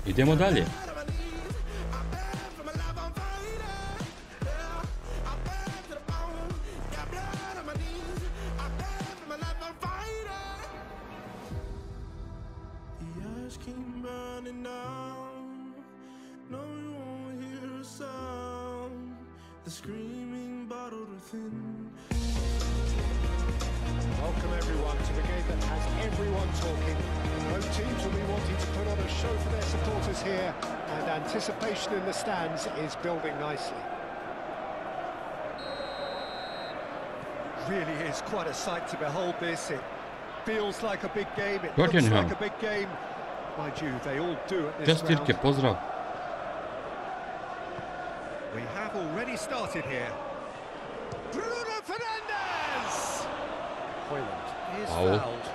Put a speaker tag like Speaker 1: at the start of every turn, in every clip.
Speaker 1: Idemo dalje.
Speaker 2: Welcome everyone to the game that has everyone talking. Both teams will be wanting to put on a show for their supporters here, and anticipation in the stands is building nicely. Really is quite a sight to behold this. It feels like a big game, it looks like a big game. Mind you, they all do at this round.
Speaker 1: Pozdrav.
Speaker 2: We have already started here. Bruno Fernandes! Hoyland is fouled.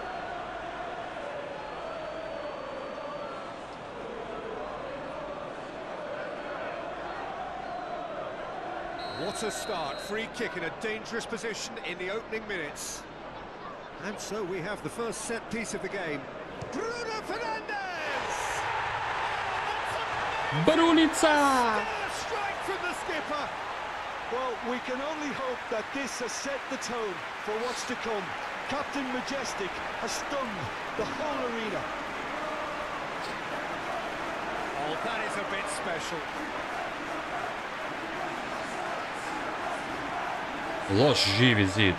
Speaker 2: What a start, free kick in a dangerous position in the opening minutes. And so we have the first set piece of the game. Bruno Fernandes!
Speaker 1: Brunica!
Speaker 2: Strike from the skipper!
Speaker 3: Well, we can only hope that this has set the tone for what's to come. Captain Majestic has stunned the whole arena.
Speaker 2: Oh, that is a bit special.
Speaker 1: Loš živi zid.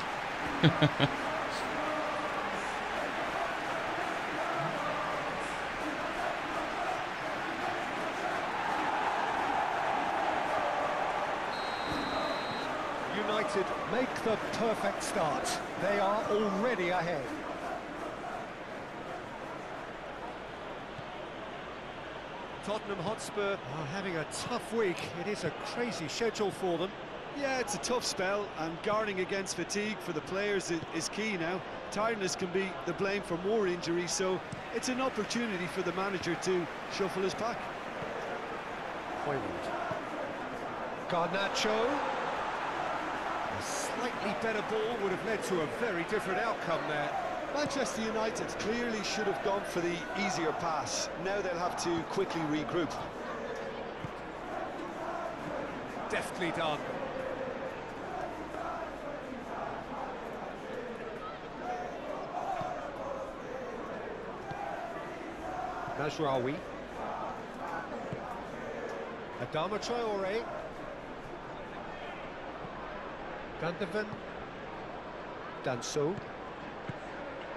Speaker 2: United make the perfect start. They are already ahead. Tottenham Hotspur are having a tough week. It is a crazy schedule for them.
Speaker 3: Yeah, it's a tough spell, and guarding against fatigue for the players is key now. Tiredness can be the blame for more injuries, so it's an opportunity for the manager to shuffle his pack.
Speaker 2: Hoyland. Garnacho. A slightly better ball would have led to a very different outcome there.
Speaker 3: Manchester United clearly should have gone for the easier pass. Now they'll have to quickly regroup.
Speaker 2: Deftly done. Najraoui. Adama Traore. Van de Ven. Danso.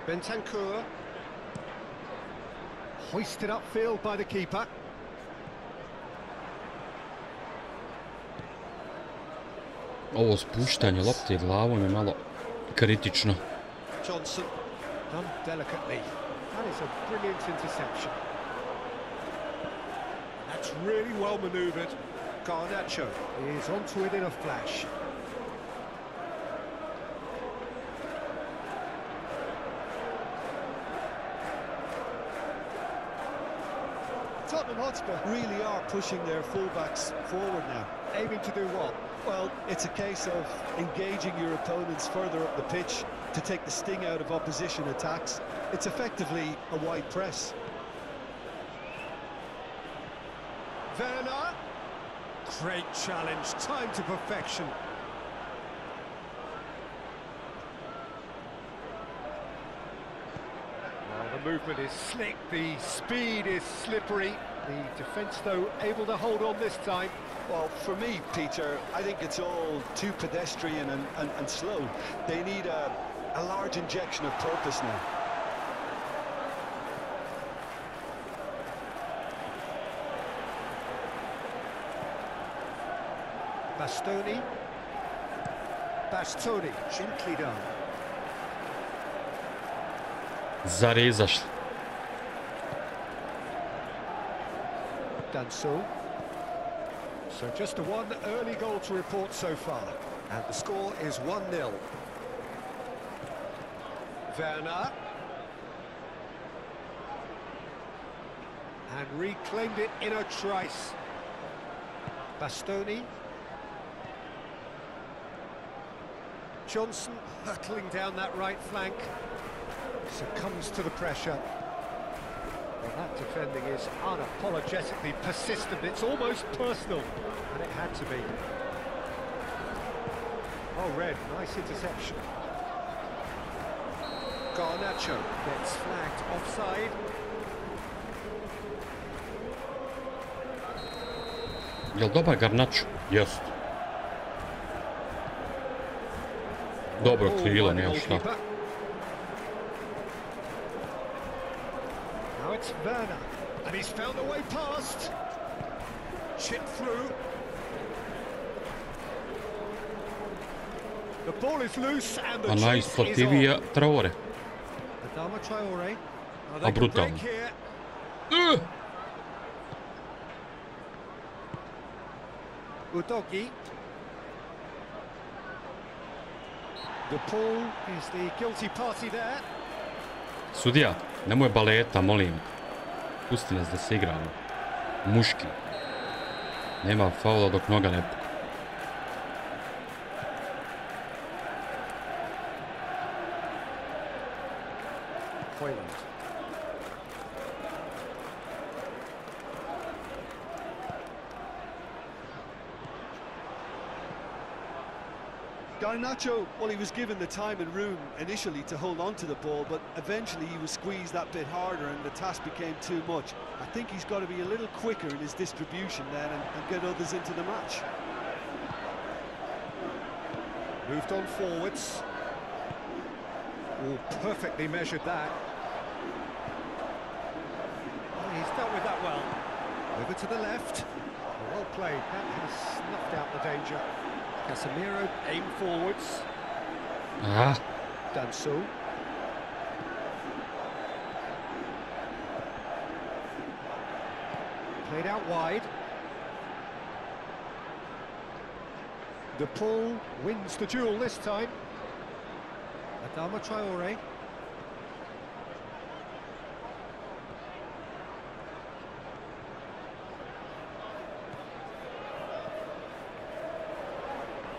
Speaker 2: Bentancur. Hoisted upfield by the keeper.
Speaker 1: Ovo spuštanje lopte glavom je malo kritično.
Speaker 2: Johnson. Done delicately. That is a brilliant interception. That's really well manoeuvred. Garnacho is onto it in a flash.
Speaker 3: Tottenham Hotspur really are pushing their fullbacks forward now.
Speaker 2: Aiming to do what?
Speaker 3: Well, it's a case of engaging your opponents further up the pitch to take the sting out of opposition attacks. It's effectively a wide press.
Speaker 2: Werner. Great challenge, time to perfection. Well, the movement is slick, the speed is slippery. The defence, though, able to hold on this time.
Speaker 3: Well, for me, Peter, I think it's all too pedestrian and slow. They need a large injection of purpose now.
Speaker 2: Bastoni, gently done.
Speaker 1: Zarezaš.
Speaker 2: Danso. So just a one early goal to report so far. And the score is 1-0. Werner. And reclaimed it in a trice. Bastoni. Johnson hurtling down that right flank. Succumbs to the pressure. Well, that defending is unapologetically persistent. It's almost personal, and it had to be. Oh, Red, nice interception. Garnacho gets flagged offside.
Speaker 1: Jel dobar Garnacho? Jest. Dobro krilo, nema šta.
Speaker 2: Now it's Werner, and he's found a way past. Chip through. The ball is loose and the
Speaker 1: A
Speaker 2: chase is
Speaker 1: najsportivija
Speaker 2: on.
Speaker 1: Traore.
Speaker 2: Adama Traore.
Speaker 1: A brutalno.
Speaker 2: Udogi. The Paul is the guilty party there.
Speaker 1: Sudija, nemoj baleta, molim. Pusti nas da se igramo. Muški. Nema faula dok noga ne puka.
Speaker 3: Garnacho, well, he was given the time and room initially to hold on to the ball, but eventually he was squeezed that bit harder and the task became too much. I think he's got to be a little quicker in his distribution then and get others into the match.
Speaker 2: Moved on forwards. Oh, perfectly measured that. Oh, he's dealt with that well. Over to the left. Well played. That has snuffed out the danger. Casemiro aim forwards.
Speaker 1: Ah.
Speaker 2: Danso. Played out wide. The Paul wins the duel this time. Adama Traore.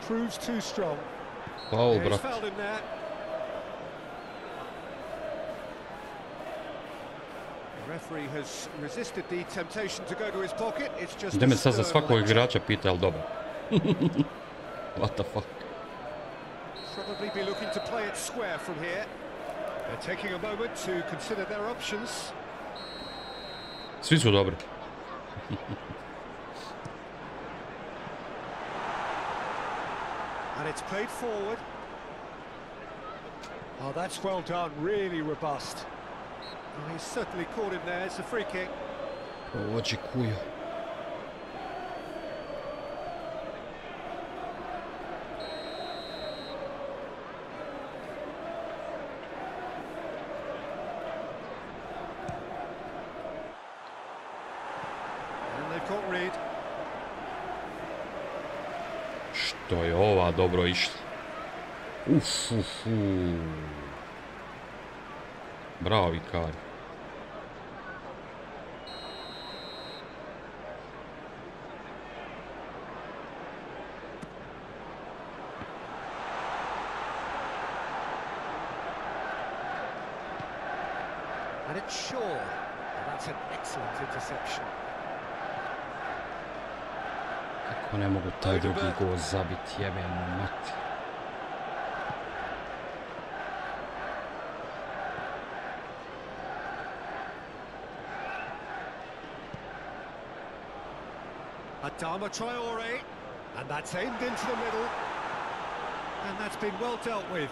Speaker 2: Proves too strong.
Speaker 1: Wow,
Speaker 2: He's
Speaker 1: brat.
Speaker 2: fouled him there. The referee has resisted the temptation to go to his pocket. It's just
Speaker 1: Ide me sad za
Speaker 2: stern
Speaker 1: svakog
Speaker 2: lecture.
Speaker 1: igrača pita, jel dobar? What the fuck?
Speaker 2: Probably be looking to play it square from here. They're taking a moment to consider their options.
Speaker 1: Svi su dobri.
Speaker 2: And it's played forward. Oh, that's well done, really robust. Oh, he's certainly caught him there, it's a free kick.
Speaker 1: Očekuju.
Speaker 2: And they've caught Reed.
Speaker 1: Što je ova dobro išla. Bravo, Vikar.
Speaker 2: And it's Shaw. Well, that's an excellent interception.
Speaker 1: Kako ne mogu taj drugi gol zabiti, jebeno mati.
Speaker 2: Adama Traore, and that's aimed into the middle, and that's been well dealt with.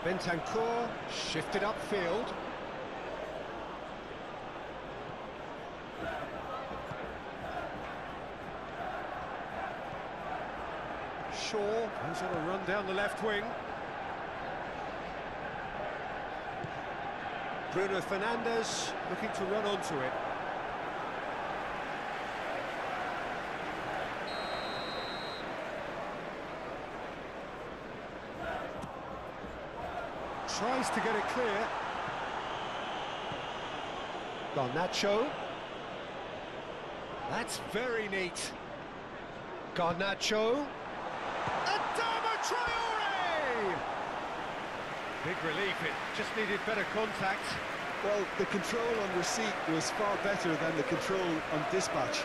Speaker 2: Bentancur shifted upfield. Shaw goes on a run down the left wing. Bruno Fernandes looking to run onto it. Tries to get it clear. Garnacho. That's very neat. Garnacho. Adama Traore! Big relief, it just needed better contact.
Speaker 3: Well, the control on receipt was far better than the control on dispatch.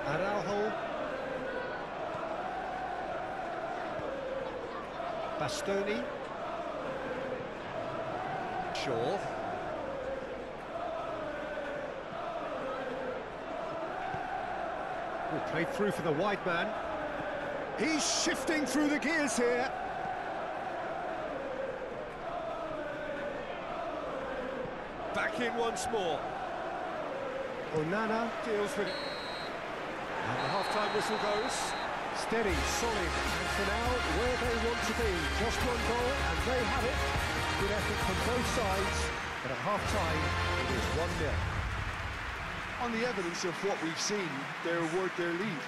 Speaker 2: Araujo. Bastoni. Shaw. Played through for the wide man. He's shifting through the gears here. Back in once more. Onana deals with it. And the half-time whistle goes. Steady, solid, and for now, where they want to be. Just one goal, and they have it. Good effort from both sides, but at half-time, it is 1-0.
Speaker 3: On the evidence of what we've seen, they're worth their lead.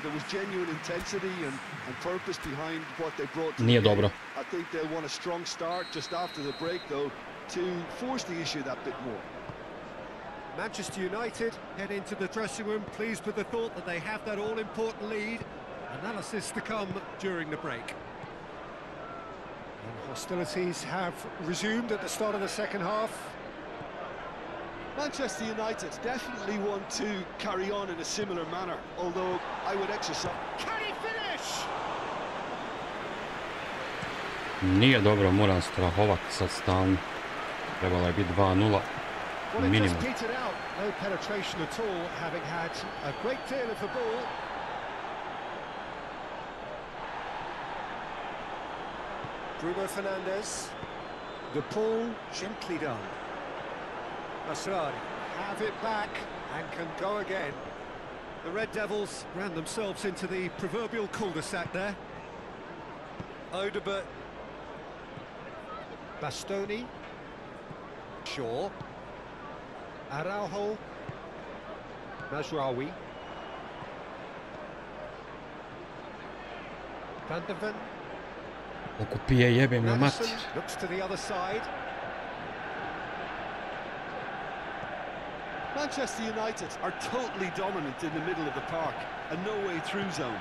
Speaker 3: There was genuine intensity and purpose behind what they brought to the game. I think they'll want a strong start just after the break, though, to force the issue that bit more.
Speaker 2: Manchester United head into the dressing room pleased with the thought that they have that all-important lead. Analysis to come during the break. And hostilities have resumed at the start of the second half.
Speaker 3: Manchester United definitely want to carry on in a similar manner, although I would exercise.
Speaker 2: Can he finish?
Speaker 1: Nije dobro, moram strahovat sad stan. Trebala je biti 2-0 minimum.
Speaker 2: Well, it just petered out. No penetration at all, having had a great deal of the ball. Bruno Fernandes. The ball gently done. Blazar have it back and can go again. The Red Devils ran themselves into the proverbial cul-de-sac there. Odebert. Bastoni. Shaw. Araujo. Mazraoui. Van der Ven.
Speaker 1: Okupije, jebem na mater.
Speaker 2: Looks to the other side.
Speaker 3: Manchester United are totally dominant in the middle of the park, a no-way through zone.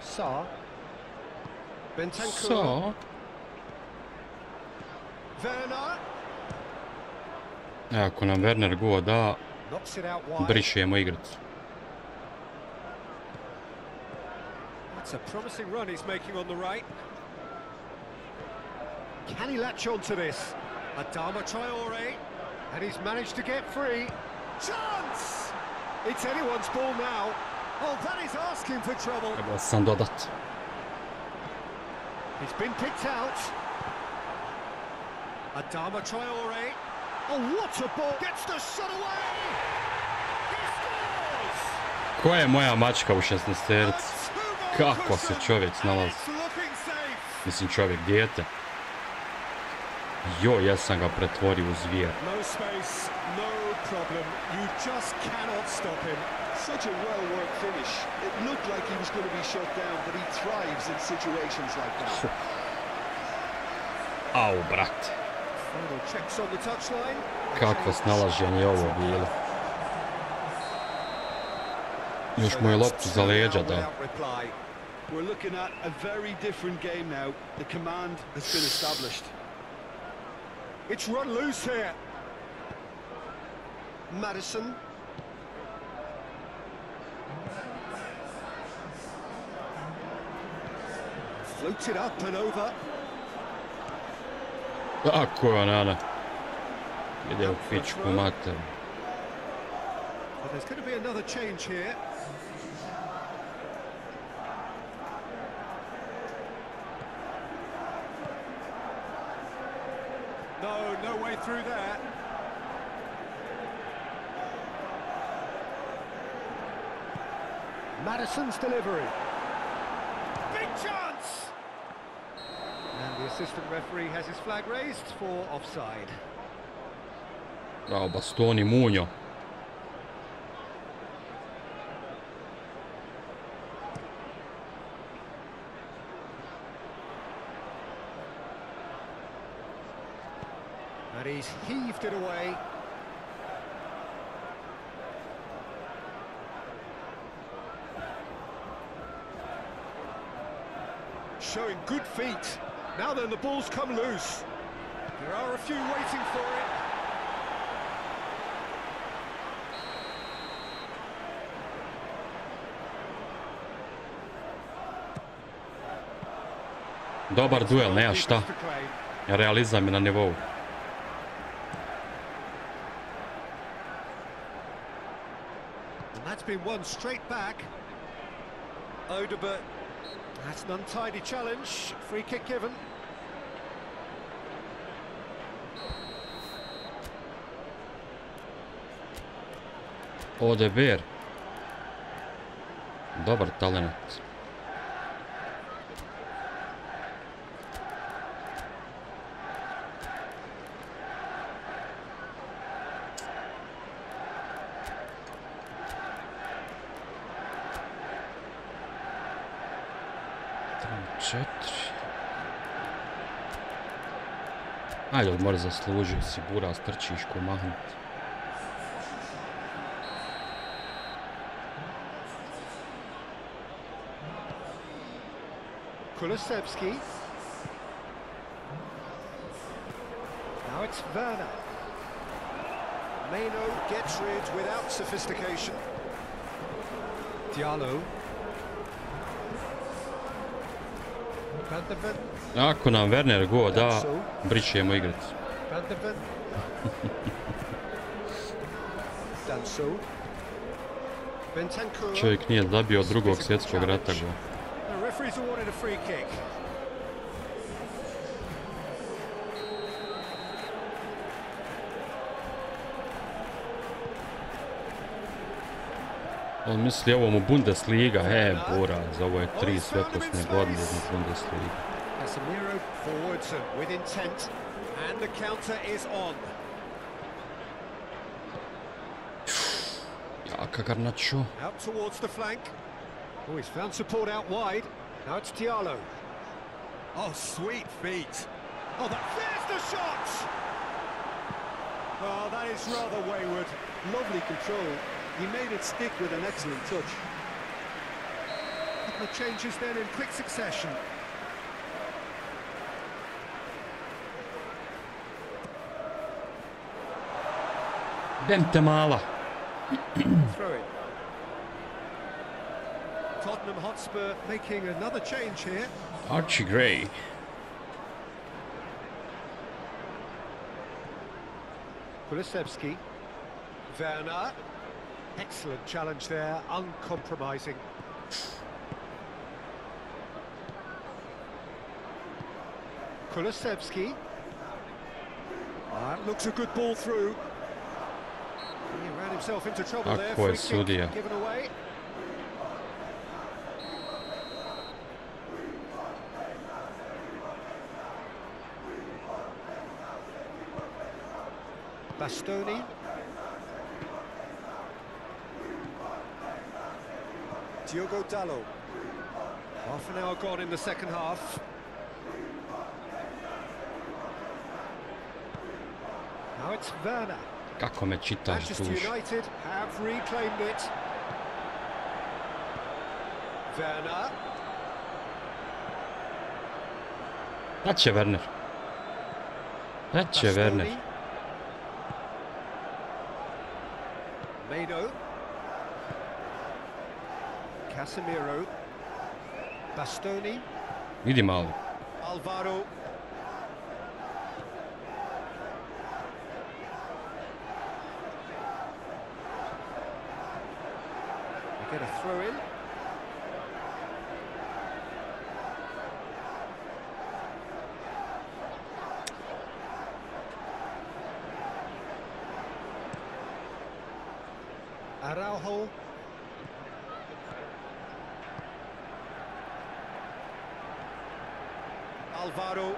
Speaker 2: Sa. Bentancur.
Speaker 1: Sa.
Speaker 2: Werner.
Speaker 1: Ako nam Werner go da, brišemo igricu.
Speaker 2: That's a promising run he's making on the right. Can he latch on to this? Adama Traore, and he's managed to get free. Chance! It's anyone's ball now. Oh, that is asking for trouble.
Speaker 1: Treba sam dodat.
Speaker 2: He's been picked out. Adama Traore. Oh, what a ball! Gets the shot away! He scores!
Speaker 1: Ko je moja mačka u 16-terci? Kako se čovjek snalazi? Mislim čovjek, dijete. Jo, ja sam ga pretvorio u zvijer.
Speaker 2: No space, no problem. You just cannot stop him.
Speaker 3: Such a well-worked finish. It looked like he was going to be shut down, but he thrives in situations like that.
Speaker 1: Au, brate.
Speaker 2: Final checks on the touchline.
Speaker 1: Kakvo snalaženje ovo bilo. Još mu je loptu za leđa dao.
Speaker 3: We're looking at a very different game now. The command has been established.
Speaker 2: It's run loose here. Madison. Floats it up and over.
Speaker 1: Tako je Onana. Ide u pičku mater.
Speaker 2: But there's going to be another change here. No way through there. Madison's delivery. Big chance! And the assistant referee has his flag raised for offside.
Speaker 1: Bravo, Bastoni, Munjo.
Speaker 2: And he's heaved it away. Showing good feet. Now then, the ball's come loose. There are a few waiting for it.
Speaker 1: Dobar duel, nema šta. Realizam je na nivou.
Speaker 2: And that's been won straight back. Odebert. That's an untidy challenge. Free kick given.
Speaker 1: Odeber. Dobar talent. Ajde, odmor zaslužio si, Buras, trčiš ko mahnut.
Speaker 2: Kulusevski. Now it's Werner. Meno gets rid without sophistication. Diallo.
Speaker 1: Ako nam Werner go da, brišemo igrac. Čovjek nije zabio od drugog svjetskog rata go. On misli ovo mu Bundesliga, Buraz, ovo je 3 svjetlosne godine iz Bundesliga.
Speaker 2: Casemiro forwards and with intent, and the counter is on.
Speaker 1: Jaka Garnacho.
Speaker 2: Out towards the flank. Oh, he's found support out wide. Now it's Diallo. Oh, sweet feet. Oh, there's the shot! Oh, that is rather wayward.
Speaker 3: Lovely control. He made it stick with an excellent touch.
Speaker 2: A couple of changes then in quick succession.
Speaker 1: Dente mala.
Speaker 2: Throw it. Tottenham Hotspur making another change here.
Speaker 1: Archie Gray.
Speaker 2: Kulusevski. Werner. Excellent challenge there, uncompromising. Kulusevski. That looks a good ball through. He ran himself into trouble there.
Speaker 1: Free kick
Speaker 2: given away. Bastoni. Diogo Dalot. Half an hour gone in the second half. Now it's Werner.
Speaker 1: Kako me čitaš,
Speaker 2: Manchester
Speaker 1: duš.
Speaker 2: United have reclaimed it. Werner.
Speaker 1: Da će Werner. Da će Werner.
Speaker 2: Meno. Casemiro. Bastoni.
Speaker 1: Vidi malo.
Speaker 2: Alvaro. They get a throw in. Araujo. Alvaro.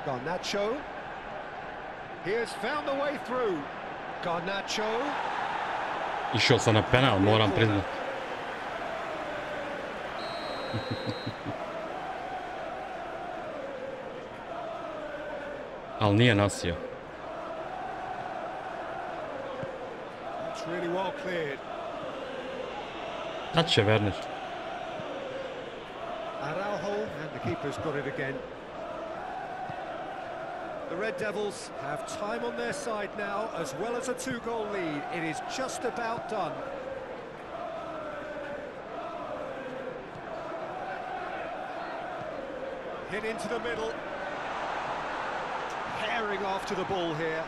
Speaker 2: Garnacho. He has found the way through. Garnacho.
Speaker 1: Išao sam na penal, moram priznati. Ali nije nasio.
Speaker 2: It's really well cleared.
Speaker 1: Tad će Werner.
Speaker 2: Araujo, and the keeper's got it again. The Red Devils have time on their side now, as well as a 2-goal lead. It is just about done. Hit into the middle. Herring after the ball here.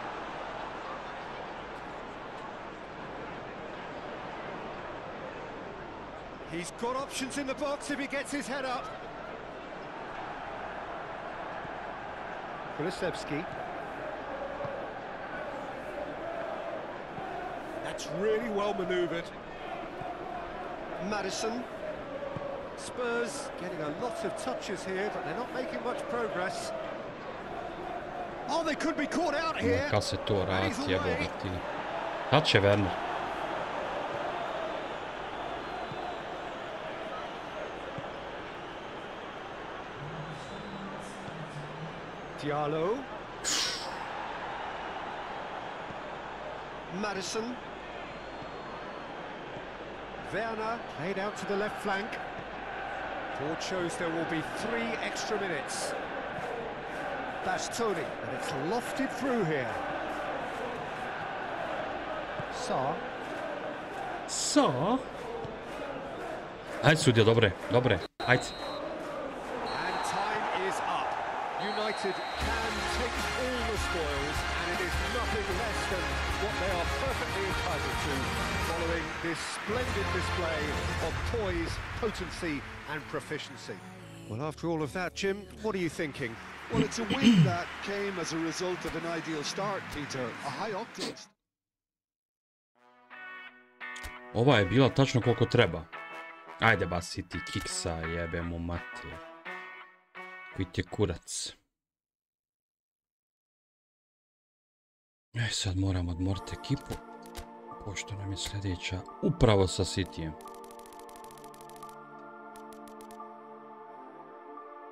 Speaker 2: He's got options in the box if he gets his head up. Kulisevski. That's really well manoeuvred. Madison. Spurs getting a lot of touches here, but they're not making much progress. Oh, they could be caught out here.
Speaker 1: Kad se to radi, jebote ti. Tad će Werner.
Speaker 2: Diallo. Madison. Werner played out to the left flank. Board shows there will be 3 extra minutes. Bastoni, and it's lofted through here.
Speaker 1: Sa? Ajde sudija, dobre, dobre, ajde.
Speaker 2: And time is up. United can take all the spoils, and it is nothing less than what they are perfectly entitled to, following this splendid display of poise, potency and proficiency. Well, after all of that, Jim, what are you thinking?
Speaker 3: Well, it's a win that came as a result of an ideal start, Peter. A high-octane.
Speaker 1: Ova je bila tačno koliko treba. Ajde ba si ti kiksa, jebe mu mati. Koji ti je kurac. Sad moram odmoriti ekipu, pošto nam je sljedeća upravo sa Cityjem.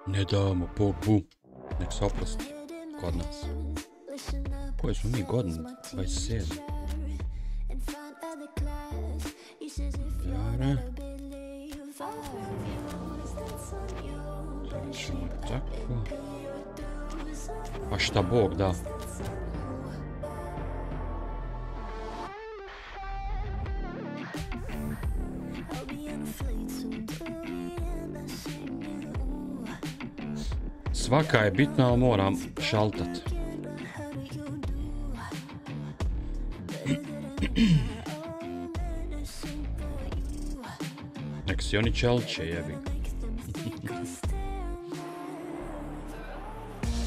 Speaker 1: Ne damo Pogbu, nek se oprosti kod nas. Koje smo mi godine? 27. Jara. Sad ćemo tako. Pa šta Bog da. Svaka je bitna, ali moram šaltat. Nek si oni čelče, jebi.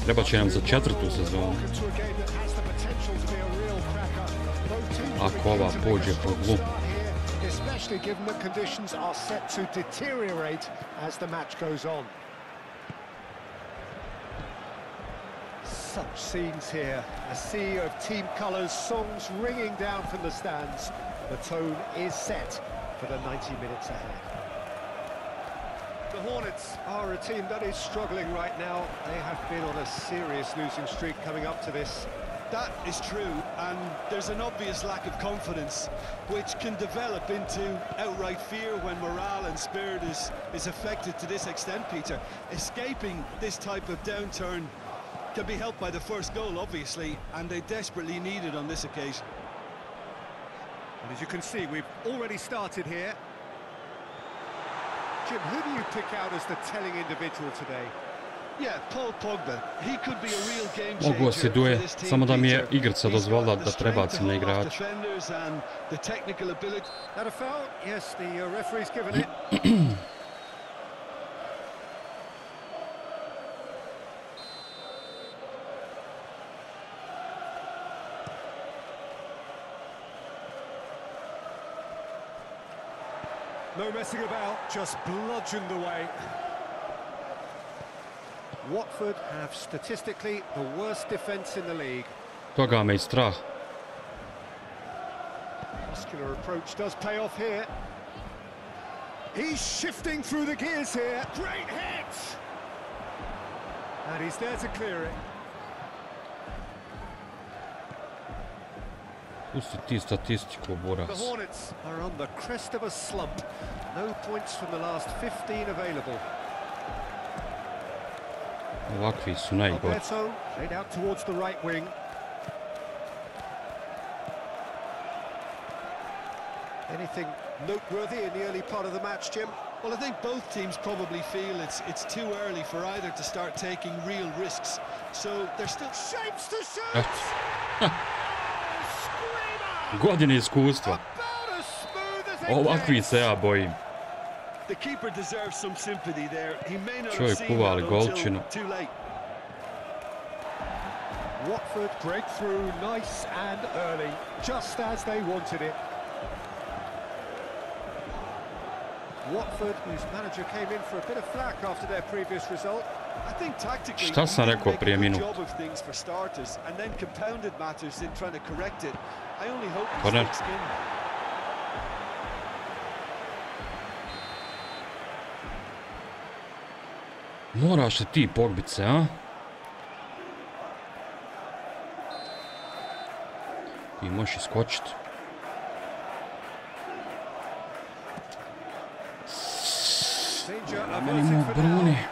Speaker 1: Treba će nam za 4. sezonu. Ako ova pođe po glu.
Speaker 2: Especially given that conditions are set to deteriorate as the match goes on. Such scenes here, a sea of team colours, songs ringing down from the stands. The tone is set for the 90 minutes ahead. The Hornets are a team that is struggling right now. They have been on a serious losing streak coming up to this.
Speaker 3: That is true, and there's an obvious lack of confidence, which can develop into outright fear when morale and spirit is affected to this extent, Peter. Escaping this type of downturn can be helped by the first goal, obviously, and they desperately need it on this occasion.
Speaker 2: And as you can see, we've already started here. Jim, who do you pick out as the telling individual today?
Speaker 3: Yeah, Paul Pogba. He could be a real game
Speaker 1: Mogu
Speaker 3: changer
Speaker 1: se duje,
Speaker 3: for this team,
Speaker 1: samo da mi je
Speaker 3: Peter.
Speaker 1: igrica dozvolila da prebacim na igrača.
Speaker 3: Defenders and the technical ability.
Speaker 2: That a foul? Yes, the referee's given it. No messing about, just bludgeoned away. Watford have statistically the worst defence in the league.
Speaker 1: Toga me I strah.
Speaker 2: Muscular approach does pay off here. He's shifting through the gears here. Great hit! And he's there to clear it.
Speaker 1: Pusti ti statistiku,
Speaker 2: The
Speaker 1: buras.
Speaker 2: Hornets are on the crest of a slump. No points from the last 15 available.
Speaker 1: Ovakvi su najgori.
Speaker 2: Alberto played out towards the right wing. Anything noteworthy in the early part of the match, Jim?
Speaker 3: Well, I think both teams probably feel it's too early for either to start taking real risks. So they're still
Speaker 2: Shapes to shoot!
Speaker 1: Godine iskustva.
Speaker 2: About as smooth as it
Speaker 1: Ovakvi
Speaker 2: gets.
Speaker 1: se ja bojim.
Speaker 3: the keeper deserves some sympathy there. He may not have
Speaker 1: Čovjek
Speaker 3: seen
Speaker 1: uvali
Speaker 3: that
Speaker 1: golčinu.
Speaker 3: until too late.
Speaker 2: Watford breakthrough nice and early, just as they wanted it. Watford, whose manager came in for a bit of flack after their previous result.
Speaker 3: I think tactically
Speaker 1: Šta sam
Speaker 3: he
Speaker 1: rekao
Speaker 3: didn't
Speaker 1: prije
Speaker 3: make a good
Speaker 1: minut?
Speaker 3: job of things for starters, and then compounded matters in trying to correct it. I only hope he
Speaker 1: Corner.
Speaker 3: sticks in.
Speaker 1: Moraš li ti pogbit se, a? I možeš iskočit.
Speaker 2: Danger
Speaker 1: Meni
Speaker 2: averted
Speaker 1: mu
Speaker 2: for
Speaker 1: bruni.
Speaker 2: now.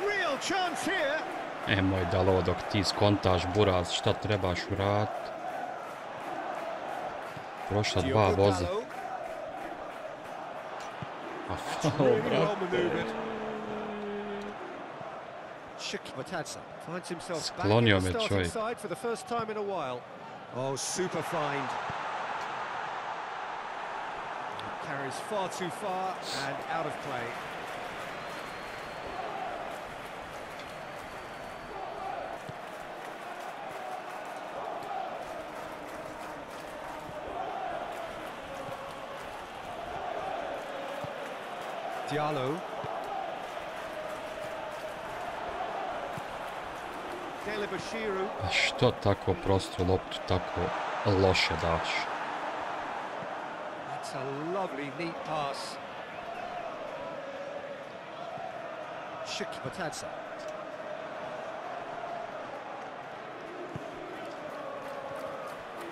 Speaker 2: Real chance here.
Speaker 1: Moj dalo dok ti skontaš, buraz, šta trebaš urat. Prošla dva
Speaker 2: Diogo
Speaker 1: voza.
Speaker 2: Dalot.
Speaker 1: A
Speaker 2: Really well
Speaker 1: brate.
Speaker 2: manoeuvred. Shikipatadze finds himself back in
Speaker 1: Sklonio
Speaker 2: the
Speaker 1: me
Speaker 2: starting
Speaker 1: čovjek.
Speaker 2: side for the first time in a while. Oh, super find. Carries far too far and out of play. Diallo. Delibashiru.
Speaker 1: A što tako prostu loptu tako loše daš?
Speaker 2: That's a lovely, neat pass. Shikipatadze.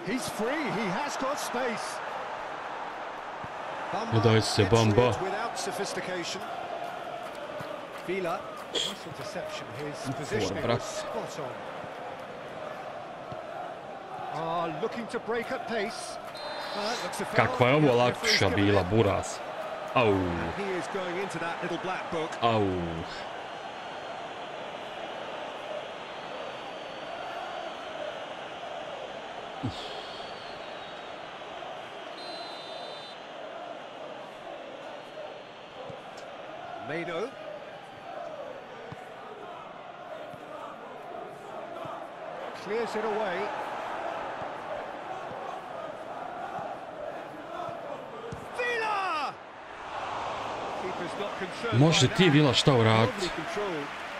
Speaker 2: He's free, he has got space.
Speaker 1: Ne daj se,
Speaker 2: gets rid
Speaker 1: Bamba.
Speaker 2: without sophistication. Vila, nice interception, his positioning
Speaker 1: brat.
Speaker 2: was spot on. Looking to break at pace. Looks a foul.
Speaker 1: Kakva je ovo
Speaker 2: Yeah,
Speaker 1: lakša
Speaker 2: referee's given
Speaker 1: bila,
Speaker 2: it.
Speaker 1: buraz. Au,
Speaker 2: And he is going into that little black book.
Speaker 1: au.
Speaker 2: Mano. Clears it away. Vila! Keeper's not concerned
Speaker 1: Može
Speaker 2: by
Speaker 1: ti
Speaker 2: that.
Speaker 1: Vila šta uradit?
Speaker 3: Lovely control.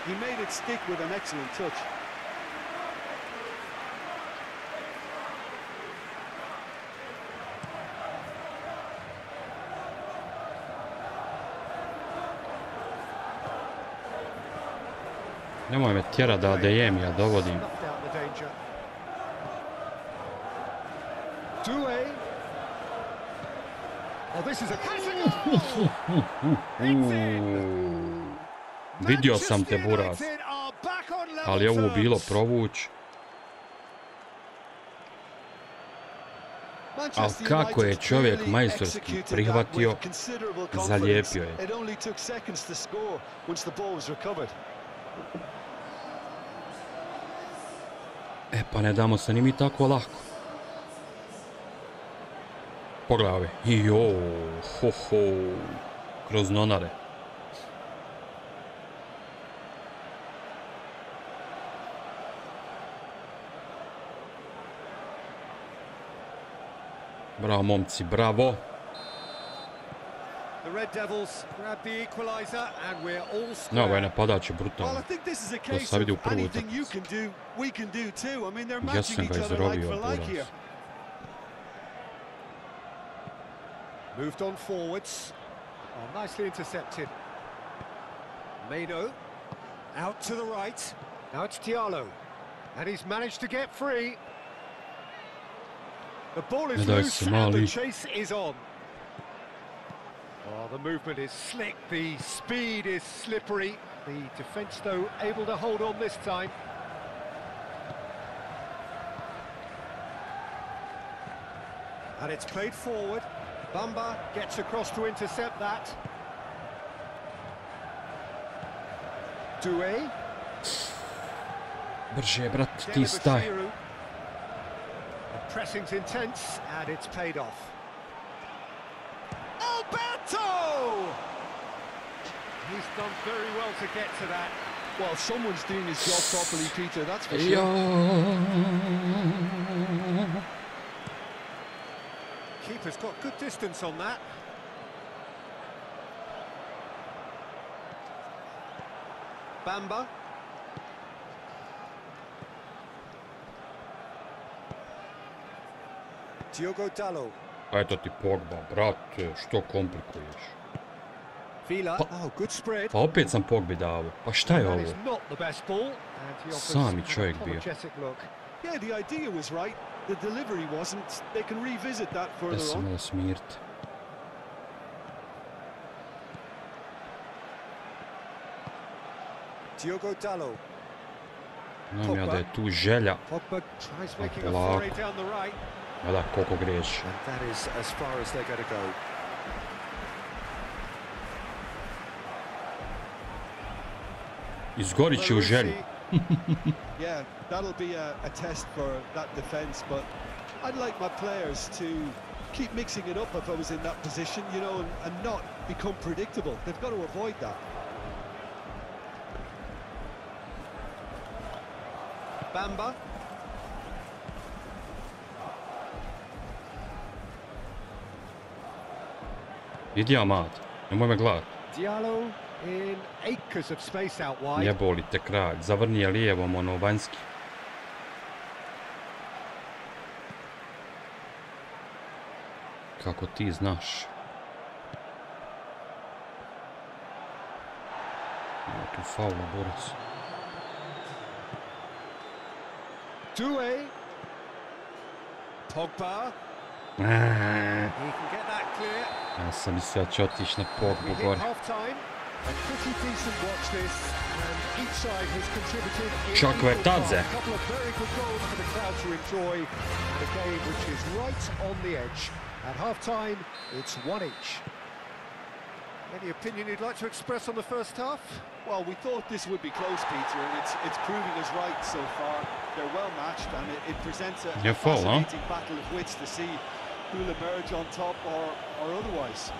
Speaker 3: He made it stick with an excellent touch.
Speaker 1: Nemoj me tjera da Adeyemija dovodim.
Speaker 2: Snuffed out the danger. Doué. Oh, this is a
Speaker 1: Vidio sam te, buraz. Ali je ovo bilo provuć. Ali kako je čovjek majstorski prihvatio, zalijepio je.
Speaker 3: It only took seconds to score once the ball was recovered.
Speaker 1: E pa ne damo se ni mi tako lako. Pogledaj ove. Jo, ho ho. Kroz nonare. Bravo momci, bravo.
Speaker 2: The Red Devils grab the equalizer and we're all
Speaker 1: No, ovaj
Speaker 2: square.
Speaker 1: napadač je
Speaker 3: Well,
Speaker 1: brutalan.
Speaker 3: I think this is a
Speaker 1: To
Speaker 3: case
Speaker 1: sam vidio u
Speaker 3: of
Speaker 1: prvoj
Speaker 3: anything you
Speaker 1: utakmici.
Speaker 3: can do, we can do too. I mean, they're
Speaker 1: Ja
Speaker 3: matching
Speaker 1: sam ga
Speaker 3: each other like
Speaker 1: izrobio,
Speaker 3: for like
Speaker 1: buraz.
Speaker 3: here.
Speaker 2: Moved on forwards. Oh, nicely intercepted. Mano out to the right. Now it's Diallo. And he's managed to get free. The ball is
Speaker 1: Ne daj
Speaker 2: loose
Speaker 1: se,
Speaker 2: and
Speaker 1: mali.
Speaker 2: the chase is on. Oh, the movement is slick, the speed is slippery. The defence, though, able to hold on this time. And it's played forward. Bamba gets across to intercept that. Doué.
Speaker 1: Brže, brat, ti staj.
Speaker 2: The pressing's intense and it's paid off. Alberto! He's done very well to get to that.
Speaker 3: Well, someone's doing his job properly, Peter, that's for sure.
Speaker 1: Ja.
Speaker 2: Keeper's got good distance on that. Bamba. Diogo Dalot.
Speaker 1: A eto ti Pogba, brate, što komplikuješ?
Speaker 2: Vila.
Speaker 1: Pa-
Speaker 2: Oh, good spread.
Speaker 1: Pa opet sam Pogbi dao. Pa šta je
Speaker 2: That
Speaker 1: ovo?
Speaker 2: is not the best ball. And he offers
Speaker 1: Sami
Speaker 2: an
Speaker 1: čovjek bio.
Speaker 2: apologetic look.
Speaker 3: Yeah, the idea was right. The delivery wasn't. They can revisit that
Speaker 1: Ja
Speaker 3: further
Speaker 1: se
Speaker 3: on.
Speaker 1: malo smirte.
Speaker 2: Diogo Dalot.
Speaker 1: Znam ja da je tu želja.
Speaker 2: Pogba tries making a
Speaker 1: polako.
Speaker 2: foray down the right.
Speaker 1: A da, koliko griješi.
Speaker 2: And that is as far as they're going to go.
Speaker 1: Izgorit će u želji.
Speaker 3: Yeah, that'll be a test for that defence, but I'd like my players to keep mixing it up if I was in that position, you know, and not become predictable. They've got to avoid that.
Speaker 2: Bamba.
Speaker 1: Idi ja, mat. Nemoj me gledat.
Speaker 2: Diallo in acres of space out wide.
Speaker 1: Jeboli te kralj. Zavrni je lijevom, ono, vanjski. Kako ti znaš. Ima tu faula, borac.
Speaker 2: Doué. Pogba.
Speaker 1: Aaaa.
Speaker 2: He can get that clear.
Speaker 1: Ja sam mislio da će otići na
Speaker 2: We
Speaker 1: Pogbu
Speaker 2: hit
Speaker 1: gore.
Speaker 2: half-time. A pretty decent watch this, and each side has contributed in
Speaker 1: Čakve
Speaker 2: equal
Speaker 1: tadze.
Speaker 2: parts. A couple of very good goals for the crowd to enjoy, and a game which is right on the edge. At half-time, it's one each. Any opinion you'd like to express on the first half?
Speaker 3: Well, we thought this would be close, Peter, and it's proving us right so far. They're well matched, and it presents a
Speaker 1: Yeah, full, huh?
Speaker 3: fascinating battle of wits to see who'll emerge on top or otherwise.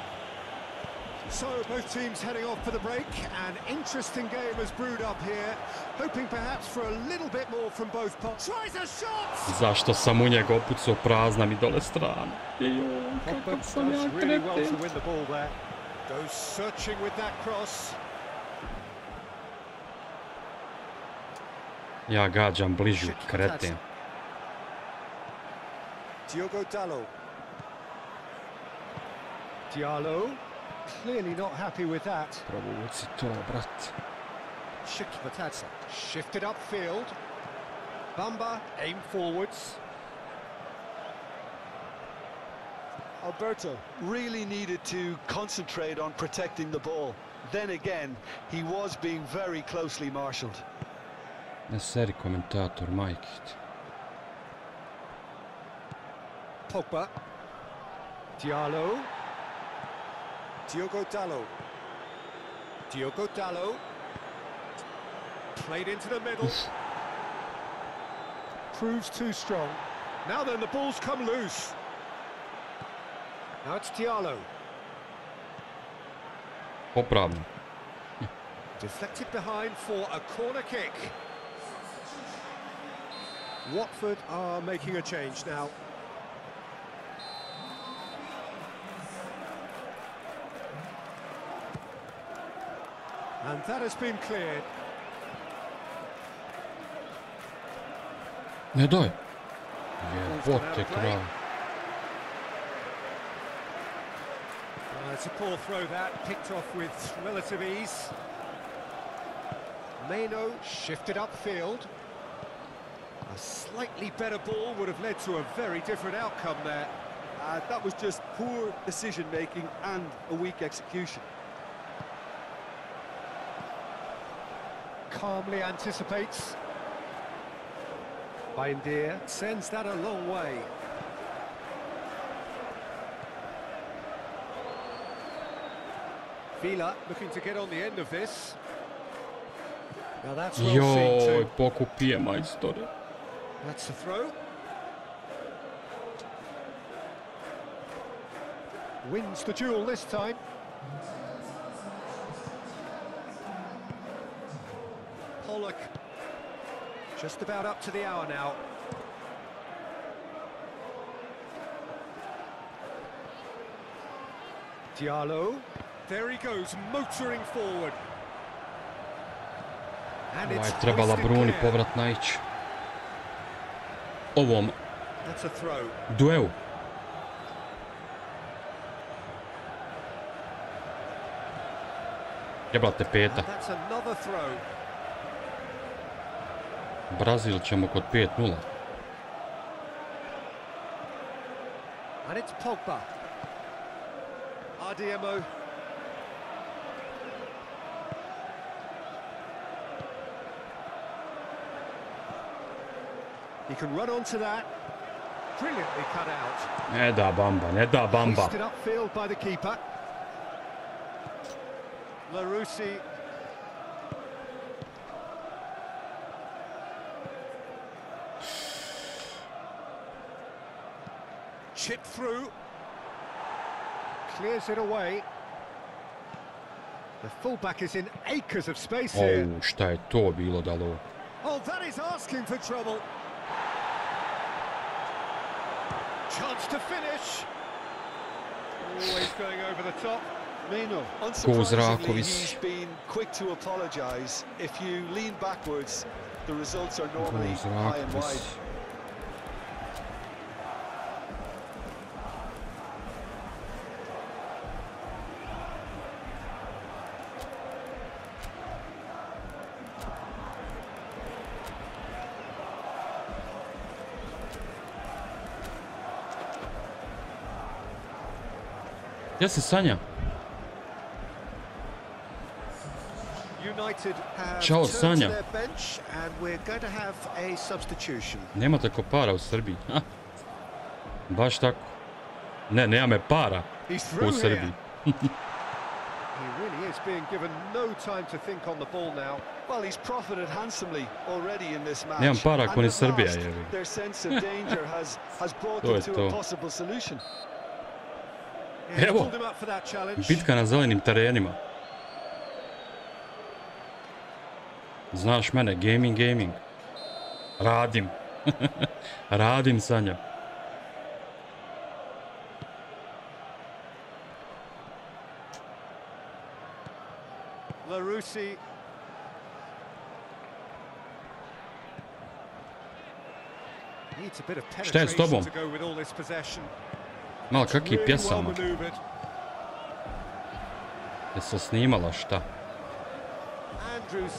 Speaker 2: So, both teams heading off for the break. An interesting game has brewed up here, hoping perhaps for a little bit more from both parts. Tries a shot!
Speaker 1: Zašto sam u njega opucao, prazna mi dole strana. Joj,
Speaker 2: Pogba
Speaker 1: kakav sam ja
Speaker 2: does really well to
Speaker 1: kreten.
Speaker 2: win the ball there. Goes searching with that cross.
Speaker 1: Ja gađam bližu, kreten.
Speaker 2: Diogo Dalot. Diallo. Clearly not happy with that.
Speaker 1: Provuci to, brat.
Speaker 2: Shikipatadze. Shifted upfield. Bamba, aim forwards.
Speaker 3: Alberto really needed to concentrate on protecting the ball. Then again, he was being very closely marshalled.
Speaker 1: Ne seri komentator, majke ti.
Speaker 2: Pogba. Diallo. Diogo Dalot. Diogo Dalot. Played into the middle. Proves too strong. Now then, the ball's come loose. Now it's Diallo.
Speaker 1: Popravno.
Speaker 2: Deflected behind for a corner kick. Watford are making a change now. And that has been cleared.
Speaker 1: Ne daj. Jebote kraj.
Speaker 2: It's a poor throw that, picked off with relative ease. Meno shifted upfield. A slightly better ball would have led to a very different outcome there.
Speaker 3: That was just poor decision-making and a weak execution.
Speaker 2: Calmly anticipates. Bindier sends that a long way. Vila looking to get on the end of this. Now that's well seen
Speaker 1: Joj,
Speaker 2: too.
Speaker 1: pokupije majstore.
Speaker 2: That's the throw. Wins the duel this time. Pollock. Just about up to the hour now. Diallo. There he goes, motoring forward. And
Speaker 1: Ova
Speaker 2: it's
Speaker 1: je trebala
Speaker 2: hoisted
Speaker 1: Bruni
Speaker 2: clear.
Speaker 1: povrat naići. Ovom
Speaker 2: That's a throw.
Speaker 1: duelu. Jebate peta.
Speaker 2: And that's another throw.
Speaker 1: Brazil ćemo kod 5-0.
Speaker 2: And it's Pogba. RDMO. He can run onto that. Brilliantly cut out.
Speaker 1: Ne da Bamba, ne da Bamba.
Speaker 2: Hoisted upfield by the keeper. Larouci. Chipped through. Clears it away. The fullback is in acres of space here.
Speaker 1: Au, šta je to bilo dalo?
Speaker 2: Oh, that is asking for trouble. Chance to finish. Always going over the top.
Speaker 3: Meno,
Speaker 1: Ko u
Speaker 3: unsurprisingly,
Speaker 1: zraku
Speaker 3: he's
Speaker 1: visi.
Speaker 3: been quick to apologise. If you lean backwards, the results are normally
Speaker 1: Ko u zraku
Speaker 3: high and wide.
Speaker 1: visi. Gdje si Sanja?
Speaker 2: United have
Speaker 1: Ćao,
Speaker 2: turned to
Speaker 1: Sanja.
Speaker 2: their bench and we're going to have a substitution.
Speaker 1: Nemate ko para u Srbiji. Ha. Baš tako. Ne, nema me para
Speaker 2: He's
Speaker 1: u
Speaker 2: through here.
Speaker 1: Srbiji.
Speaker 2: He really is being given no time to think on the ball now.
Speaker 3: Well, he's profited handsomely already in this match.
Speaker 1: Nemam para
Speaker 3: And
Speaker 1: ko ni
Speaker 3: at
Speaker 1: Srbija,
Speaker 3: last,
Speaker 1: jebi.
Speaker 3: their sense of danger has brought
Speaker 1: To je
Speaker 3: them to
Speaker 1: to.
Speaker 3: a possible solution.
Speaker 2: Yeah, he's
Speaker 1: Evo.
Speaker 2: pulled him up for that challenge.
Speaker 1: Bitka na zelenim terenima. Znaš mene, gaming. Radim. Radim, Sanja.
Speaker 2: Larouci. Needs a bit of
Speaker 1: Šta je s tobom?
Speaker 2: penetration to go with all this possession.
Speaker 1: Malo kakvi
Speaker 2: Really well
Speaker 1: pjesama.
Speaker 2: maneuvered.
Speaker 1: Je se snimala šta?
Speaker 2: Andrews.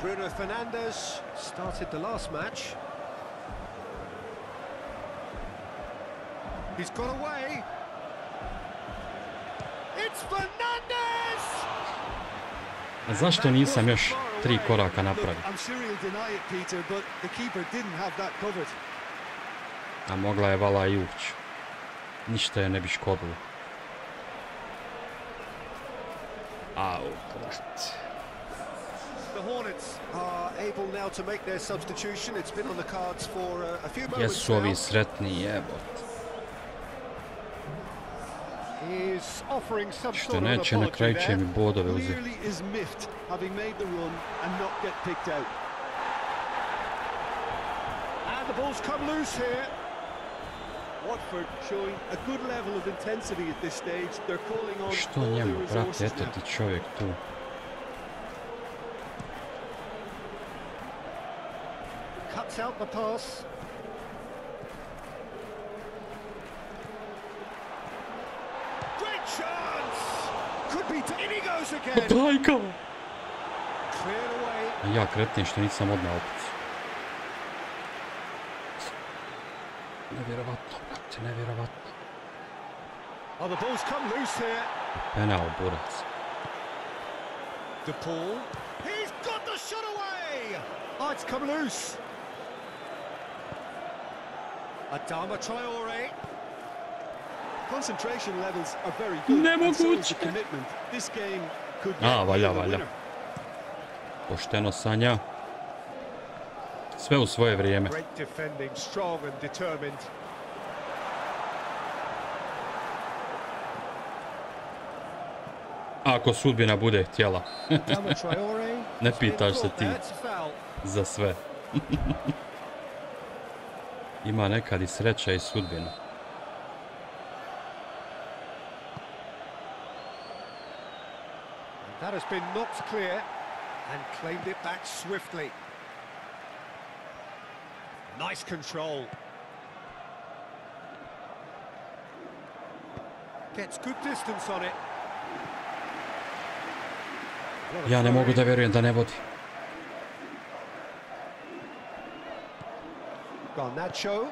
Speaker 2: Bruno Fernandes started the last match. He's got away. It's Fernandes!
Speaker 1: A zašto nisam još 3 koraka napravio?
Speaker 3: I'm sure he'll deny it, Peter, but the keeper didn't have that covered.
Speaker 1: A mogla je vala i ući. Ništa je ne bi škodilo. Au, brate.
Speaker 2: The Hornets are able now to make their substitution. It's been on the cards for a few moments
Speaker 1: Jesu ovi
Speaker 2: now.
Speaker 1: sretni, jebot.
Speaker 2: He's offering some
Speaker 1: Što
Speaker 2: sort of an
Speaker 1: neće, na
Speaker 2: apology
Speaker 1: kraju će
Speaker 2: there.
Speaker 1: mi bodove uzeti.
Speaker 3: Clearly is miffed, having made the run and not get picked out.
Speaker 2: And the ball's come loose here.
Speaker 3: Watford showing a good level of intensity at this stage. They're calling on
Speaker 1: Što
Speaker 3: all
Speaker 1: njemu,
Speaker 3: their
Speaker 1: brate,
Speaker 3: resources
Speaker 1: eto
Speaker 3: now.
Speaker 1: ti čovjek tu.
Speaker 2: Cuts out the pass. Great chance! Could be... In he goes again!
Speaker 1: Daj ga!
Speaker 2: Cleared away.
Speaker 1: A ja kretim što nisam odmah opicu. Nevjerovatno, brate, nevjerovatno.
Speaker 2: Oh, the ball's come loose here.
Speaker 1: Penal, burac.
Speaker 2: De Paul. He's got the shot away! Oh, it's come loose. Adama Traore.
Speaker 3: Concentration levels are very good. And so is the commitment. This game could get
Speaker 1: Valja,
Speaker 3: the
Speaker 1: valja.
Speaker 3: winner.
Speaker 1: Pošteno, Sanja. Sve u svoje vrijeme.
Speaker 2: Great defending, strong and determined.
Speaker 1: Ako sudbina bude htjela.
Speaker 2: Adama Traore.
Speaker 1: Ne pitaš se ti
Speaker 2: That's a foul.
Speaker 1: za sve. Ima nekad i sreća i sudbina.
Speaker 2: That has been knocked clear and claimed it back swiftly. Nice control. Gets good distance on it.
Speaker 1: Ja ne mogu da vjerujem da ne vodi.
Speaker 2: Garnacho.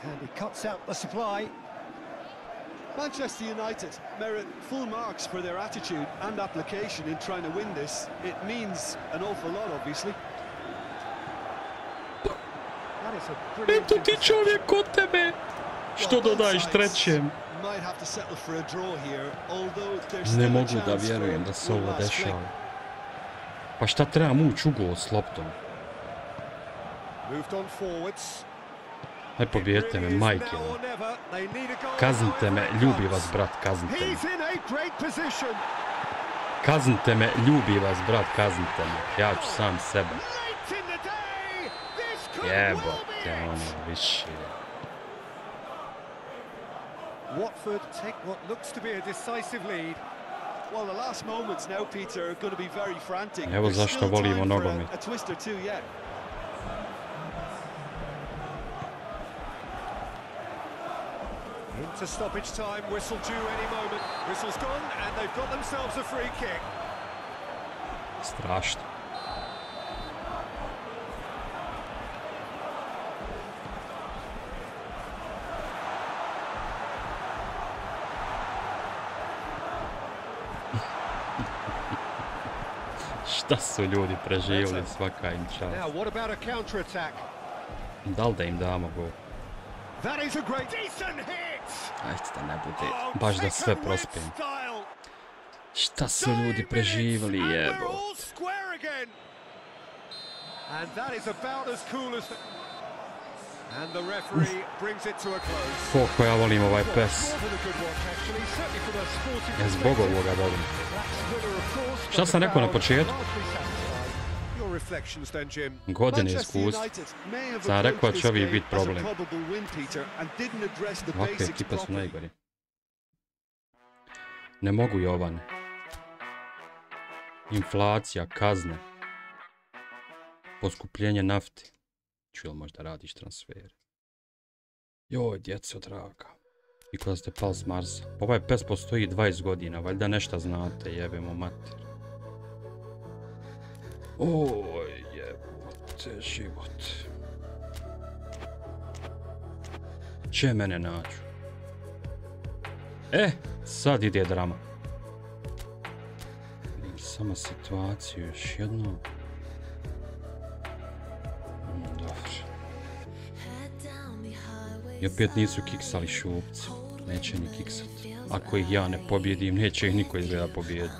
Speaker 2: And he cuts out the supply.
Speaker 3: Manchester United merit full marks for their attitude and application in trying to win this. It means an awful lot, obviously.
Speaker 2: That is a brilliant
Speaker 1: Eto ti čovjek kod tebe! Što dodaješ trećem?
Speaker 3: Might have to settle for a draw here, although there's
Speaker 1: Ne
Speaker 3: still a
Speaker 1: mogu da
Speaker 3: chance
Speaker 1: vjerujem
Speaker 3: for
Speaker 1: da se
Speaker 3: one
Speaker 1: ovo
Speaker 3: last flick.
Speaker 1: dešava. Pa šta trebam ući u gol s loptom?
Speaker 2: Moved on forwards.
Speaker 1: Aj pobijete me, majke. Kaznite me, ljubi vas brat, kaznite me.
Speaker 2: He's in a great position.
Speaker 1: Kaznite me, ljubi vas brat, kaznite me. Ja ću sam sebe.
Speaker 2: Late in the day. This could well
Speaker 1: Jebote,
Speaker 2: be it.
Speaker 1: ono, više.
Speaker 2: Watford take what looks to be a decisive lead.
Speaker 3: Well, the last moments now, Peter, are going to be very frantic.
Speaker 1: Evo
Speaker 3: There's
Speaker 1: zašto
Speaker 3: still
Speaker 1: volimo
Speaker 3: time for
Speaker 1: nogomet.
Speaker 3: a twist or two yet.
Speaker 2: Into stoppage time, whistle due any moment. Whistle's gone and they've got themselves a free kick.
Speaker 1: Strašno. Šta su ljudi preživjeli, svaka im čast.
Speaker 2: Now, what about a counter attack?
Speaker 1: Da li da im damo gol?
Speaker 2: That is a great decent hit.
Speaker 1: Ajde da ne bude, baš da sve prospijem. Šta su ljudi preživjeli, jebo.
Speaker 2: And that is about as cool as and the referee brings it to a close.
Speaker 1: Koliko ja volim ovaj pes. Ja zbog ovoga volim. Šta sam rekao na početku? Godine iskustva. Sam rekao da će ovi biti problem. Ovakve ekipe su najgori. Ne mogu, Jovane. Inflacija, kazne. Poskupljenje nafti. Ču li možda radiš transfere? Joj, djeco draga. I kada ste pali s Marsa. Ovaj pes postoji 20 godina, valjda nešto znate, jebemo mater. Oj, jebote, život. Će mene nađu. Sad ide drama. Vidim samo situaciju još jedno. Dobro. I opet nisu kiksali šupci. Neće ni kiksati. Ako ih ja ne pobjedim, neće ih niko izgleda pobjediti.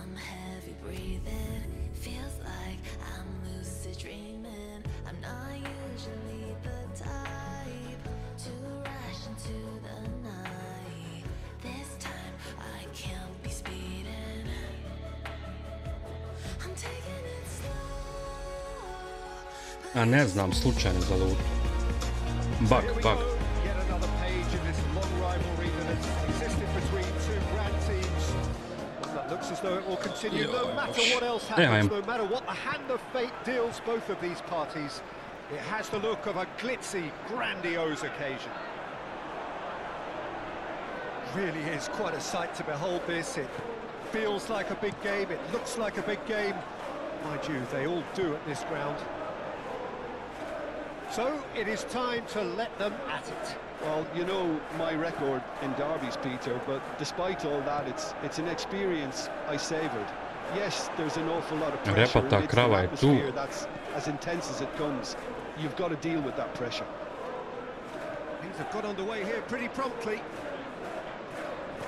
Speaker 1: A ne znam, slučajno za lutu. Bug.
Speaker 2: Looks as though it will continue no matter what else happens, no matter what the hand of fate deals both of these parties. It has the look of a glitzy, grandiose occasion. Really is quite a sight to behold this. It feels like a big game, it looks like a big game. Mind you, they all do at this ground. So, it is time to let them at it.
Speaker 3: Well, you know my record in derbies, Peter, but despite all that, it's an experience I savoured. Yes, there's an awful lot of pressure, and it's an atmosphere that's as intense as it comes. You've got to deal with that pressure.
Speaker 2: Things have got underway here pretty promptly.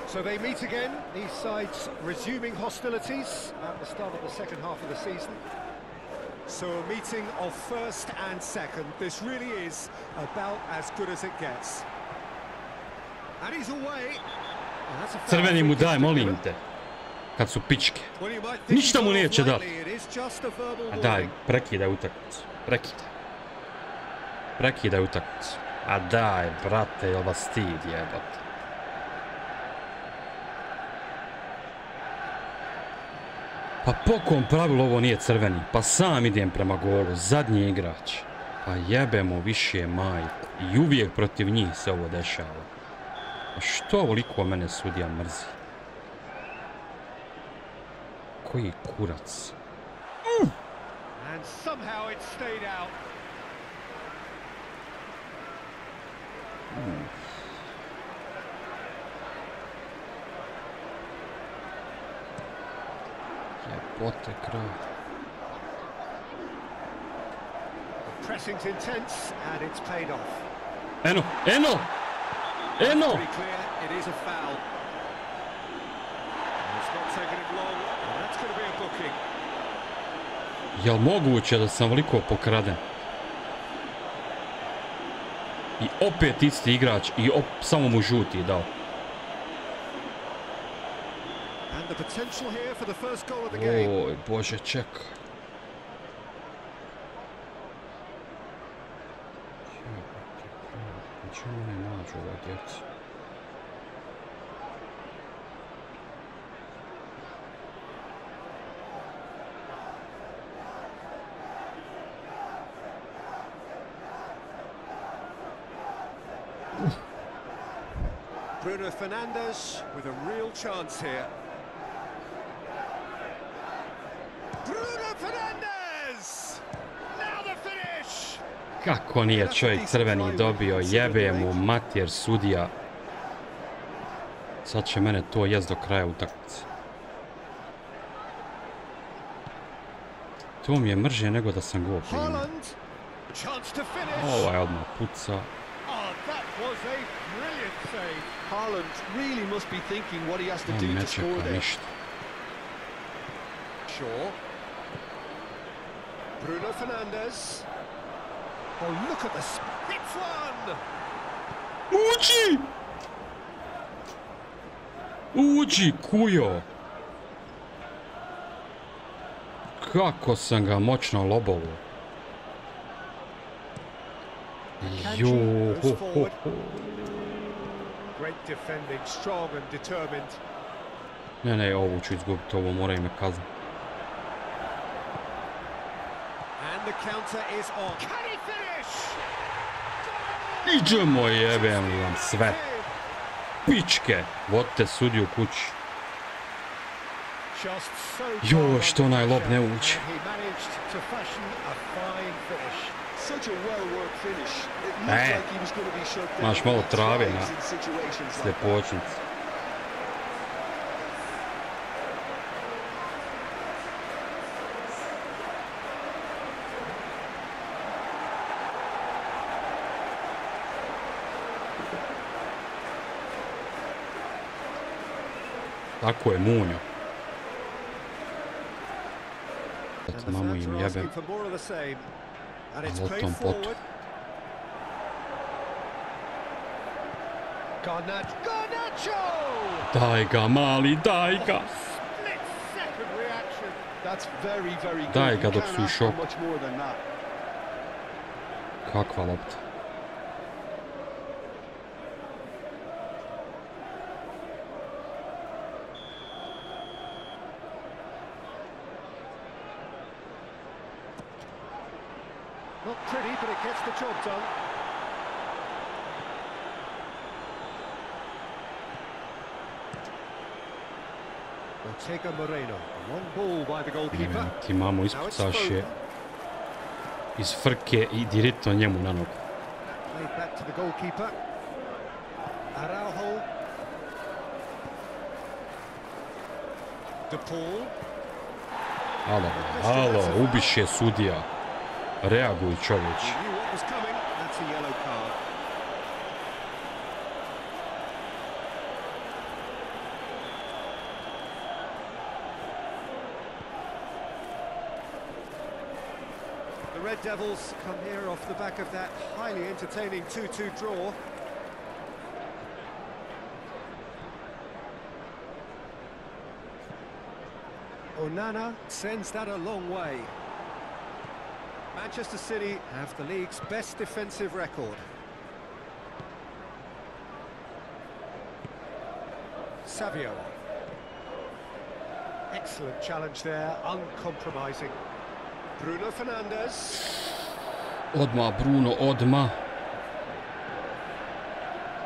Speaker 2: So they meet again, these sides resuming hostilities at the start of the second half of the season. So a meeting of first and second. This really is about as good as it gets. And he's away.
Speaker 1: Crveni mu daj, molim te. Kad su pičke. Ništa mu neće dati. A daj, prekidaj utakmicu. Prekidaj utakmicu. A daj, brate, jel vas stid jebate. Pa po kom pravilu ovo nije crveni? Pa sam idem prema golu, zadnji igrač. Pa jebemo više majku. I uvijek protiv njih se ovo dešava. A što ovoliko mene sudija mrzi? Koji kurac?
Speaker 2: And somehow it stayed out.
Speaker 1: Jebote kraj.
Speaker 2: The pressing's intense and it's paid off.
Speaker 1: Eno!
Speaker 2: Pretty clear, it is a foul. It's not taking it long, and that's going to be a booking.
Speaker 1: Jel moguće da sam veliko pokraden? I opet isti igrač i samo mu žuti dao.
Speaker 2: And the potential here for the first goal of the game.
Speaker 1: Oj, Bože, čekaj. Čemu ne nađu ova djeca?
Speaker 2: Bruno Fernandes with a real chance here. Bruno Fernandes! Now the finish!
Speaker 1: Kako nije čovjek crveni dobio, jebe mu mater sudija. Sad će mene to jest do kraja utakmice. To mi je mrže nego da sam gol primio. Ovaj odmah puca.
Speaker 3: Haaland really must be thinking what he has to do to score there.
Speaker 2: Shaw. Bruno Fernandes. Oh, look at the spits one!
Speaker 1: Uđi, kujo! Kako sam ga moćno lobovao.
Speaker 2: Great defending, strong and determined.
Speaker 1: Ne, ovu ću izgubiti, ovo mora ime kazniti.
Speaker 2: And the counter is on. Can he finish?
Speaker 1: Iđemo, jebem vam sve. Pičke, vodite sudiju kući. Jo, što onaj lob ne uđe. Maš malo trave na sljepočnici. Tako je, munjo. Mamu im jebem. A o tom potu. Daj ga, mali, daj ga. Daj ga dok su u šoku. Kakva lopta.
Speaker 2: Not pretty, but it gets the job done. Ortega Moreno, long ball by the goalkeeper.
Speaker 1: Ti mamo ispucaš je iz frke i direktno njemu na nogu.
Speaker 2: Played back to the goalkeeper. Araujo. De Paul.
Speaker 1: Alo, ubiše sudija. Reaguj, čovječ.
Speaker 2: He knew what was coming. That's a yellow card. The Red Devils come here off the back of that highly entertaining 2-2 draw. Onana sends that a long way. Manchester City have the league's best defensive record. Savio. Excellent challenge there, uncompromising. Bruno Fernandes.
Speaker 1: Odmah, Bruno, odmah.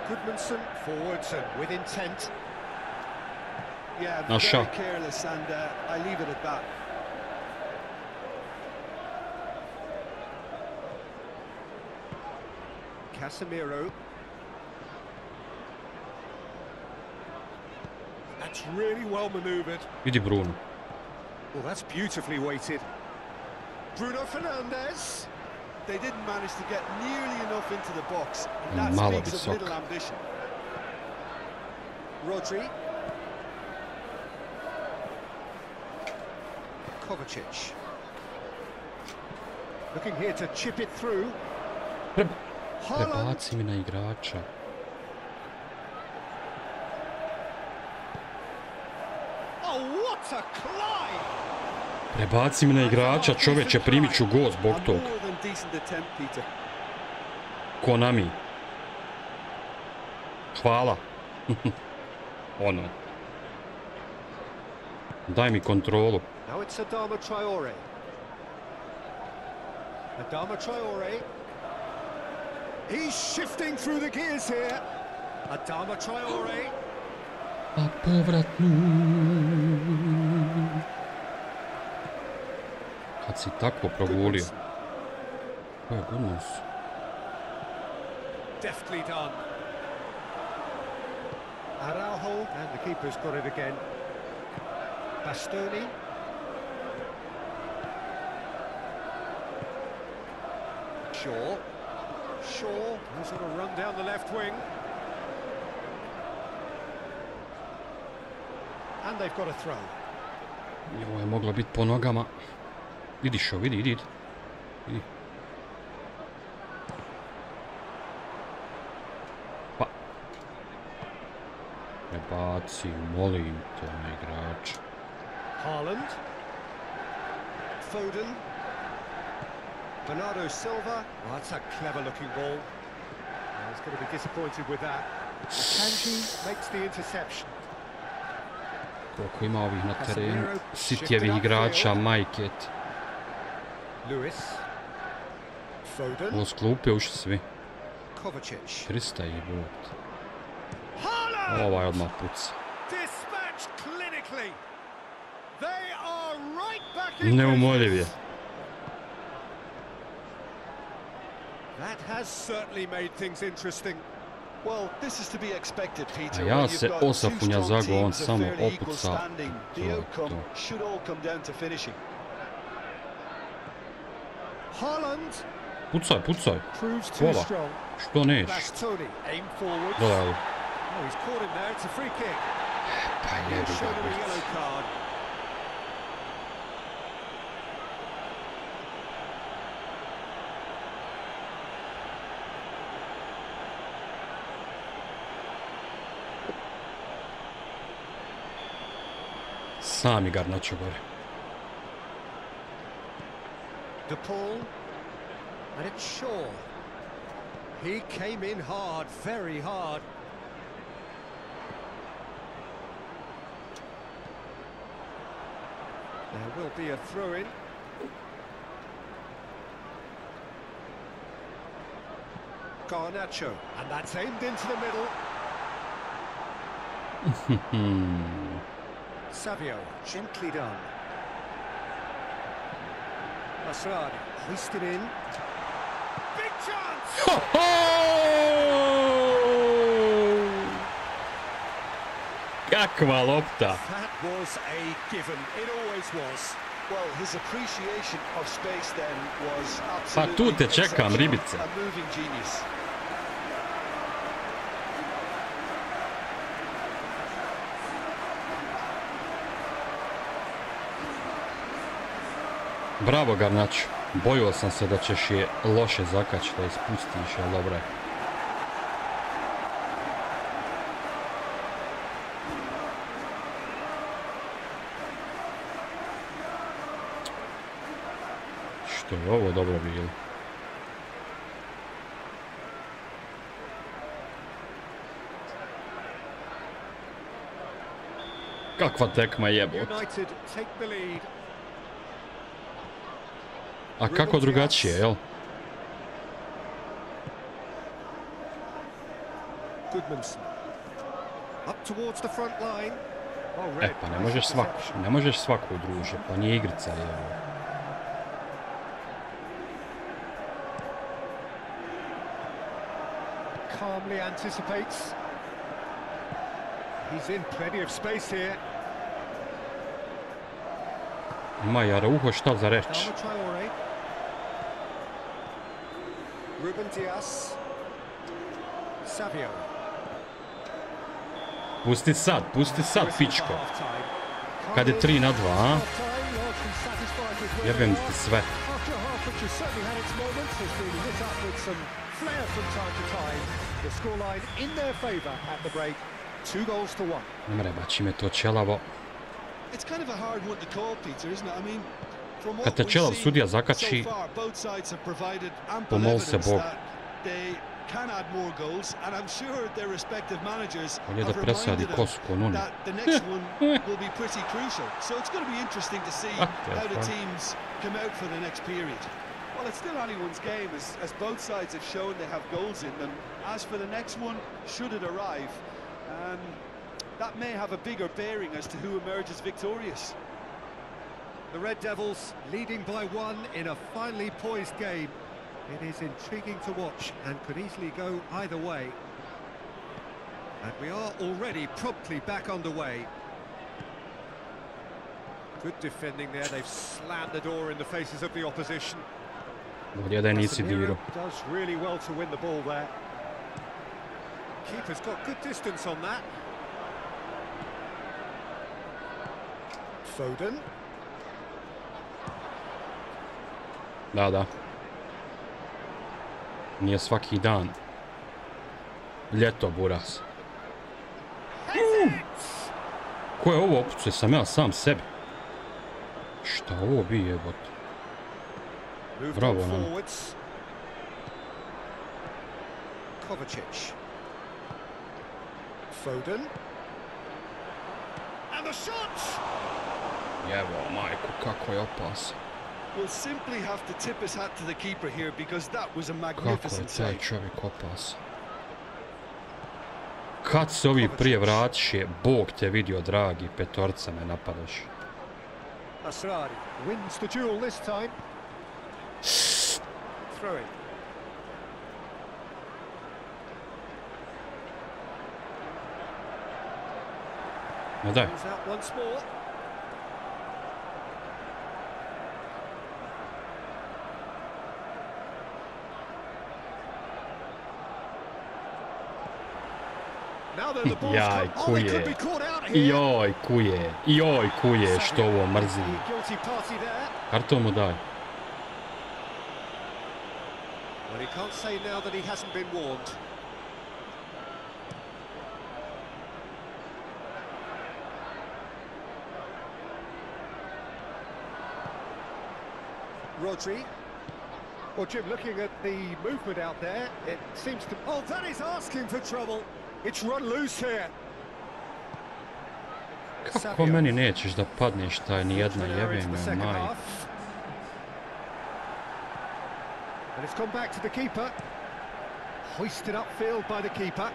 Speaker 2: Goodmanson forwards and with intent.
Speaker 3: Yeah, very careless, and I leave it at that.
Speaker 2: Casemiro. That's really well manoeuvred.
Speaker 1: Vidi Bruno.
Speaker 2: Well, that's beautifully weighted. Bruno Fernandes.
Speaker 3: They didn't manage to get nearly enough into the box, and that speaks of little ambition.
Speaker 2: Rodri. Kovacic. Looking here to chip it through.
Speaker 1: Prebaci mi na igrača.
Speaker 2: Oh, what a climb!
Speaker 1: Prebaci mi na igrača, čovječe, primit ću gol zbog tog. Konami. Hvala. Ono. Daj mi kontrolu.
Speaker 2: Now it's Adama Traore. Adama Traore. He's shifting through the gears here. Adama Traore.
Speaker 1: A povratnu. Kad si tako progulio. Ko je Goodmans?
Speaker 2: Deftly done. Araujo, and the keeper's got it again. Bastoni. Shaw, who's going to run down the left wing. And they've got a throw.
Speaker 1: Ovo je moglo biti po nogama. Vidi šo, vidi. Pa. Prebaci, molim te na igrača.
Speaker 2: Haaland. Foden. Bernardo Silva. Oh, that's a clever-looking ball. Oh, he's going to be disappointed with that. Akanji makes the interception.
Speaker 1: Koliko ima ovih na terenu. Sitjevih igrača, majket.
Speaker 2: Lewis. Foden.
Speaker 1: Ovo sklupe uši svi.
Speaker 2: Kovacic.
Speaker 1: Krista i bot. Ovaj odmah puca. Neumoljiv je.
Speaker 2: That has certainly made things interesting.
Speaker 3: Well, this is to be expected, Peter.
Speaker 1: A ja se osapunja zago, on samo opuca.
Speaker 3: The outcome should all come down to finishing.
Speaker 2: Haaland.
Speaker 1: Pucaj.
Speaker 2: Proves too strong.
Speaker 1: Što neš?
Speaker 2: Bastoni aim forward.
Speaker 1: Gledaj.
Speaker 2: Oh, he's caught him there. It's a free kick.
Speaker 1: Pa jebi
Speaker 2: Shown him a
Speaker 1: ga.
Speaker 2: yellow card.
Speaker 1: Sami garnačo gore.
Speaker 2: De Paul. And it's Shaw. He came in hard, very hard. There will be a throw-in. Garnacho, and that's aimed into the middle. Savio, gently done. Masradi, hoisted in. Big chance!
Speaker 1: Kakva lopta!
Speaker 2: That was a given. It always was.
Speaker 3: Well, his appreciation of space then was
Speaker 1: Pa tu
Speaker 3: absolutely
Speaker 1: te čekam, ribice.
Speaker 3: a moving genius.
Speaker 1: Bravo Garnačo, bojio sam se da ćeš je loše zakačiti, da je spustiš, ali dobro je. Što je ovo dobro bilo? Kakva tekma jebot.
Speaker 2: United take the lead.
Speaker 1: A kako drugačije, jel?
Speaker 2: Goodmanson. Up towards the front line.
Speaker 1: Pa ne možeš svaku druže, pa nije igrica, jel?
Speaker 2: Calmly anticipates. He's in plenty of space here.
Speaker 1: Ima Jara uho šta za reći.
Speaker 2: Ruben Dias. Savio.
Speaker 1: Pusti sad, pičko. Kad je 3-2, a? Jebem ti sve. Ne rebači me to čelavo. Kad te čelav sudija zakači, pomol se Bog. On je da presadi kosu ko nuni.
Speaker 3: Well, it's still anyone's game, as both sides have shown they have goals in them. As for the next one, should it arrive, that may have a bigger bearing as to who emerges victorious.
Speaker 2: The Red Devils leading by 1 in a finely poised game. It is intriguing to watch and could easily go either way. And we are already promptly back underway. Good defending there, they've slammed the door in the faces of the opposition.
Speaker 1: Bolje da je nisi dirao.
Speaker 2: Does really well to win the ball there. Keeper's got good distance on that. Foden.
Speaker 1: Da. Nije svaki dan. Ljeto, buras. Ko je ovo opucuje? Sam ja sam sebi. Šta ovo bi jebot? Bravo nam.
Speaker 2: Kovacic. Foden. And the shot!
Speaker 1: Jevo, majko, kako je opasan.
Speaker 3: We'll simply have to tip his hat to the keeper here because that was a magnificent save.
Speaker 1: Kako je taj čovjek opasan. Kad se ovi prije vratiše, Bog te vidio, dragi, petorca me napadaš.
Speaker 2: Asrari wins the duel this time. Throw it.
Speaker 1: No daj. Joj kuje, što ovo mrzi. Karton mu daj.
Speaker 2: Well, he can't say now that he hasn't been warned. Rodri. Well, Jim, looking at the movement out there, it seems to... Oh, that is asking for trouble. It's run loose here.
Speaker 1: Kako meni nećeš da padneš taj nijedna jebena maj.
Speaker 2: And it's come back to the keeper. Hoisted upfield by the keeper.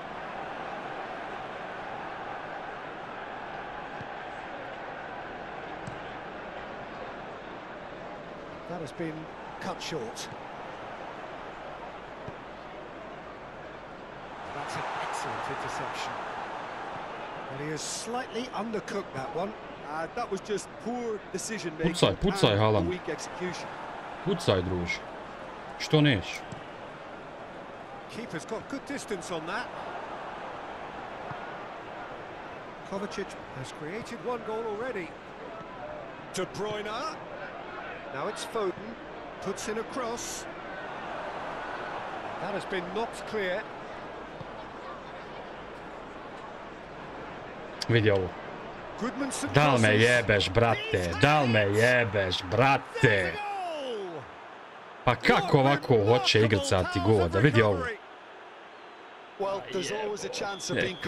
Speaker 2: That has been cut short. That's an excellent interception. And he has slightly undercooked that one.
Speaker 3: That was just poor decision making.
Speaker 1: Pucaj, Haaland.
Speaker 3: Weak execution.
Speaker 1: Pucaj, druže. Što neš?
Speaker 2: Keeper's got good distance on that. Kovacic has created one goal already. De Bruyne. Now it's Foden. Puts in a cross. That has been knocked clear.
Speaker 1: Vidi ovo. Dal me jebeš, brate, dal me jebeš, brate. Pa kako ovako hoće igrati gol, da vidi ovo.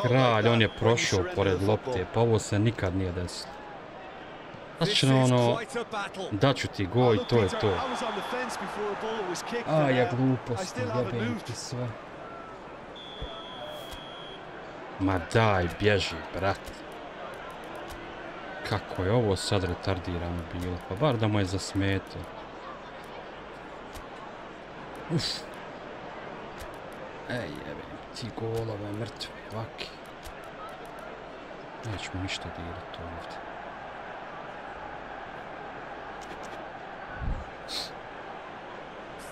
Speaker 1: Kralj, on je prošao pored lopte, pa ovo se nikad nije desilo. Znači ono, daću ti gol i to je to. A, ja gluposti, jebem ti sve. Ma daj, bježi, brate. Kako je ovo sad retardirano bilo, pa bar da mu je zasmetao. Uf. Ej, jebem, ti golove mrtve, vaki. Nećemo ništa dirati ovdje.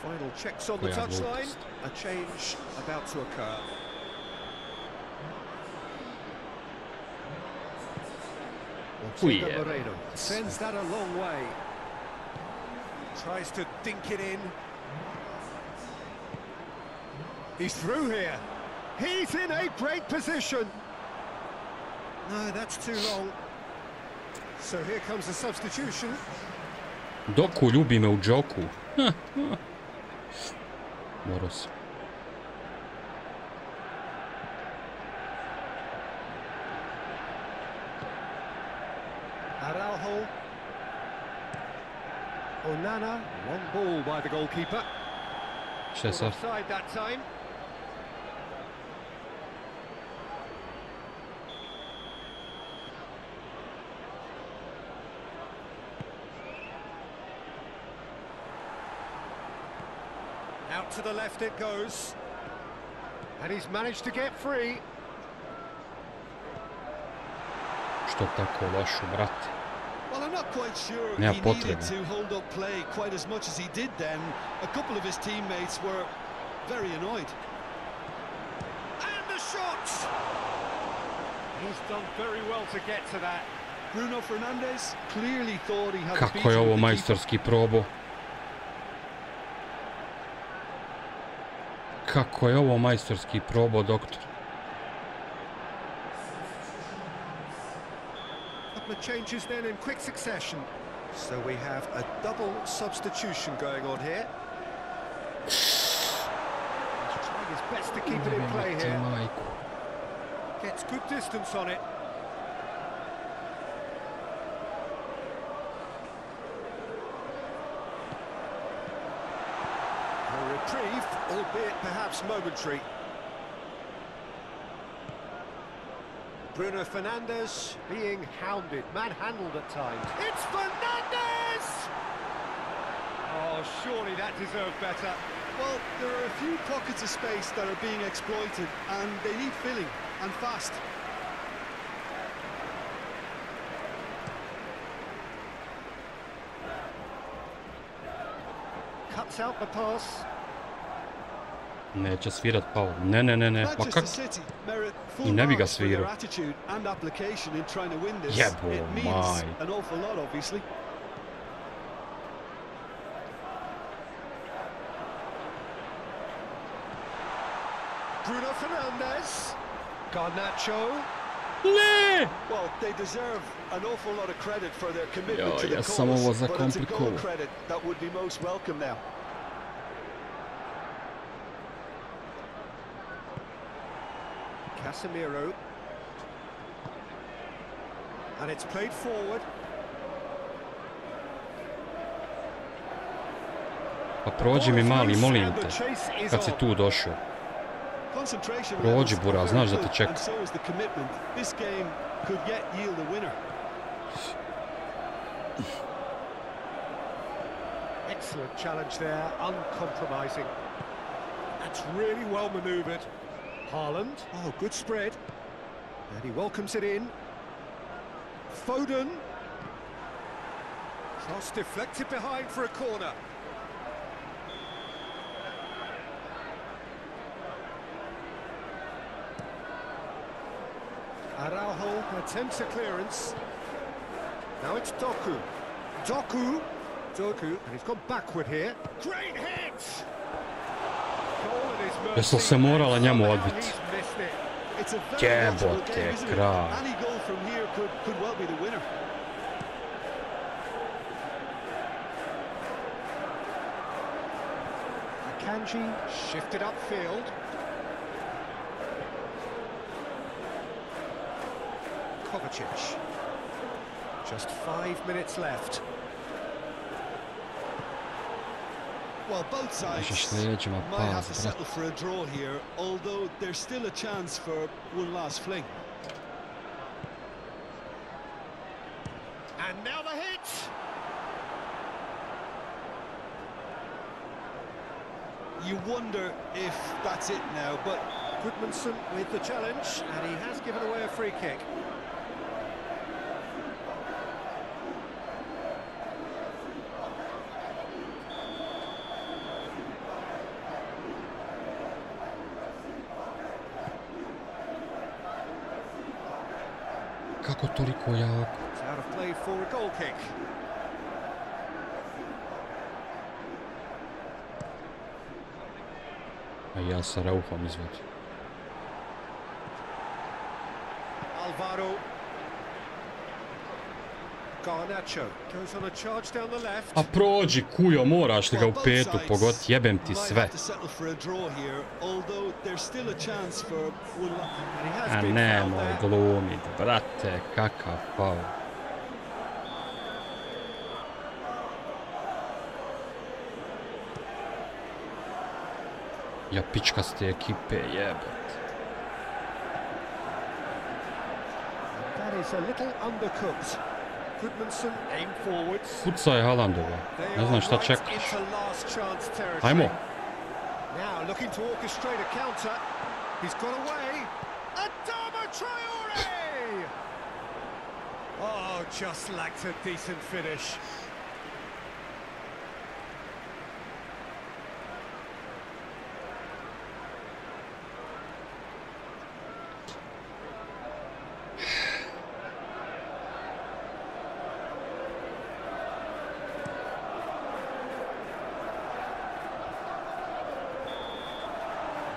Speaker 2: Final checks on the touchline. A change about to occur. Moreno sends that a long way. Tries to dink it in. He's through here. He's in a great position. No, that's too long. So here comes a substitution.
Speaker 1: Doku ljubi me u džoku. Morao sam.
Speaker 2: Araujo. Onana, long ball by the goalkeeper.
Speaker 1: Šta je sad?
Speaker 2: Offside that time. Out to the left it goes. And he's managed to get free.
Speaker 1: Što tako lošu, brate?
Speaker 3: Well, I'm not quite sure he needed to hold up play quite as much as he did then. A couple of his teammates were very annoyed.
Speaker 2: And the shot! He's done very well to get to that.
Speaker 3: Bruno Fernandes clearly thought he had
Speaker 1: Kako je ovo majstorski probo? Kako je ovo majstorski probo, doktor?
Speaker 2: Changes then in quick succession. So we have a double substitution going on here. He's trying his best to keep it in play here. Gets good distance on it. A reprieve, albeit perhaps momentary. Bruno Fernandes being hounded, manhandled at times. It's Fernandes! Oh, surely that deserved better.
Speaker 3: Well, there are a few pockets of space that are being exploited, and they need filling, and fast.
Speaker 2: Cuts out the pass.
Speaker 1: Neće svirat Paul. Ne, pa kak? I ne bi ga svirao. Jebo maj.
Speaker 2: Bruno Fernandes. Garnacho.
Speaker 1: Ne!
Speaker 3: Well, they deserve an awful lot of credit for their commitment to the
Speaker 1: Ja sam ovo
Speaker 3: cause, but it's a goal
Speaker 1: zakomplikovao.
Speaker 3: credit that would be most welcome now.
Speaker 2: Casemiro. And it's played forward.
Speaker 1: Pa prođi mi mali, molim te. Kad si tu došao.
Speaker 3: Concentration
Speaker 1: Prođi,
Speaker 3: levels
Speaker 1: Bura,
Speaker 3: are
Speaker 1: znaš
Speaker 3: very
Speaker 1: da te
Speaker 3: good,
Speaker 1: čeka.
Speaker 3: and so is the commitment. This game could yet yield a winner.
Speaker 2: Excellent challenge there, uncompromising. That's really well manoeuvred. Haaland, oh, good spread. And he welcomes it in. Foden. Cross deflected behind for a corner. Araujo attempts a clearance. Now it's Doku. Doku, and he's gone backward here. Great hit!
Speaker 1: Jesam se morala njemu odbiti.
Speaker 3: It's a very natural
Speaker 1: Jebote,
Speaker 3: game, isn't it?
Speaker 1: kralj.
Speaker 3: Any goal from here could well be the winner.
Speaker 2: Kanji shifted upfield. Kovacic. Just 5 minutes left.
Speaker 3: Well, both sides might have to settle for a draw here, although there's still a chance for one last fling.
Speaker 2: And now the hit!
Speaker 3: You wonder if that's it now, but
Speaker 2: Goodmanson with the challenge, and he has given away a free kick.
Speaker 1: Kako toliko jako?
Speaker 2: It's out of play for a goal kick.
Speaker 1: A ja sa Rauhom izvadim.
Speaker 2: Alvaro. Garnacho goes on a charge down the left.
Speaker 1: A prođi, kujo, moraš li ga u petu pogoditi, jebem ti sve. A nemoj glumit, brate, kakav faul. Ja pičkaste ekipe, jebet.
Speaker 2: That is a little undercooked. Goodmanson aim forwards.
Speaker 1: Pucaj Haalandova, ne znam šta čekaš. Ajmo.
Speaker 2: Now looking to orchestrate a counter. He's got away. Adama Traore! Oh, just lacked a decent finish.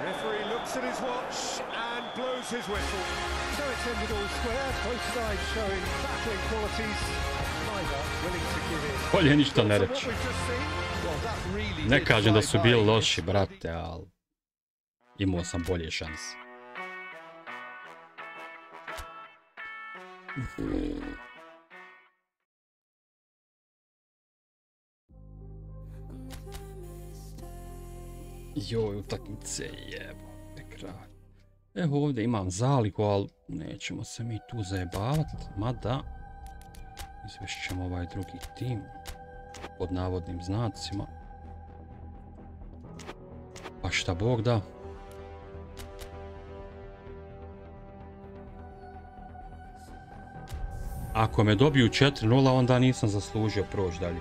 Speaker 2: Referee looks at his watch and blows his whistle. So it's ended all square, both sides showing battling qualities, neither willing to give in.
Speaker 1: Bolje ništa ne reći. Ne kažem da su bili loši, brate, ali imao sam bolje šanse. Joj, utakmice, jebote kralj. Evo ovdje imam zaliku, ali nećemo se mi tu zajebavati, mada izvešćemo ovaj drugi tim pod navodnim znacima. Pa šta Bog da. Ako me dobiju 4-0, onda nisam zaslužio proći dalje.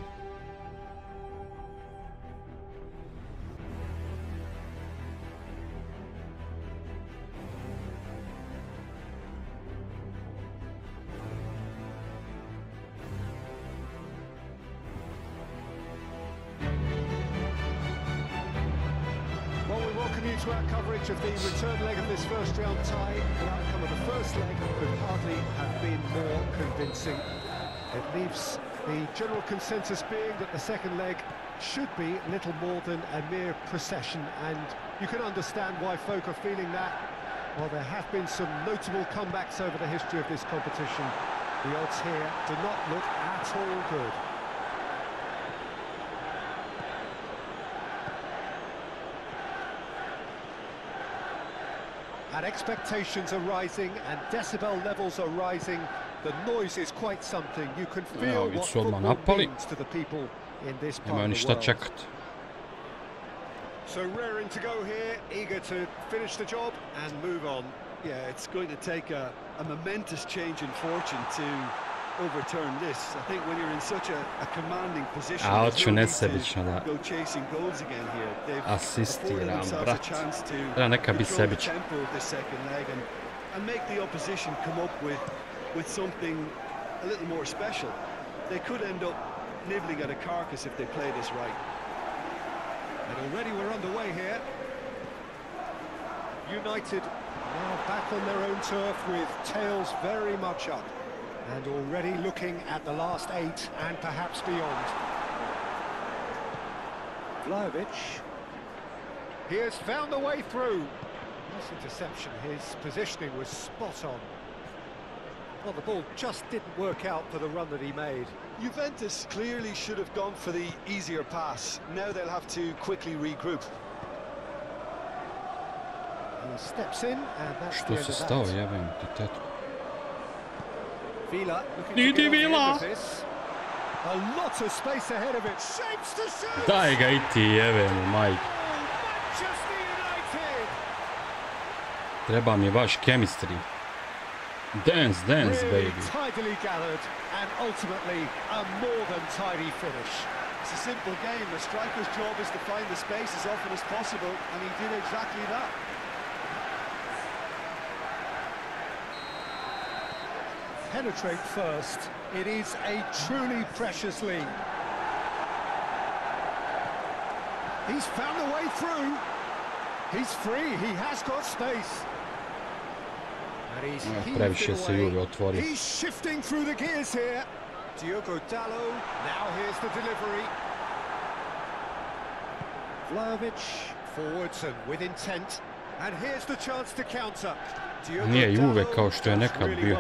Speaker 2: To our coverage of the return leg of this first round tie, the outcome of the first leg could hardly have been more convincing. It leaves the general consensus being that the second leg should be little more than a mere procession, and you can understand why folk are feeling that. While there have been some notable comebacks over the history of this competition, the odds here do not look at all good. and expectations are rising and decibel levels are rising. The noise is quite something. You can feel what football means to the people in this part of the world. So raring to go here, eager to finish the job and move on.
Speaker 3: Yeah, it's going to take a momentous change in fortune to overturn this. I think when you're in such a commanding position, there's no need to go chasing goals again here. They've afforded themselves a chance to control the tempo of this second leg and make the opposition come up with something a little more special. They could end up nibbling at a carcass if they play this right.
Speaker 2: And already we're underway here. United now back on their own turf with tails very much up. And already looking at the last 8 and perhaps beyond. Vlahovic. He has found the way through. Nice interception. His positioning was spot on. Well, the ball just didn't work out for the run that he made.
Speaker 3: Juventus clearly should have gone for the easier pass. Now they'll have to quickly regroup.
Speaker 2: He steps in, and that's the end of that. Villa looking to get on this. A lot of space ahead of it. Shapes to shoot.
Speaker 1: Daj ga i ti, jebemo, majke.
Speaker 2: Manchester United.
Speaker 1: Treba mi vaš chemistry. Dance, dance,
Speaker 2: really
Speaker 1: baby.
Speaker 2: Tidily gathered, and ultimately a more than tidy finish.
Speaker 3: It's a simple game. The striker's job is to find the space as often as possible, and he did exactly that.
Speaker 2: Penetrate first. It is a truly precious lead. He's found a way through. He's free. He has got space. And he's away. He's shifting through the gears here. Diogo Dallo. Now here's the delivery. Vlahovic forwards and with intent. And here's the chance to counter.
Speaker 1: Nije i uvek kao što je nekad bio.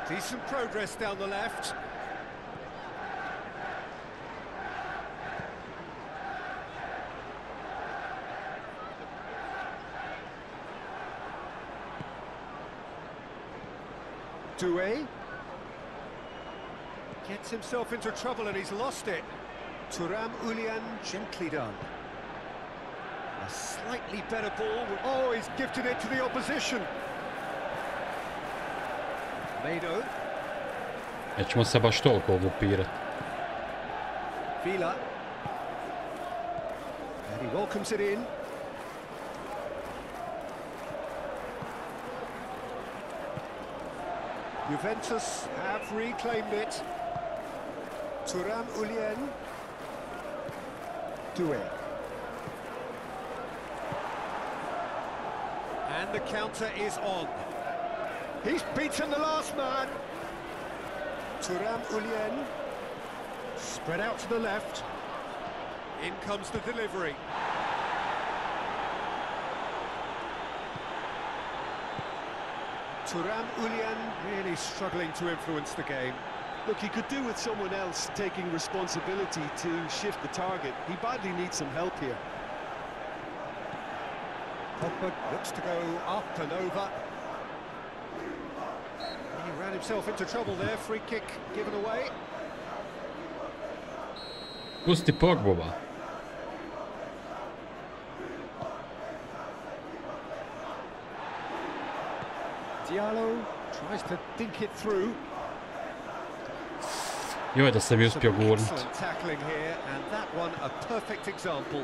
Speaker 2: Decent progress down the left. Doué gets himself into trouble and he's lost it. Thuram Ulian, gently done. A slightly better ball. Oh, he's gifted it to the opposition. Mado.
Speaker 1: Nećemo se baš toliko glupirati.
Speaker 2: Villa. And he welcomes it in. Juventus have reclaimed it. Thuram Ulian. Doué. And the counter is on. He's beaten the last man. Thuram Ulian. Spread out to the left. In comes the delivery. Thuram Ulian really struggling to influence the game.
Speaker 3: Look, he could do with someone else taking responsibility to shift the target. He badly needs some help here.
Speaker 2: Pogba looks to go up and over. He ran himself into trouble there. Free kick given away.
Speaker 1: Pusti Pogba.
Speaker 2: Diallo tries to dink it through.
Speaker 1: Joj, da sam je uspio gurnut.
Speaker 2: Tackling here, and that one a perfect example.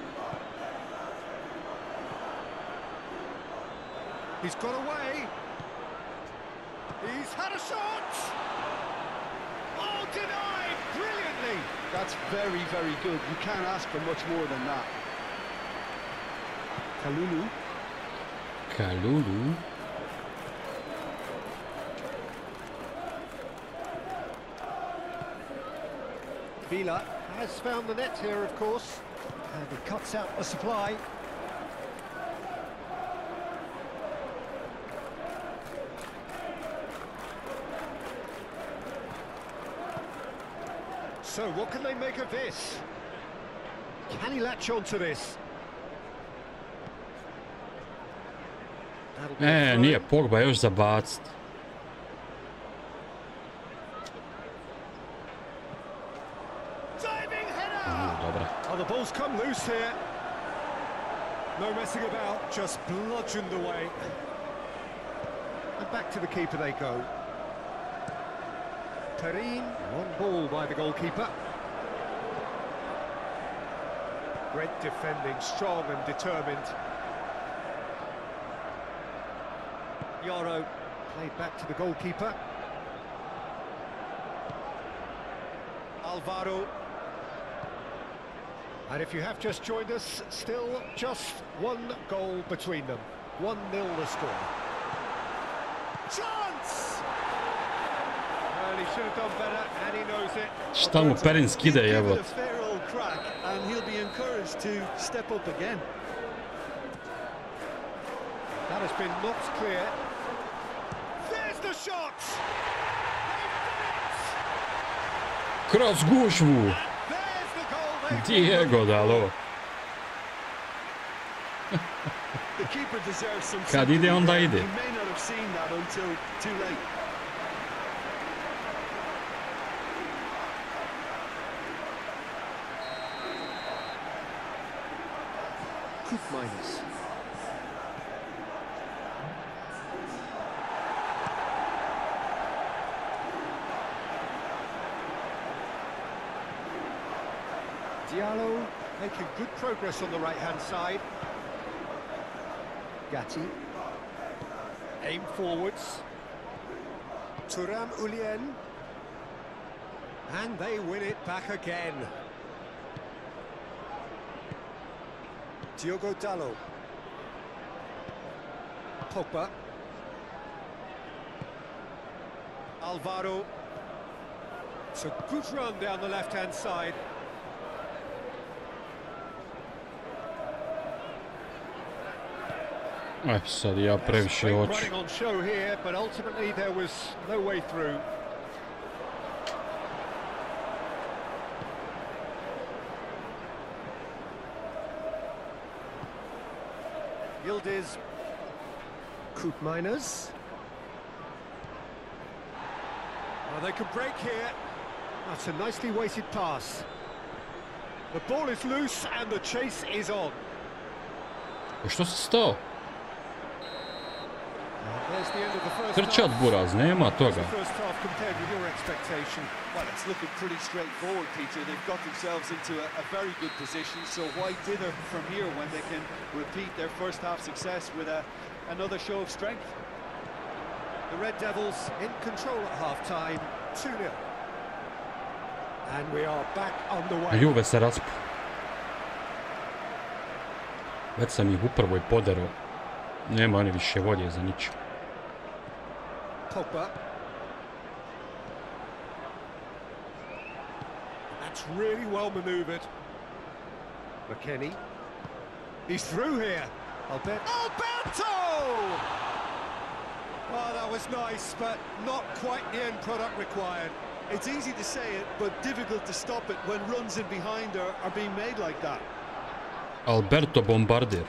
Speaker 2: He's got away. He's had a shot. Oh, denied brilliantly.
Speaker 3: That's very, very good. You can't ask for much more than that.
Speaker 1: Kalulu.
Speaker 2: Villa has found the net here, of course, and he cuts out the supply. So what can they make of this? Can he latch onto this?
Speaker 1: Nije Pogba još za bacit. Dobra.
Speaker 2: Oh, the ball's come loose here. No messing about, just bludgeoned away. And back to the keeper they go. Perrine, on ball by the goalkeeper. Great defending, strong and determined. Yoro played back to the goalkeeper. Alvaro. And if you have just joined us, still just one goal between them. 1-0 the score. Chance! Well, he should have done better, and he knows it.
Speaker 1: Šta mu Perin skide, evo.
Speaker 3: A fair old crack, and he'll be encouraged to step up again.
Speaker 2: That has been knocked clear. There's the shot!
Speaker 1: Kroz gužvu. Diego dalo. Kad ide, onda ide.
Speaker 2: Minus. Diallo making good progress on the right-hand side. Gatti. Aim forwards. Thuram Ulien. And they win it back again. Diogo Dalot. Pogba. Alvaro. It's a good run down the left-hand side.
Speaker 1: Aj, sad ja previše oči.
Speaker 2: Running on show here, but ultimately there was no way through. Yildiz. Koopmeiners. Oh, they could break here. That's a nicely weighted pass. The ball is loose and the chase is on.
Speaker 1: Što si stao? Trčat buraz, nema toga.
Speaker 3: Well, it's looking pretty straightforward, Peter. They've got themselves into a very good position, so why dither from here when they can repeat their first half success with another show of strength?
Speaker 2: The Red Devils in control at half-time, 2-0. And we are back on the way.
Speaker 1: Juve se raspu. Već sam ih u prvoj poderao. Nema oni više volje za ničem.
Speaker 2: Pogba. That's really well manoeuvred. McKennie. He's through here. Alberto! Oh, that was nice, but not quite the end product required.
Speaker 3: It's easy to say it, but difficult to stop it when runs in behind are being made like that.
Speaker 1: Alberto Bombardier.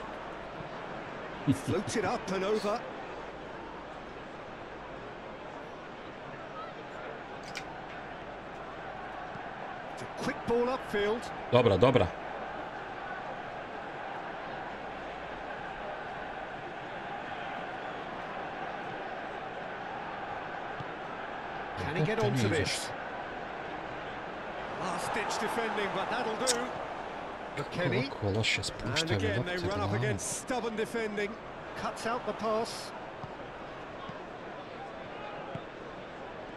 Speaker 2: Floats it up and over. It's a quick ball upfield.
Speaker 1: Dobra, dobra.
Speaker 2: Can he get onto this? Last-ditch defending, but that'll do. McKennie. And again, they run up against stubborn defending. Cuts out the pass.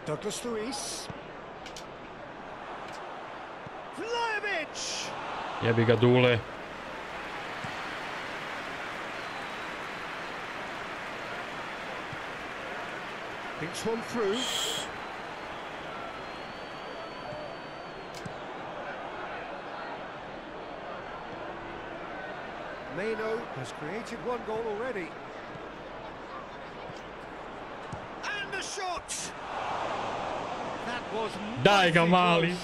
Speaker 2: Douglas Luiz. Vlahovic!
Speaker 1: Jebi ga Dule.
Speaker 2: Thinks one through. Meno has created one goal already. And a shot! That was
Speaker 1: Daj ga mali.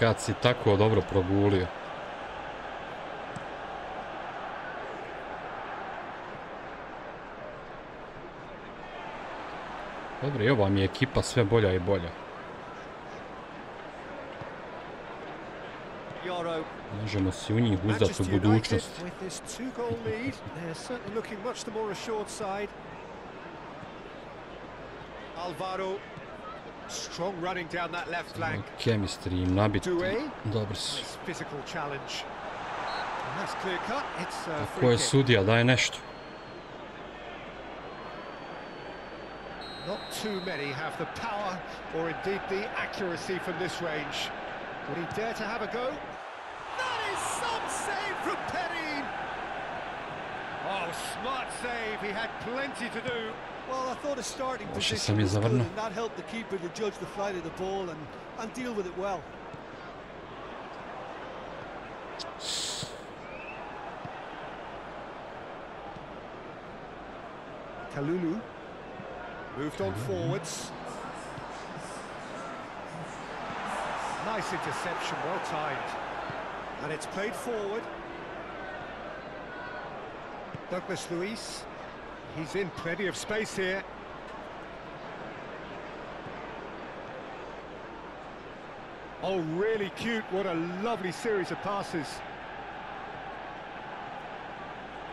Speaker 1: Kad si tako dobro progulio. Dobro, i ova mi je ekipa sve bolja i bolja. Možemo si u njih uzdati u budućnosti. Chemistry im nabiti. Dobri su. Ako je sudija, daj nešto.
Speaker 2: Not too many have the power or indeed the accuracy from this range. Would he dare to have a go? That is some save from Perrin! Oh, smart save. He had plenty to do.
Speaker 3: Well, I thought his starting position was good, and that helped the keeper to judge the flight of the ball and deal with it well.
Speaker 2: Kalulu moved on forwards. Nice interception, well timed. And it's played forward. Douglas Luiz. He's in plenty of space here. Oh, really cute. What a lovely series of passes.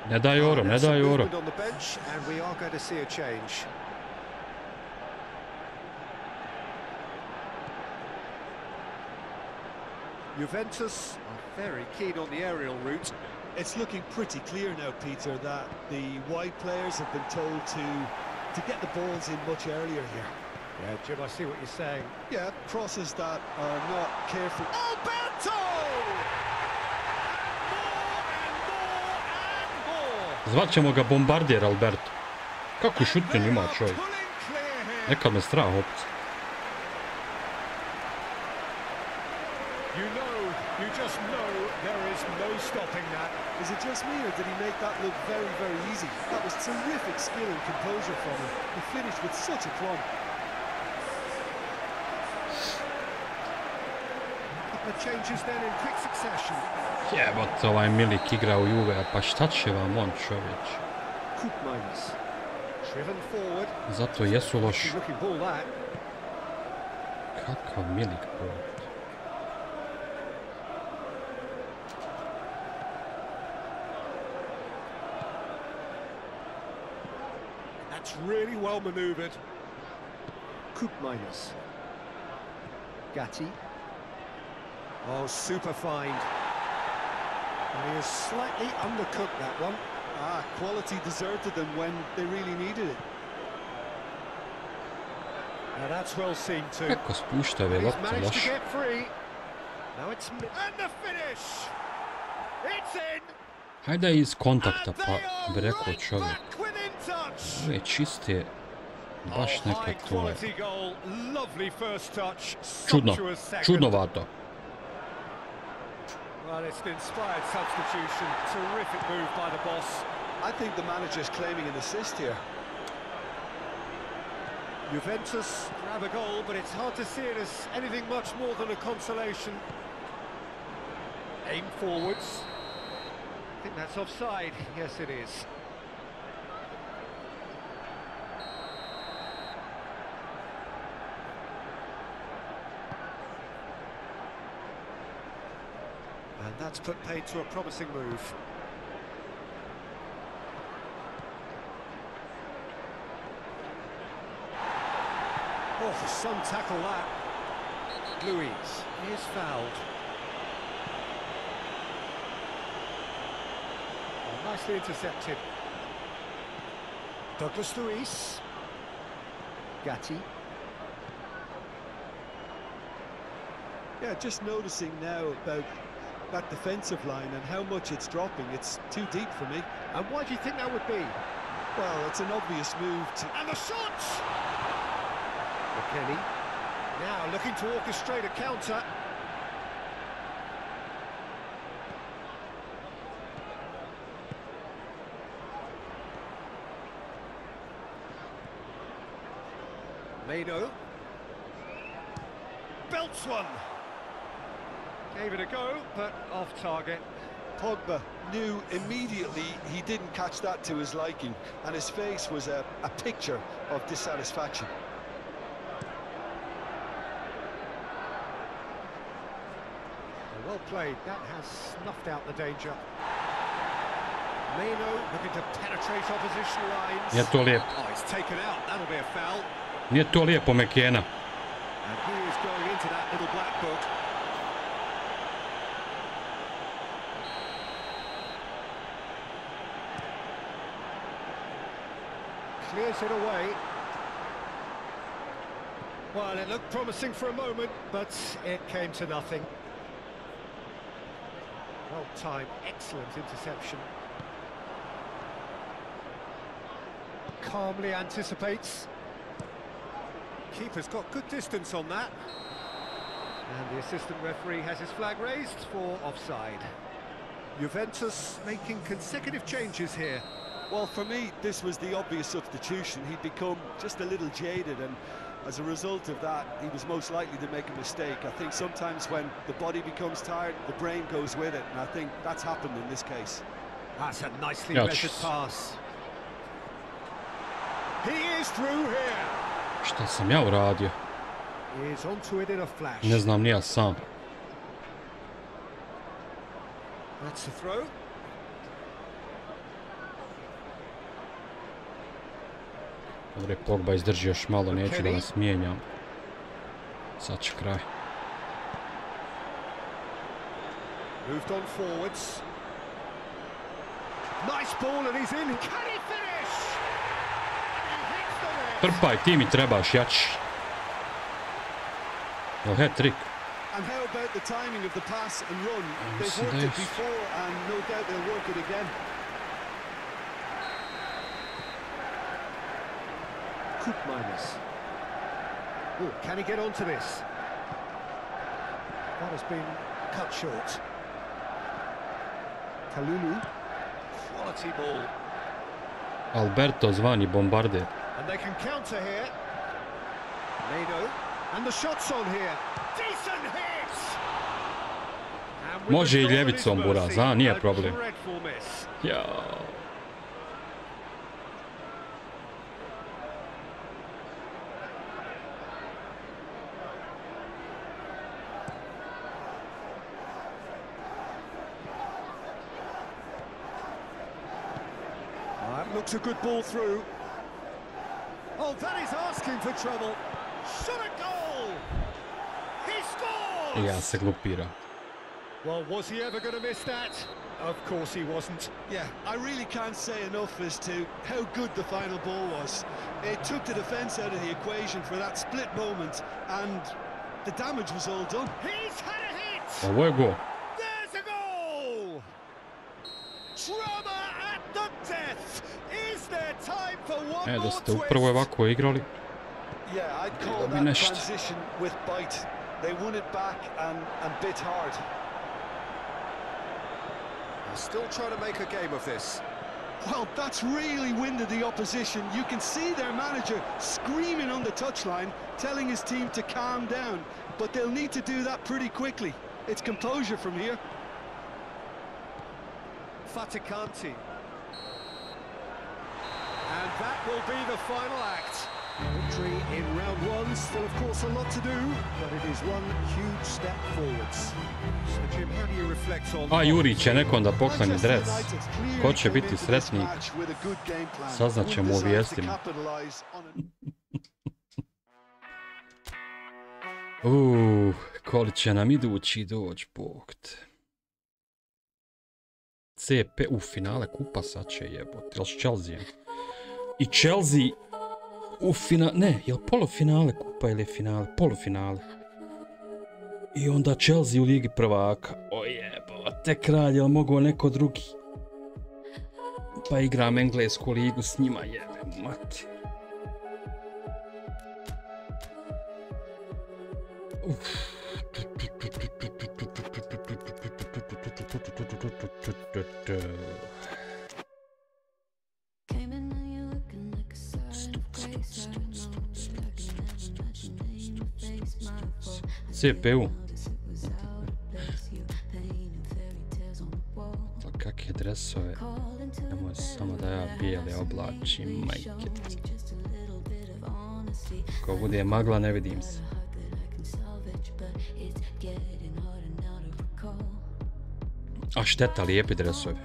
Speaker 1: Ne daj oro, ne daj oro.
Speaker 2: On the bench, and we are going to see a change. Juventus are very keen on the aerial route.
Speaker 3: It's looking pretty clear now, Peter, that the wide players have been told to get the balls in much earlier here.
Speaker 2: Yeah, Jim, I see what you're saying.
Speaker 3: Yeah, crosses that are not careful.
Speaker 2: Alberto!
Speaker 1: Zvat ćemo ga bombardier Alberto. Kako šutnjen ima čovjek? Nekad me strah opet.
Speaker 2: You just know there is no stopping that.
Speaker 3: Is it just me, or did he make that look very, very easy? That was terrific skill and composure from him. He finished with such a plumb.
Speaker 2: A couple of changes then in quick succession.
Speaker 1: Jebate, ovaj Milik igra u Juve, pa šta će vam on, čovječ? Zato jesu loši. Kakav Milik, bro.
Speaker 2: That's really well maneuvered. Koopmeiners. Gatti. Oh, super find. And he has slightly undercooked that one.
Speaker 3: Ah, quality deserted them when they really needed it.
Speaker 2: Now that's well seen too.
Speaker 1: Kako spušta ove lopte loše.
Speaker 2: Now it's and the finish. It's in.
Speaker 1: Hajde iz kontakta, pa bi rekao čovjek. Ove čiste, baš neka to. Čudnovato.
Speaker 2: Well, it's an inspired substitution. Terrific move by the boss.
Speaker 3: I think the manager's claiming an assist here.
Speaker 2: Juventus grab a goal, but it's hard to see it as anything much more than a consolation. Aim forwards. I think that's offside. Yes, it is. And that's put paid to a promising move. Oh, some tackle that. Luiz is fouled. Oh, nicely intercepted. Douglas Luiz. Gatti.
Speaker 3: Yeah, just noticing now about that defensive line and how much it's dropping. It's too deep for me.
Speaker 2: And why do you think that would be?
Speaker 3: Well, it's an obvious move to...
Speaker 2: And the shot! McKennie now looking to orchestrate a counter. Mado belts one. Gave it a go, but off target.
Speaker 3: Pogba knew immediately he didn't catch that to his liking, and his face was a picture of dissatisfaction.
Speaker 2: Well played, that has snuffed out the danger. Meno looking to penetrate opposition lines.
Speaker 1: Nije to lijepo.
Speaker 2: Oh, it's taken out, that'll be a foul.
Speaker 1: Nije to lijepo, Mekena.
Speaker 2: And he is going into that little black book. Clears it away. Well, it looked promising for a moment, but it came to nothing. Well timed, excellent interception. Calmly anticipates. Keeper's got good distance on that. And the assistant referee has his flag raised for offside. Juventus making consecutive changes here.
Speaker 3: Well, for me, this was the obvious substitution. He'd become just a little jaded, and as a result of that, he was most likely to make a mistake. I think sometimes when the body becomes tired, the brain goes with it, and I think that's happened in this case.
Speaker 2: That's a nicely measured pass. He is through here.
Speaker 1: Šta sam ja uradio?
Speaker 2: He is onto it in a flash.
Speaker 1: Ne znam ni ja sam.
Speaker 2: That's a throw.
Speaker 1: Dobre, Pogba izdrži još malo, neću da nas mijenjam. Sad će kraj.
Speaker 2: Moved on forwards. Nice ball and he's in. Can he finish?
Speaker 1: Trpaj, ti mi trebaš jači. Evo, hat-trick.
Speaker 3: And how about the timing of the pass and run? They've worked it before and no doubt they'll work it again.
Speaker 2: Minus. Oh, can he get onto this? That has been cut short. Kalulu. Quality ball.
Speaker 1: Alberto zvani bombarder.
Speaker 2: And they can counter here. Meno. And the shots on here. Decent hits.
Speaker 1: Može i ljevicom, Buraz, a? Nije problem. Ja.
Speaker 2: Looks a good ball through. Oh, that is asking for trouble. Shot a goal. He scores.
Speaker 1: Ja se glupira.
Speaker 2: Well, was he ever going to miss that? Of course he wasn't.
Speaker 3: Yeah, I really can't say enough as to how good the final ball was. It took the defence out of the equation for that split moment, and the damage was all done.
Speaker 2: He's had a hit.
Speaker 1: Ovo je gol.
Speaker 2: There's a goal. Drama at the death. Is there time for one more
Speaker 1: Da ste
Speaker 2: twist?
Speaker 1: upravo ovako igrali.
Speaker 3: Yeah, I'd call that transition with bite. They won it back and bit hard.
Speaker 2: They're still trying to make a game of this.
Speaker 3: Well, that's really winded the opposition. You can see their manager screaming on the touchline, telling his team to calm down. But they'll need to do that pretty quickly. It's composure from here.
Speaker 2: Faticanti. And that will be the final act. Victory in round one, still of course a lot to do, but it is one huge step forwards. So Jim, how do you reflect on...
Speaker 1: A Juri će nekom da pokloni dres. Ko će biti sretnik? Saznat ćemo u vijestima. Koli će nam idući doći, Bog te. CP, finale kupa sad će jebot, jel s Chelsea? I Chelsea u finale, ne, jel polufinale kupa ili finale? Polufinale. I onda Chelsea u Ligi prvaka. O jebote kralj, jel mogo neko drugi? Pa igram englesku ligu s njima, jebem mati. CPU. bijele oblači, majke. Ko bude magla, ne vidim se. A šteta, lijepi dresovi.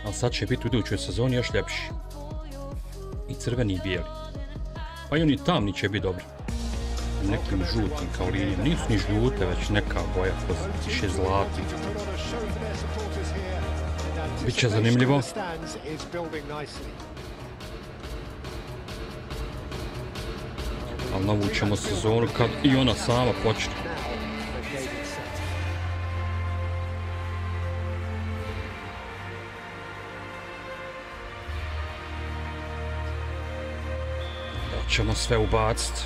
Speaker 1: Ali sad će biti u idućoj sezoni još ljepši. I crveni i bijeli. Pa i oni tamni će biti dobri. Nekim žutim kao linijom. Nisu ni žute, već neka boja više zlatna. Biće zanimljivo. Ali navučemo sezonu kad i ona sama počne. Da ćemo sve ubaciti.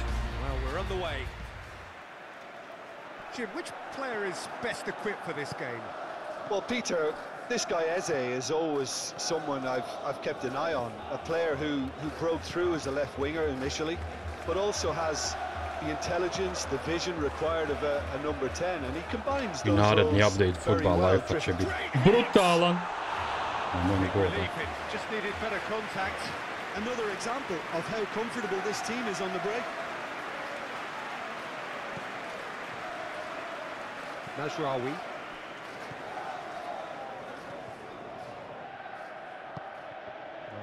Speaker 2: Jim, which player is best equipped for this game?
Speaker 3: Well, Peter, this guy Eze is always someone I've kept an eye on. A player who broke through as a left winger initially, but also has the intelligence, the vision required of a number 10, and he combines those roles
Speaker 1: update
Speaker 3: very well.
Speaker 1: će biti brutalan.
Speaker 2: Just needed better contact.
Speaker 3: Another example of how comfortable this team is on the break.
Speaker 2: Najraoui.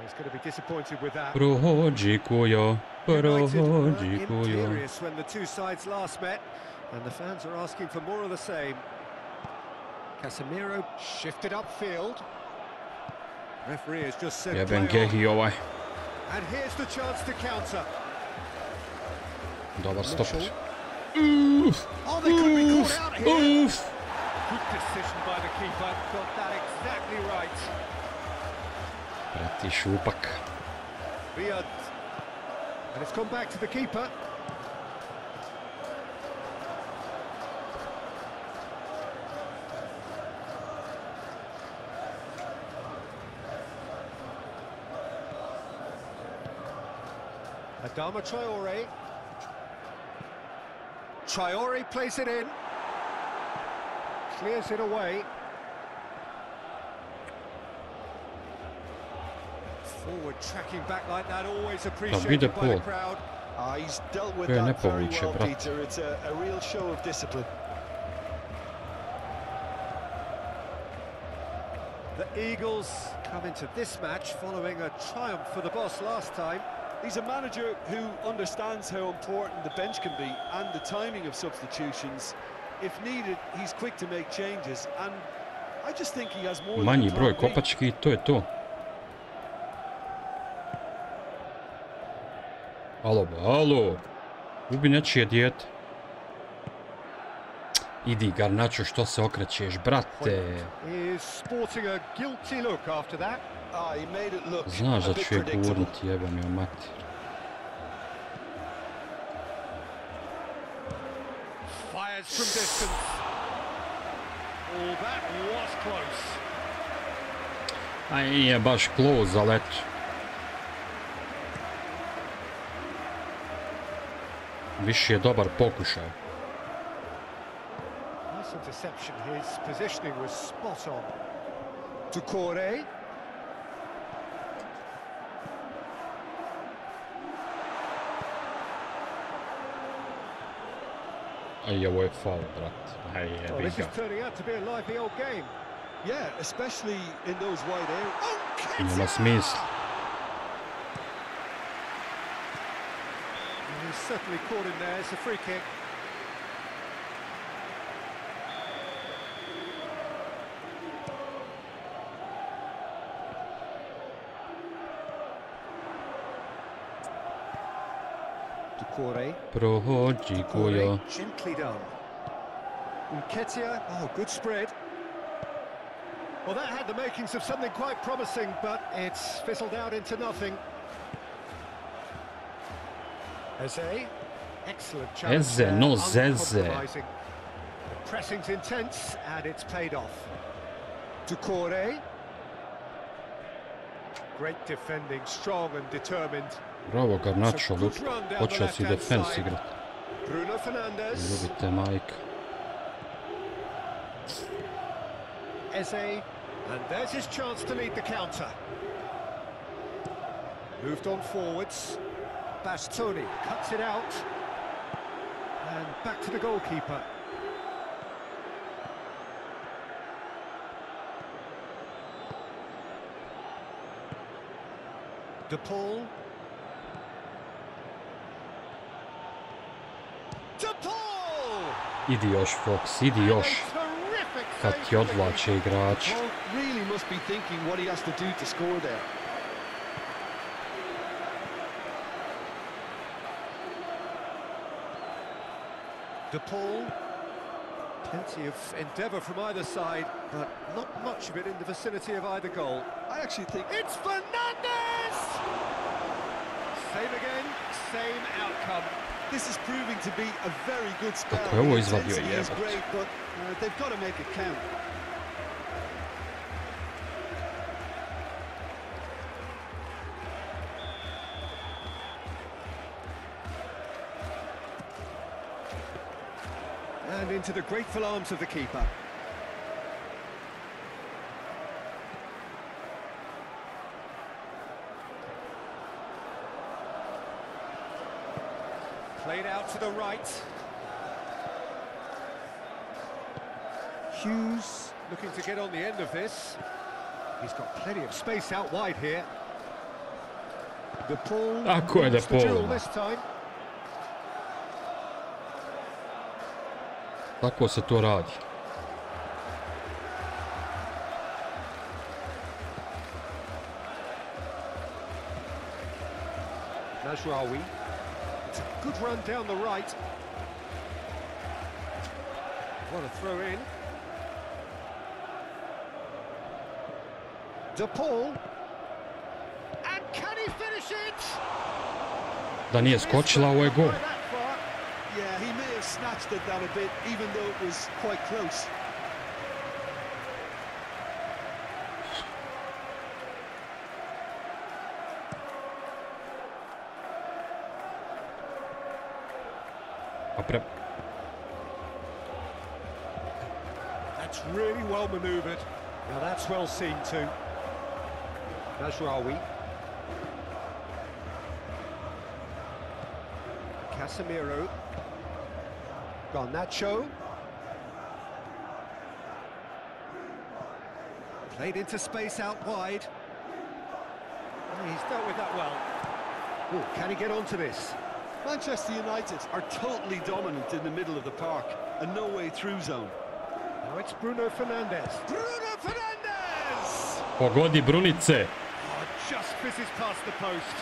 Speaker 2: He's going to be disappointed with that.
Speaker 1: Prohodzi kujo, prohodzi kujo.
Speaker 2: Imperious when the two sides last met, and the fans are asking for more of the same. Casemiro shifted upfield. Referee has just said
Speaker 1: Jeben Gehi ovaj.
Speaker 2: And here's the chance to counter.
Speaker 1: Dobar stop.
Speaker 2: Oh, they could be caught out here. Good decision by the keeper. Got that exactly right.
Speaker 1: Prati šupak.
Speaker 2: Riyad. And it's gone back to the keeper. Adama Traore. Traore plays it in. Clears it away. Forward tracking back like that, always appreciated by the crowd.
Speaker 3: He's dealt with that very well, Peter. It's a real show of discipline.
Speaker 2: The Eagles come into this match following a triumph for the boss last time.
Speaker 3: He's a manager who understands how important the bench can be and the timing of substitutions. If needed, he's quick to make changes, and I just think he has more.
Speaker 1: Manji broj kopački, to je to. Alo, alo. Ubi nečije dijete. Idi, Garnačo, što se okrećeš, brate? Znaš da ću je gurnuti, jebam je mater. A nije baš close za leto. Više je dobar pokušaj.
Speaker 2: Interception, his positioning was spot on. Doucouré.
Speaker 1: Aj, ovo je foul, brat. Aj, jebi ga.
Speaker 2: This is turning out to be a lively old game.
Speaker 3: Yeah, especially in those wide areas.
Speaker 1: Nema smisla.
Speaker 2: He's certainly caught in there. It's a free kick.
Speaker 1: Prohodzi kujo.
Speaker 2: Gently done. Nketiah, oh, good spread. Well, that had the makings of something quite promising, but it's fizzled out into nothing. Eze, excellent challenge.
Speaker 1: Eze, no Zeze.
Speaker 2: The pressing's intense, and it's paid off. Doucouré. Great defending, strong and determined.
Speaker 1: Bravo, Garnačo, počeo si defense igrat.
Speaker 2: Bruno Fernandes.
Speaker 1: Ljubite majka.
Speaker 2: Eze, and there's his chance to lead the counter. Moved on forwards. Bastoni cuts it out. And back to the goalkeeper. De Paul. De Paul!
Speaker 1: Idi još, Fox, idi još. Kad ti odvlače igrač.
Speaker 3: Really must be thinking what he has to do to score there.
Speaker 2: De Paul. Plenty of endeavour from either side, but not much of it in the vicinity of either goal.
Speaker 3: I actually think
Speaker 2: It's Fernandez! Same again, same outcome.
Speaker 3: this is proving to be a very good spell.
Speaker 1: Kako je ovo
Speaker 3: The
Speaker 1: izvadio
Speaker 3: intensity is
Speaker 1: jebote.
Speaker 3: great, but they've got to make it count.
Speaker 2: And into the grateful arms of the keeper. Played out to the right. Hughes looking to get on the end of this. He's got plenty of space out wide here. De Paul
Speaker 1: Tako je, De
Speaker 2: wins the duel
Speaker 1: Paul.
Speaker 2: this time.
Speaker 1: Tako se to radi.
Speaker 2: Najraoui. It's a good run down the right. What a throw in. De Paul. And can he finish it?
Speaker 1: Da nije skočila, ovo je gol.
Speaker 2: By that far.
Speaker 3: Yeah, he may have snatched at that a bit, even though it was quite close.
Speaker 2: That's really well manoeuvred. Now that's well seen too. Najraoui. Casemiro. Garnacho. Played into space out wide. Oh, he's dealt with that well. Ooh, can he get onto this?
Speaker 3: Manchester United are totally dominant in the middle of the park, and no way through zone.
Speaker 2: Now it's Bruno Fernandes.
Speaker 3: Bruno Fernandes!
Speaker 1: Pogodi Brunice.
Speaker 2: Oh, just fizzes past the post.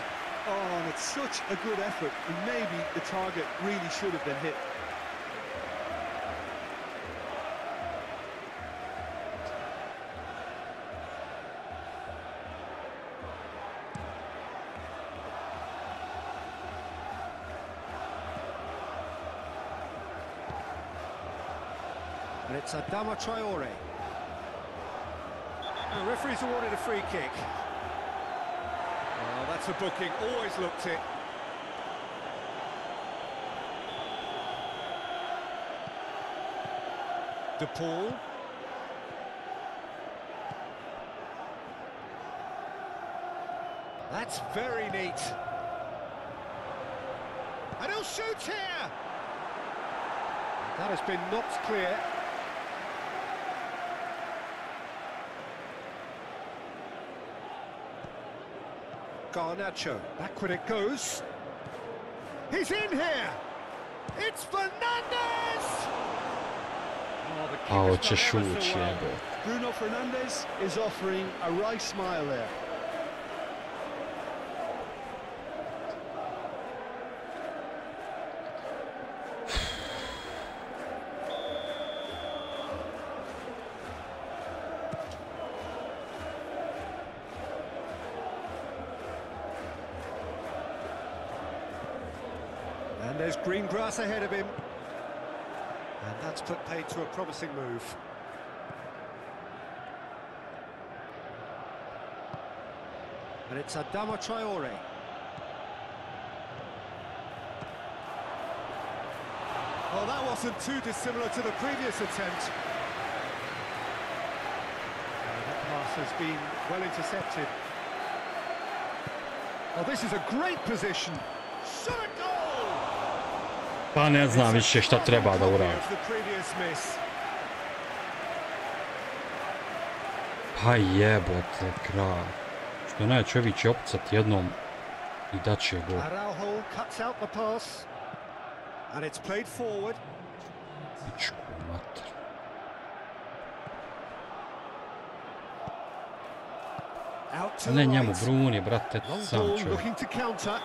Speaker 3: Oh, and it's such a good effort, and maybe the target really should have been hit.
Speaker 2: And it's Adama Traore. The referee's awarded a free kick. Well, that's a booking, always looked it. De Paul. That's very neat. And he'll shoot here! That has been knocked clear. Garnacho, backward it goes. He's in here! It's Fernandes! Oh, the
Speaker 1: A
Speaker 2: keeper's
Speaker 1: hoćeš
Speaker 2: done ever
Speaker 1: ući,
Speaker 2: so well.
Speaker 1: jebo.
Speaker 3: Bruno Fernandes is offering a wry smile there.
Speaker 2: And there's green grass ahead of him. And that's put paid to a promising move. And it's Adama Traore. Well, that wasn't too dissimilar to the previous attempt. has been well intercepted. Oh, this is a great position. Shot a goal!
Speaker 1: Pa ne znam više šta treba da uradi. Pa jebote, kraj. Što neće ovi će opcat jednom i dat će gol.
Speaker 2: Araujo cuts out the pass. And it's played forward.
Speaker 1: Pičku mater. Ne njemu, Bruni, brate, sam čovjek.
Speaker 2: Looking to counter.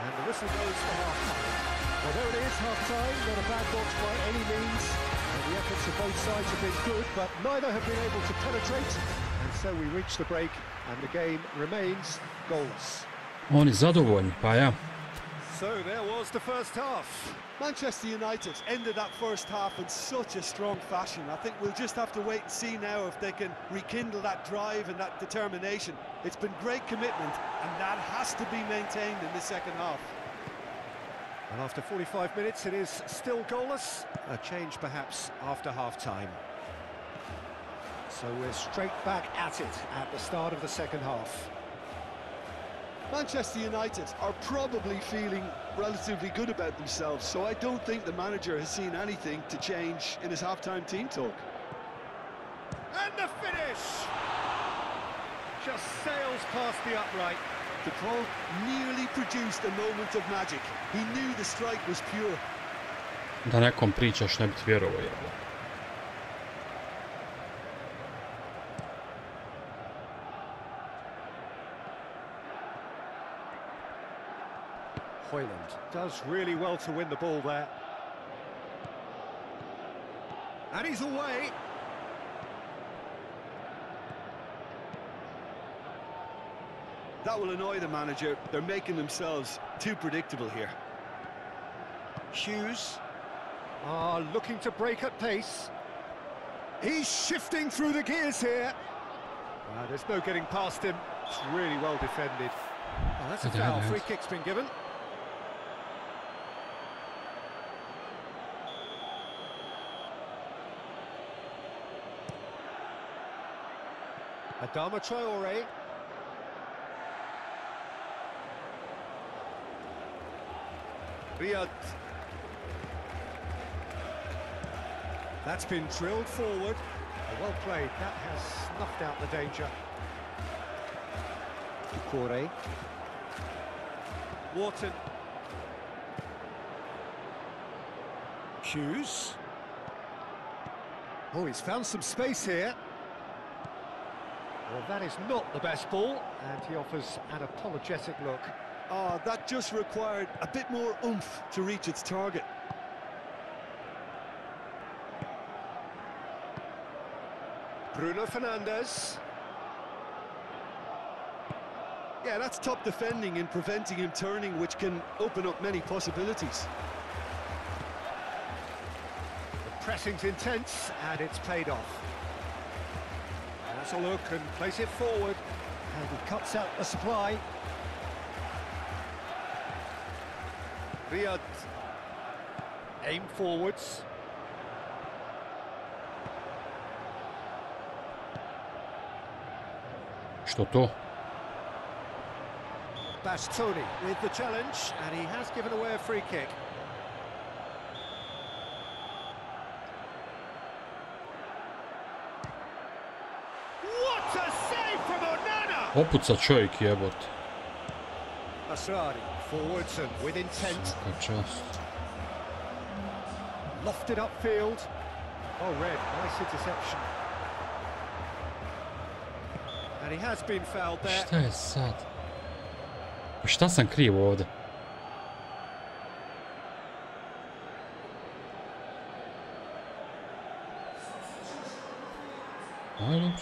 Speaker 2: And the whistle goes for half-time. Well, there it is, half-time. Not a bad watch by any means. And the efforts of both sides have been good, but neither have been able to penetrate. And so we reach the break, and the game remains goalless.
Speaker 1: Oni zadovoljni, pa ja.
Speaker 2: So there was the first half.
Speaker 3: Manchester United ended that first half in such a strong fashion. I think we'll just have to wait and see now if they can rekindle that drive and that determination. It's been great commitment, and that has to be maintained in the second half.
Speaker 2: And after 45 minutes, it is still goalless. A change perhaps after half-time. So we're straight back at it at the start of the second half.
Speaker 3: Manchester United are probably feeling relatively good about themselves, so I don't think the manager has seen anything to change in his half-time team talk.
Speaker 2: And the finish! Just sails past the upright.
Speaker 3: The ball nearly produced a moment of magic. He knew the strike was pure.
Speaker 1: Da nekom pričaš, ne bi ti vjerovao, jel?
Speaker 2: Højlund does really well to win the ball there. And he's away.
Speaker 3: That will annoy the manager. They're making themselves too predictable here.
Speaker 2: Hughes are looking to break at pace. He's shifting through the gears here. There's no getting past him. It's really well defended. Oh, that's a foul. Free kick's been given. Adama Traore. Riyad. That's been drilled forward. Well played. That has snuffed out the danger. Ducouré. Wharton. Hughes. Oh, he's found some space here. Well, that is not the best ball, and he offers an apologetic look.
Speaker 3: Oh, that just required a bit more oomph to reach its target.
Speaker 2: Bruno Fernandes.
Speaker 3: Yeah, that's top defending in preventing him turning, which can open up many possibilities.
Speaker 2: The pressing's intense, and it's paid off. That's a look and place it forward, and he cuts out the supply. Riyad. Aim forwards.
Speaker 1: Što to?
Speaker 2: Bastoni with the challenge, and he has given away a free kick. What a save from Onana!
Speaker 1: Opuca čovjek, jebote.
Speaker 2: Asrari forwards and with intent.
Speaker 1: Svaka čast.
Speaker 2: Lofted upfield. Oh, Red, nice interception. And he has been fouled there.
Speaker 1: Šta je sad? Šta sam krivo ovdje? Ajde.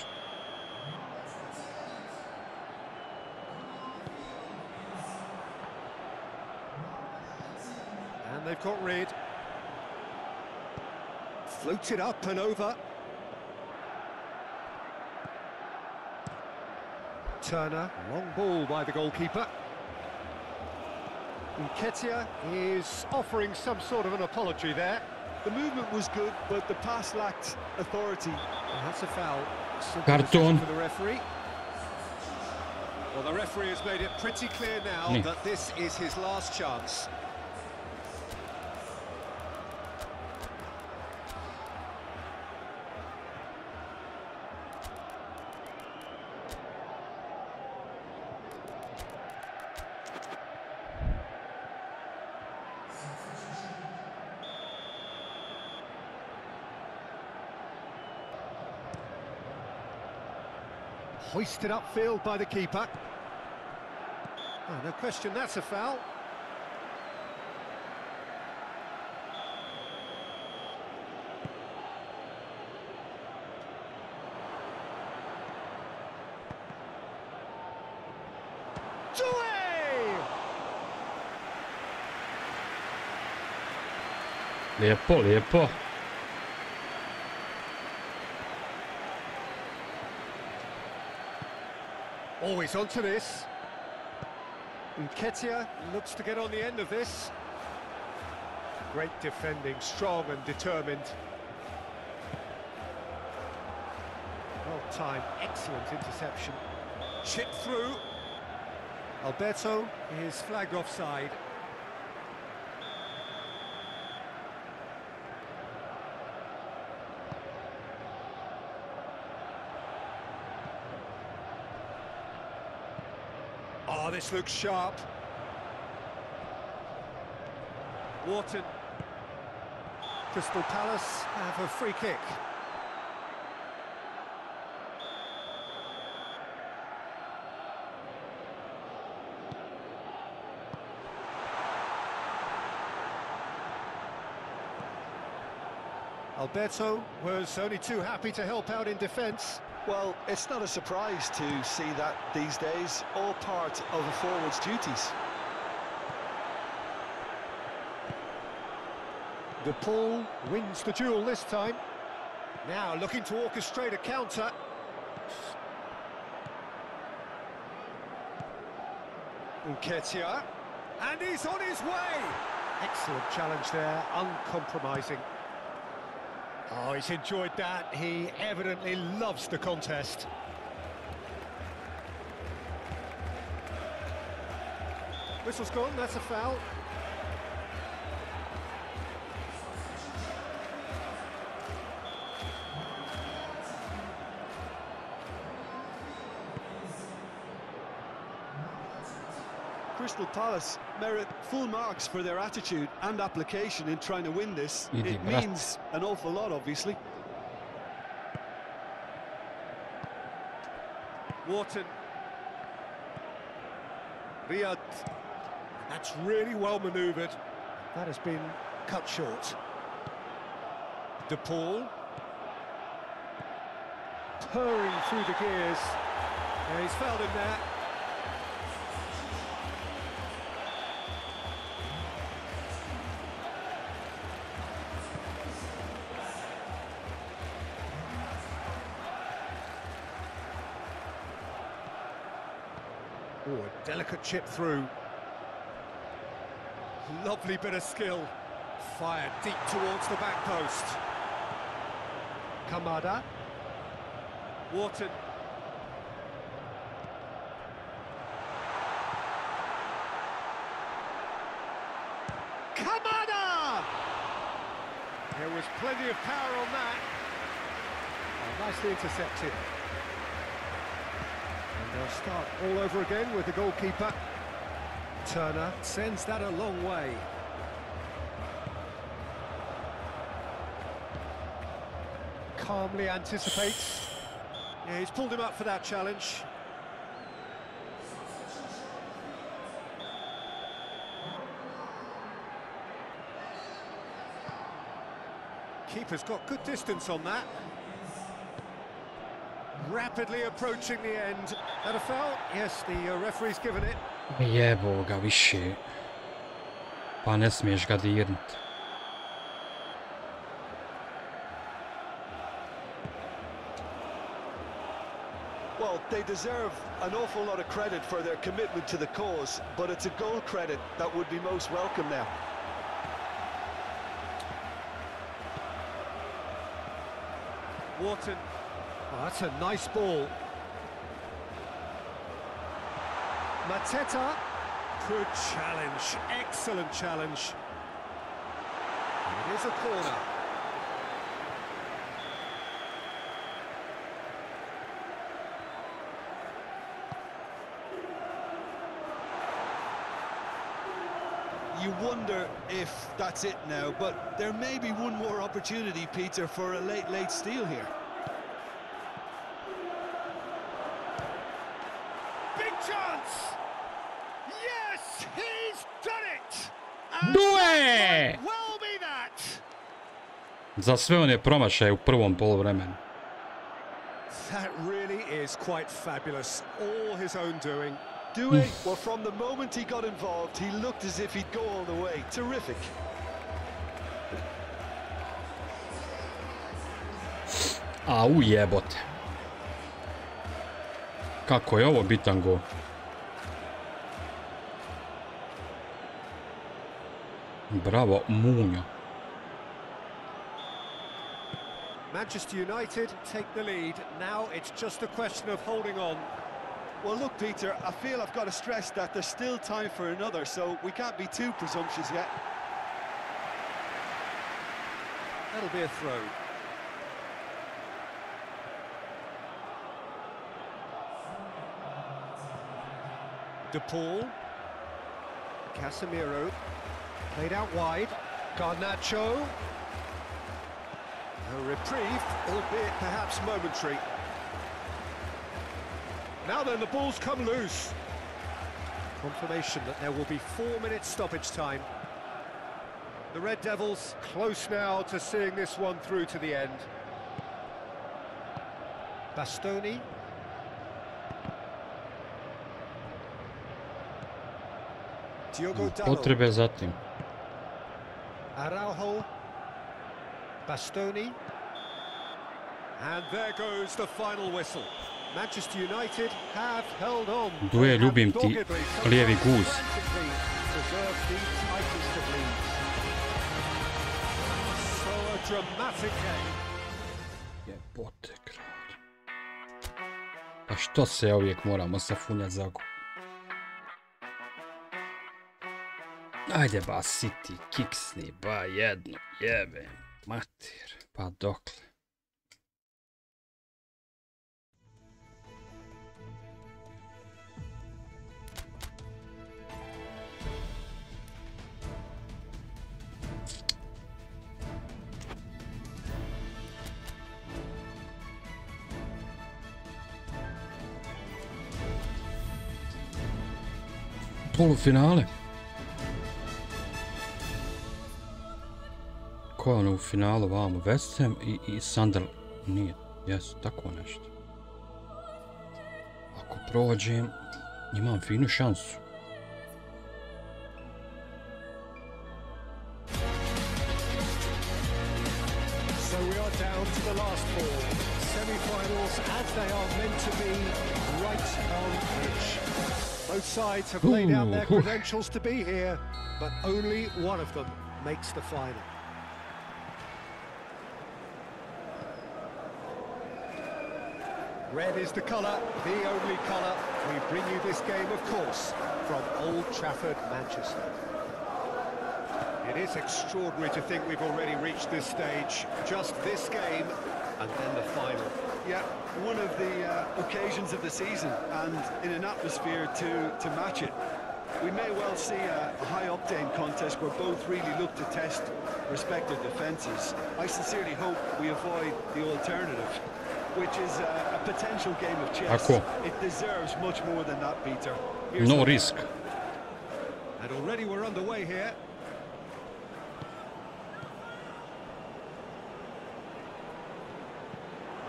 Speaker 2: And they've got Red. Floated up and over. Turner, long ball by the goalkeeper. Nketiah is offering some sort of an apology there.
Speaker 3: The movement was good, but the pass lacked authority.
Speaker 2: And that's a foul. Simple
Speaker 1: Cartoon.
Speaker 2: decision for the referee. Well, the referee has made it pretty clear now that this is his last chance. Hoisted upfield by the keeper. Oh, no question, that's a foul.
Speaker 1: Lijepo, lijepo.
Speaker 2: Always onto this. Nketiah looks to get on the end of this. Great defending, strong and determined. Well timed, excellent interception. Chipped through. Alberto is flagged offside. Oh, this looks sharp. Wharton. Crystal Palace have a free kick. Alberto was only too happy to help out in defence.
Speaker 3: Well, it's not a surprise to see that these days, all part of a forward's duties.
Speaker 2: De Paul wins the duel this time. Now looking to orchestrate a counter. Nketiah, and he's on his way! Excellent challenge there, uncompromising. Oh, he's enjoyed that. He evidently loves the contest. Whistle's gone, that's a foul.
Speaker 3: Crystal Palace merit full marks for their attitude and application in trying to win this. It means an awful lot, obviously.
Speaker 2: Wharton. Riyad. That's really well manoeuvred. That has been cut short. De Paul. Purring through the gears. And he's fouled him there. Oh, a delicate chip through. Lovely bit of skill. Fired deep towards the back post. Kamera. Wharton. Kamera! There was plenty of power on that. Oh, nicely intercepted. And they'll start all over again with the goalkeeper. Turner sends that a long way. Calmly anticipates. Yeah, he's pulled him up for that challenge. Keeper's got good distance on that. Rapidly approaching the end. That a foul? Yes, the referee's given it.
Speaker 1: Jebo ga više. Pa ne smiješ ga dirnut.
Speaker 3: Well, they deserve an awful lot of credit for their commitment to the cause, but it's a goal credit that would be most welcome now.
Speaker 2: Wharton. Oh, that's a nice ball. Mateta. Good challenge. Excellent challenge. It is a corner.
Speaker 3: You wonder if that's it now, but there may be one more opportunity, Peter, for a late steal here.
Speaker 2: Big chance! Yes, he's done it!
Speaker 1: Due!
Speaker 2: Well be that!
Speaker 1: Za sve one promašaje u prvom poluvremenu.
Speaker 2: That really is quite fabulous. All his own doing.
Speaker 3: Due, well, from the moment he got involved, he looked as if he'd go all the way. Terrific.
Speaker 1: Au jebote. Kako je ovo bitan gol. Bravo, Munjo.
Speaker 2: Manchester United take the lead. Now it's just a question of holding on.
Speaker 3: Well, look, Peter, I feel I've got to stress that there's still time for another, so we can't be too presumptuous yet.
Speaker 2: That'll be a throw. De Paul. Casemiro. Played out wide. Garnacho. A reprieve, albeit perhaps momentary. Now then, the ball's come loose. Confirmation that there will be 4 minutes stoppage time. The Red Devils close now to seeing this one through to the end. Bastoni. Diogo Dalot.
Speaker 1: Potrebe za tim.
Speaker 2: Araujo. Bastoni. And there goes the final whistle. Manchester United have held on.
Speaker 1: Due, ljubim ti lijevi guz.
Speaker 2: So a dramatic game.
Speaker 1: Jebote kralj. Pa što se uvijek moramo safunjati za gol? Ajde ba, City, kiksni, ba jedno, jebe, mater, pa dokle. Polufinale. Ko je ono u finalu vamo? West Ham i Sunderland. Nije, jes, tako nešto. Ako prođem, imam finu šansu.
Speaker 2: So we are down to the last four. Semi-finals as they are meant to be, right on pitch. Both sides have laid out their credentials to be here, but only one of them makes the final. Red is the colour, the only colour. We bring you this game, of course, from Old Trafford, Manchester. It is extraordinary to think we've already reached this stage. Just this game, and then the final.
Speaker 3: Yeah, one of the occasions of the season, and in an atmosphere to match it. We may well see a high-octane contest where both really look to test respective defences. I sincerely hope we avoid the alternative, which is a potential game of chess. It deserves much more than that, Peter.
Speaker 1: No risk.
Speaker 2: And already we're underway here.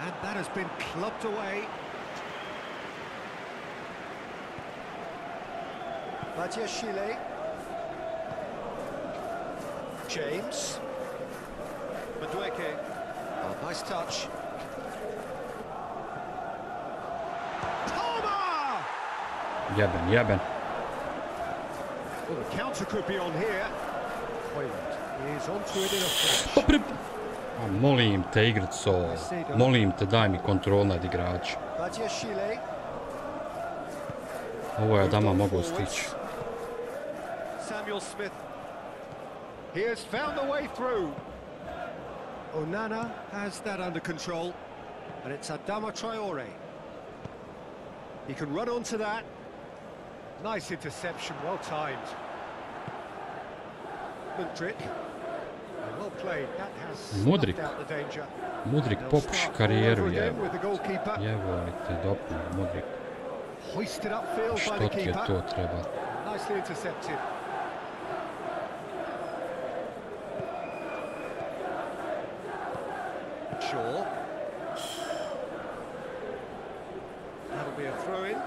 Speaker 2: And that has been clubbed away. Badiashile. James. Madueke. Oh, nice touch.
Speaker 1: Jeben.
Speaker 2: Well, the counter could be on here. Hoyland is onto it in a flash.
Speaker 1: A molim te, igrico, molim te, daj mi kontrol nad igračem. Ovo je dama mogu stići.
Speaker 2: He has found the way through. Onana has that under control, and it's Adama Traore. He can run onto that. Nice interception, well timed. Mudrik. Well played. That has snuffed out the danger.
Speaker 1: Mudrik popuši karijeru, jevojte, dopno, Mudrik.
Speaker 2: Hoisted upfield by the
Speaker 1: Što ti je
Speaker 2: keeper.
Speaker 1: to treba?
Speaker 2: Nicely intercepted. Shaw. That'll be a throw-in.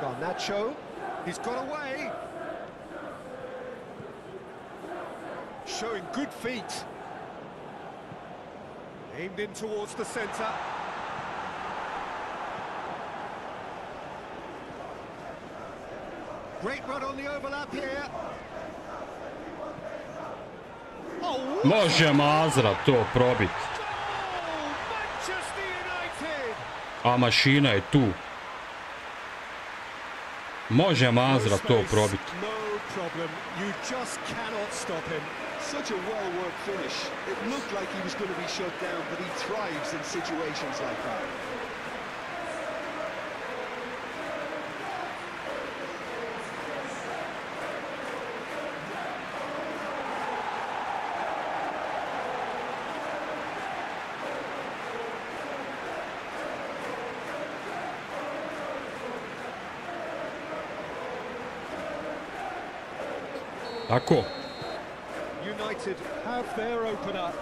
Speaker 2: Garnacho. He's got away. Showing good feet. Aimed in towards the centre. Great run on the overlap here. Oh,
Speaker 1: Može Mazra to probit.
Speaker 2: Manchester United.
Speaker 1: A mašina je tu. Može Mazra to probit.
Speaker 2: No problem. You just cannot stop him.
Speaker 3: Such a well-worked finish. It looked like he was going to be shut down, but he thrives in situations like that.
Speaker 1: Tako.
Speaker 2: United have their opener.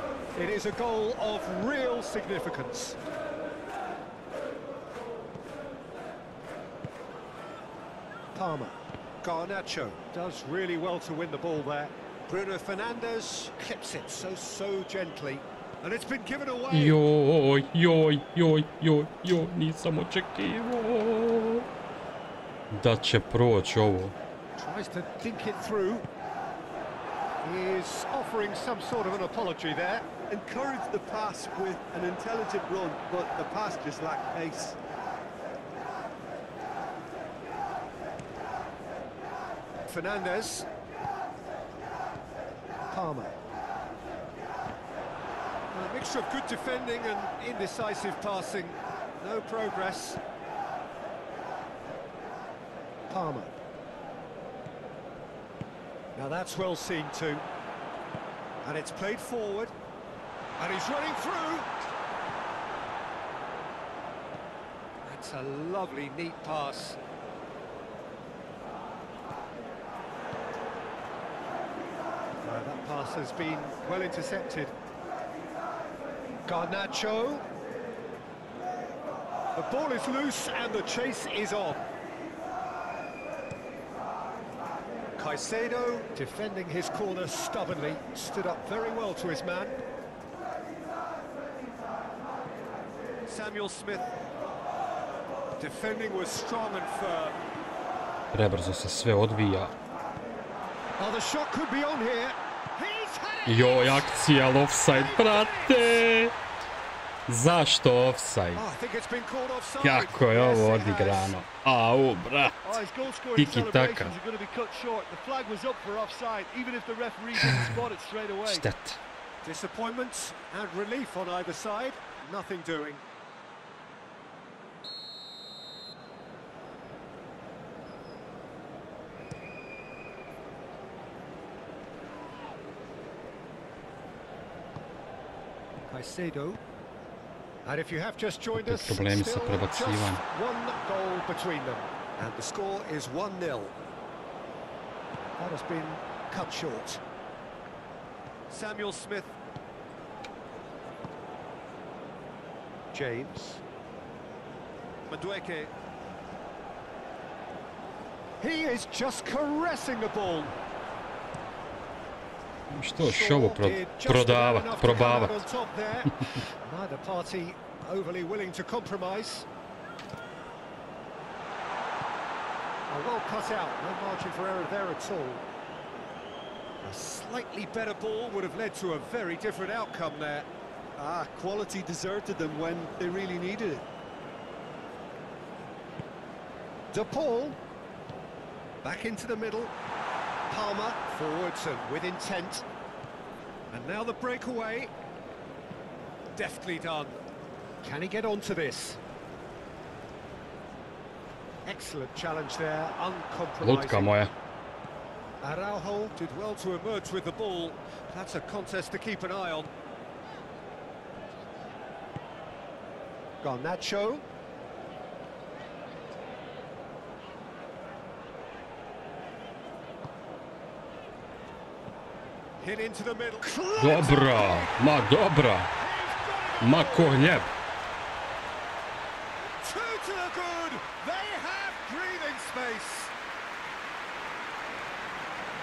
Speaker 2: It is a goal of real significance. Palmer. Garnacho does really well to win the ball there. Bruno Fernandes clips it so gently. And it's been given away.
Speaker 1: Joj, nisam očekivao da će proći ovo.
Speaker 2: Tries to dink it through. He is offering some sort of an apology there.
Speaker 3: Encouraged the pass with an intelligent run, but the pass just lacked pace.
Speaker 2: Fernandes. Palmer. A mixture of good defending and indecisive passing. No progress. Palmer. Now that's well seen too. And it's played forward. And he's running through. That's a lovely, neat pass. That pass has been well intercepted. Garnacho. The ball is loose and the chase is on. Caicedo, defending his corner stubbornly, stood up very well to his man. Samuel Smith. Defending was strong and firm.
Speaker 1: Prebrzo se sve odvija.
Speaker 2: Oh, the shot could be on here.
Speaker 1: Joj, akcija, ali offside, brate! Zašto offside? Kako je ovo odigrano? Au, brat! Tiki taka. Šteta.
Speaker 2: Disappointments and relief on either side. Nothing doing. Caicedo. And if you have just joined us, still just one goal between them. And the score is 1-0. That has been cut short. Samuel Smith. James. Madueke. He is just caressing the ball.
Speaker 1: Što još ovo probavat?
Speaker 2: Neither party overly willing to compromise. Oh, well cut out, no margin for error there at all. A slightly better ball would have led to a very different outcome there.
Speaker 3: Ah, quality deserted them when they really needed it.
Speaker 2: De Paul. Back into the middle. Palmer forwards and with intent. And now the breakaway. Deftly done. Can he get onto this? Excellent challenge there, uncompromising.
Speaker 1: Lutka moja.
Speaker 2: Araujo did well to emerge with the ball. That's a contest to keep an eye on. Garnacho. Hit into the middle.
Speaker 1: Dobra, ma dobra. Ma ko hljeb.
Speaker 2: Two to the good. They have breathing space.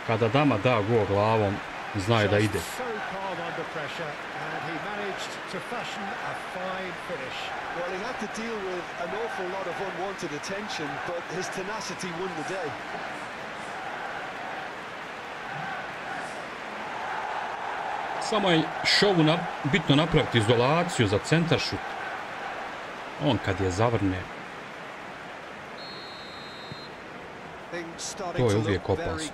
Speaker 1: Kada dama da gol glavom, znaju da ide.
Speaker 2: So calm under pressure, and he managed to fashion a fine finish.
Speaker 3: Well, he had to deal with an awful lot of unwanted attention, but his tenacity won the day.
Speaker 1: Samo je šovu bitno napraviti izolaciju za centaršut. On kad je zavrne, to je uvijek opasno.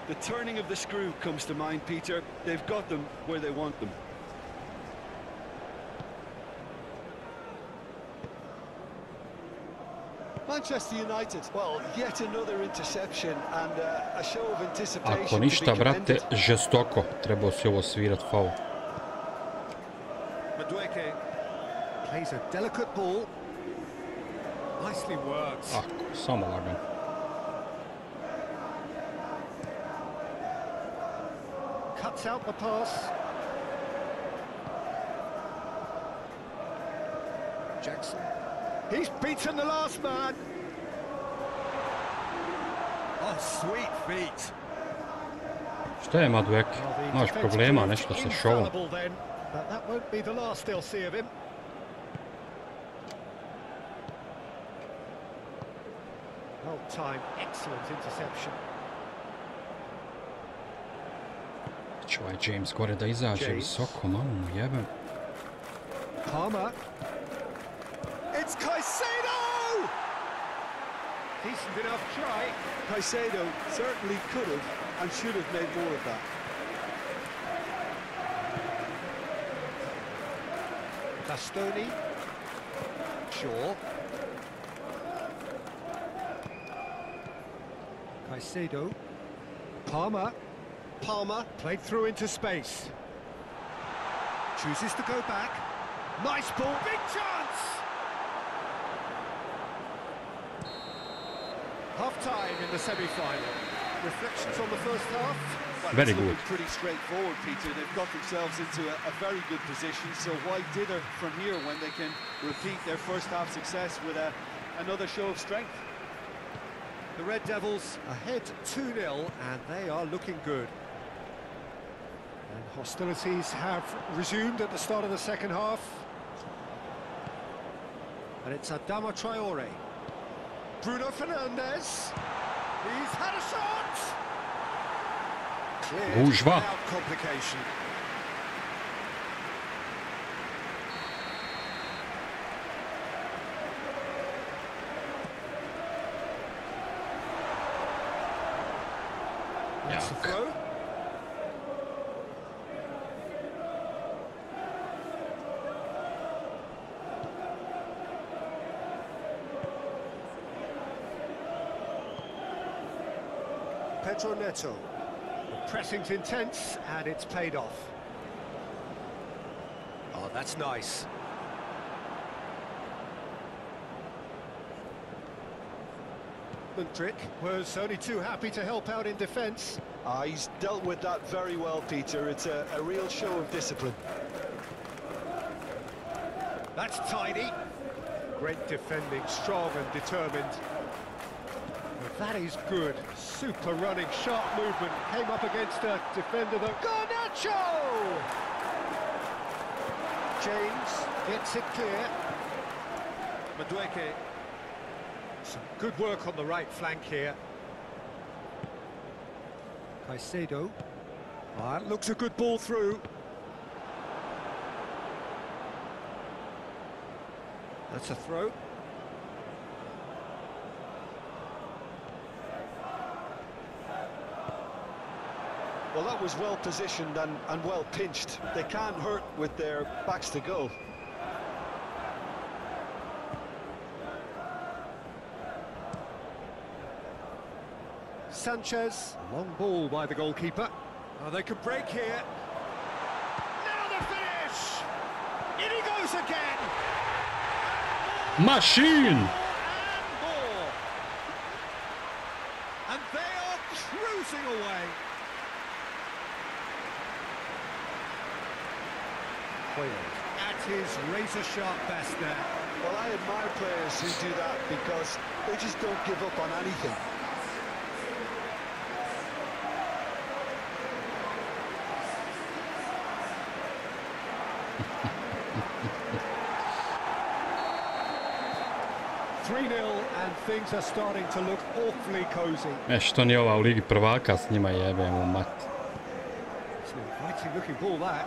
Speaker 3: The turning of the screw comes to mind, Peter. They've got them where they want them. Manchester United, well, yet another interception and a show of anticipation.
Speaker 1: Ako ništa, brate, žestoko. Trebao si ovo svirat faul.
Speaker 2: Madueke plays a delicate ball. Nicely worked.
Speaker 1: Ako, samo lagan.
Speaker 2: Cuts out the pass. Jackson. He's beaten the last man. Oh, sweet feet.
Speaker 1: Šta je Madueke? Imaš problema nešto sa šovom.
Speaker 2: But that won't be the last they'll see of him. Well timed, excellent interception.
Speaker 1: Će ovaj James gore da izađe visoko, malo mu jebem.
Speaker 2: Palmer. It's Caicedo! Decent enough try.
Speaker 3: Caicedo certainly could have and should have made more of that.
Speaker 2: Bastoni. Shaw. Caicedo. Palmer. Palmer played through into space. Chooses to go back. Nice ball, big chance! Half-time in the semi-final. Reflections on the first half?
Speaker 3: Well,
Speaker 1: very
Speaker 3: it's
Speaker 1: good.
Speaker 3: Pretty straightforward, Peter. They've got themselves into a very good position, so why dither from here when they can repeat their first half success with another show of strength?
Speaker 2: The Red Devils ahead 2-0, and they are looking good. And hostilities have resumed at the start of the second half. And it's Adama Traore. Bruno Fernandes. He's had a shot. Cleared without complication. That's the throw. Pedro Neto. The pressing's intense and it's paid off. Oh, that's nice. Trick was only too happy to help out in defence.
Speaker 3: He's dealt with that very well, Peter. It's a real show of discipline.
Speaker 2: That's tidy. Great defending, strong and determined. That is good. Super running, sharp movement. Came up against a defender that... Garnacho! James gets it clear. Madueke. Some good work on the right flank here. Caicedo. That looks a good ball through. That's a throw.
Speaker 3: Well, that was well positioned and well pinched. They can't hurt with their backs to goal.
Speaker 2: Sanchez, long ball by the goalkeeper. Oh, they could break here. Now the finish! In he goes again!
Speaker 1: Machine!
Speaker 2: And more! And they are cruising away. At his razor-sharp best there.
Speaker 3: Well, I admire players who do that because they just don't give up on anything.
Speaker 2: And things are starting to look awfully cozy.
Speaker 1: Što nije ova u Ligi prvaka s njima jebem u mat.
Speaker 2: It's an inviting looking ball that.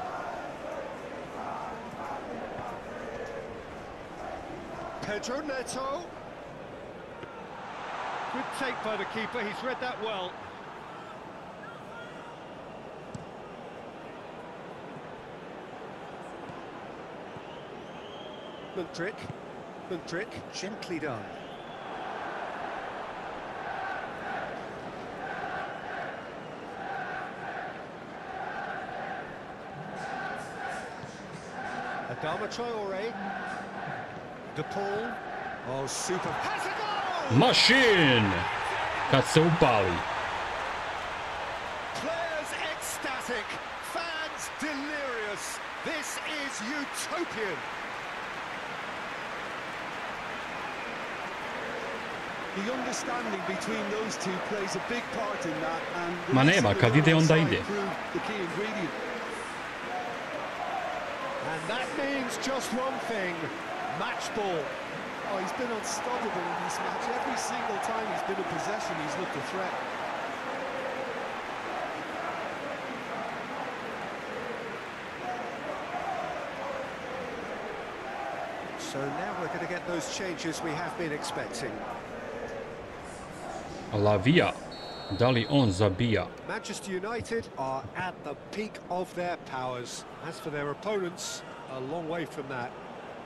Speaker 2: Pedro Neto. Good take by the keeper, he's read that well. Mundrik, gently done. Adama Traore. De Paul. Oh, super. Has a goal!
Speaker 1: Machine! Kad se upali.
Speaker 2: Players ecstatic, fans delirious. This is utopian.
Speaker 3: The understanding between those two plays a big part in that, and
Speaker 1: Ma nema, kad ide onda ide.
Speaker 3: The key ingredient.
Speaker 2: And that means just one thing, match ball.
Speaker 3: Oh, he's been unstoppable in this match. Every single time he's been in possession, he's looked a threat.
Speaker 2: So now we're going to get those changes we have been expecting.
Speaker 1: Lavija, da li on zabija?
Speaker 2: Manchester United are at the peak of their powers. As for their opponents, a long way from that.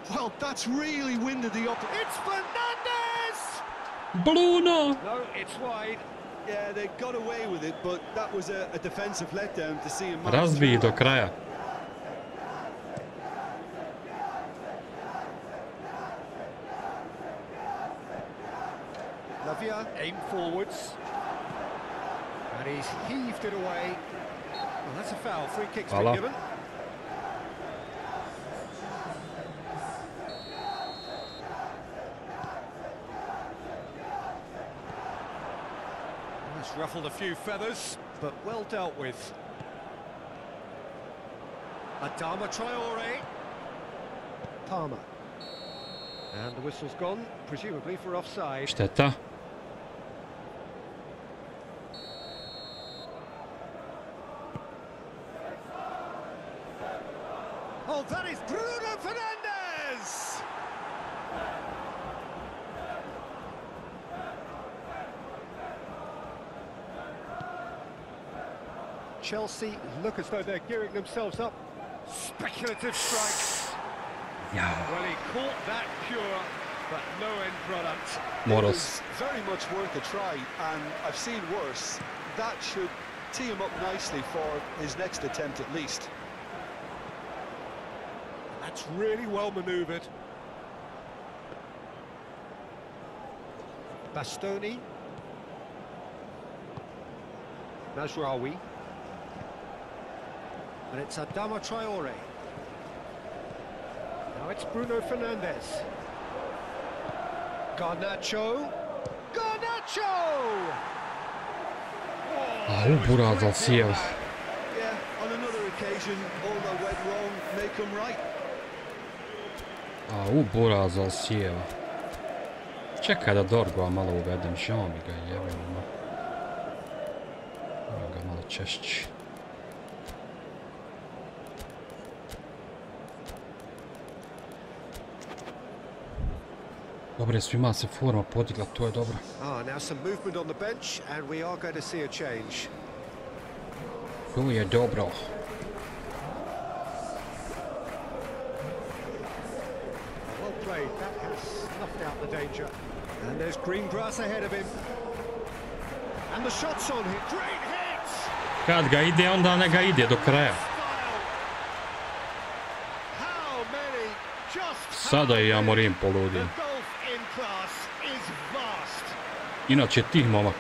Speaker 3: Well, that's really winded the up.
Speaker 2: It's Fernandez!
Speaker 1: Bruno!
Speaker 2: No, it's wide.
Speaker 3: Yeah, they got away with it, but that was a defensive letdown to see him.
Speaker 1: Razbiji do kraja.
Speaker 2: Lavia aim forwards. And he's heaved it away. Well, that's a foul. Free kick's been given. That's ruffled a few feathers, but well dealt with. Adama Traore. Palmer. And the whistle's gone, presumably for offside.
Speaker 1: Šteta.
Speaker 2: Oh, that is Bruno Fernandez! Chelsea look as though they're gearing themselves up. Speculative strike.
Speaker 1: Yeah.
Speaker 2: Well, he caught that pure, but no end product.
Speaker 3: It was very much worth a try, and I've seen worse. That should tee him up nicely for his next attempt at least.
Speaker 2: That's really well manoeuvred. Bastoni. Mazraoui. And it's Adama Traore. Now it's Bruno Fernandez. Garnacho. Garnacho!
Speaker 1: Oh, buraz al sjeo.
Speaker 3: Yeah, on another occasion, all that went wrong may come right.
Speaker 1: Buraz al sjeo. Čekaj da Dorgova malo uvedem, žao mi ga jebimo. Evo ga malo češći. Dobre, svima se forma podigla, to je dobro.
Speaker 2: Now some movement on the bench and we are going to see a change.
Speaker 1: To je dobro.
Speaker 2: Well played, that has snuffed out the danger. And there's green grass ahead of him. And the shot's on him. Great hits!
Speaker 1: Kad ga ide, onda ne ga ide do kraja.
Speaker 2: How many
Speaker 1: Sada i ja moram poludim. Inače tih momak.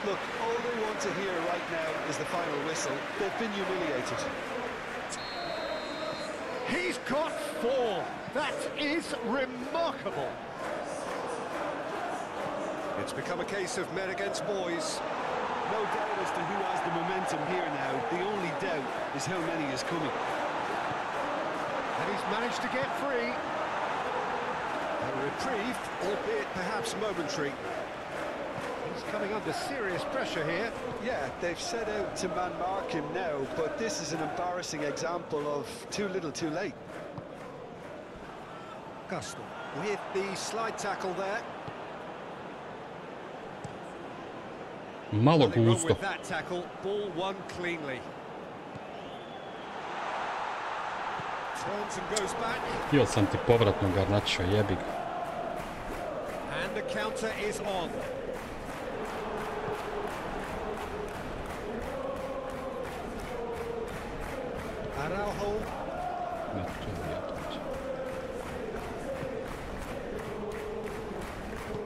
Speaker 3: Look, all they want to hear right now is the final whistle. They've been humiliated.
Speaker 2: He's got 4. That is remarkable. It's become a case of men against boys.
Speaker 3: No doubt as to who has the momentum here now. The only doubt is how many is coming.
Speaker 2: And he's managed to get free. A reprieve, albeit perhaps momentary. He's coming under serious pressure here.
Speaker 3: Yeah, they've set out to man-mark him now, but this is an embarrassing example of too little too late.
Speaker 2: Gusto with the slide tackle there.
Speaker 1: Malo
Speaker 2: Nothing wrong
Speaker 1: gusto.
Speaker 2: with that tackle, ball won cleanly. Turns and goes back.
Speaker 1: Htio sam ti povratno Garnača, jebi ga.
Speaker 2: And the counter is on. Araujo.
Speaker 1: Ne, to je jebate.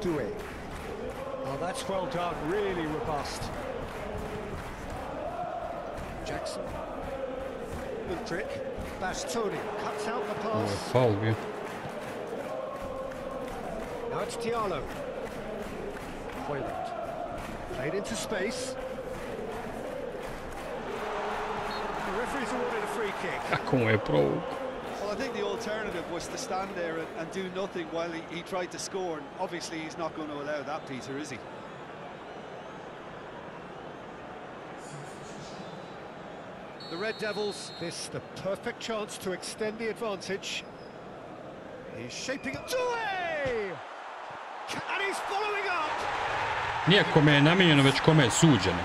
Speaker 2: Due. Oh, that's well done, really robust. Jackson. Good trick. Bastoni cuts out the
Speaker 1: Ovo je
Speaker 2: pass.
Speaker 1: faul bio.
Speaker 2: Now it's Diallo. Hoyland. Played into space. The referee's awarded a free kick.
Speaker 1: Kako mu je provuk?
Speaker 3: Well, I think the alternative was to stand there and do nothing while he tried to score. And obviously, he's not going to allow that, Peter, is he?
Speaker 2: The Red Devils, this the perfect chance to extend the advantage. He's shaping it. Due! And he's following up!
Speaker 1: Nije kome je namijenjeno, već kome je suđeno.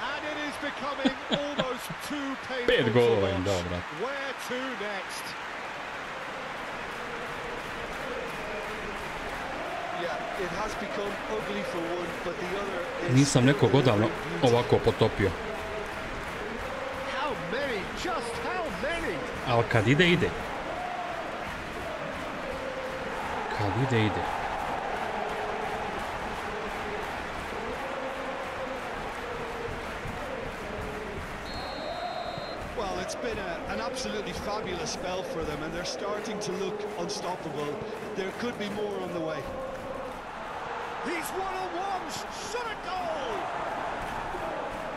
Speaker 2: And it is becoming almost too painful
Speaker 1: 5 golova
Speaker 2: to
Speaker 1: im dao,
Speaker 2: watch.
Speaker 1: brat.
Speaker 2: Where to next?
Speaker 3: Yeah, it has become ugly for one, but the other is...
Speaker 1: Nisam nekog odavno ovako potopio.
Speaker 2: How many? Just how many?
Speaker 1: Ali kad ide, ide. Kad ide, ide.
Speaker 3: Well, it's been an absolutely fabulous spell for them, and they're starting to look unstoppable. There could be more on the way.
Speaker 2: He's one-on-one, shot a goal!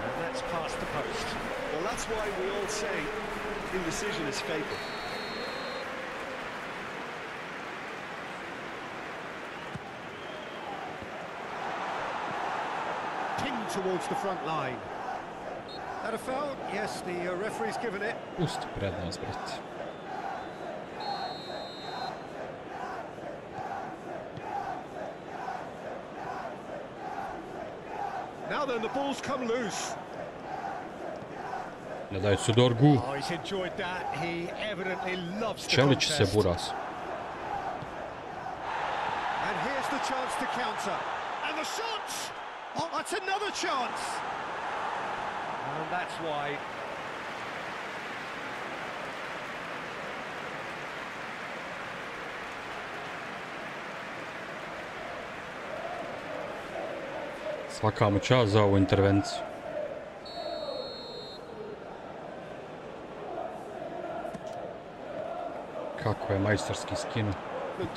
Speaker 2: And that's past the post.
Speaker 3: Well, that's why we all say indecision is fatal.
Speaker 2: Pinged towards the front line. That a foul? Yes, the referee's given it.
Speaker 1: Pusti prednost, brat.
Speaker 2: Now then, the ball's come loose.
Speaker 1: Ne daj su Dorgu.
Speaker 2: Oh, he's enjoyed that. He evidently loves the
Speaker 1: Čelić se
Speaker 2: contest.
Speaker 1: buras.
Speaker 2: And here's the chance to counter. And the shot! Oh, that's another chance! And that's why.
Speaker 1: Svaka mu čast za ovu intervenciju. Kako je majstorski skinu.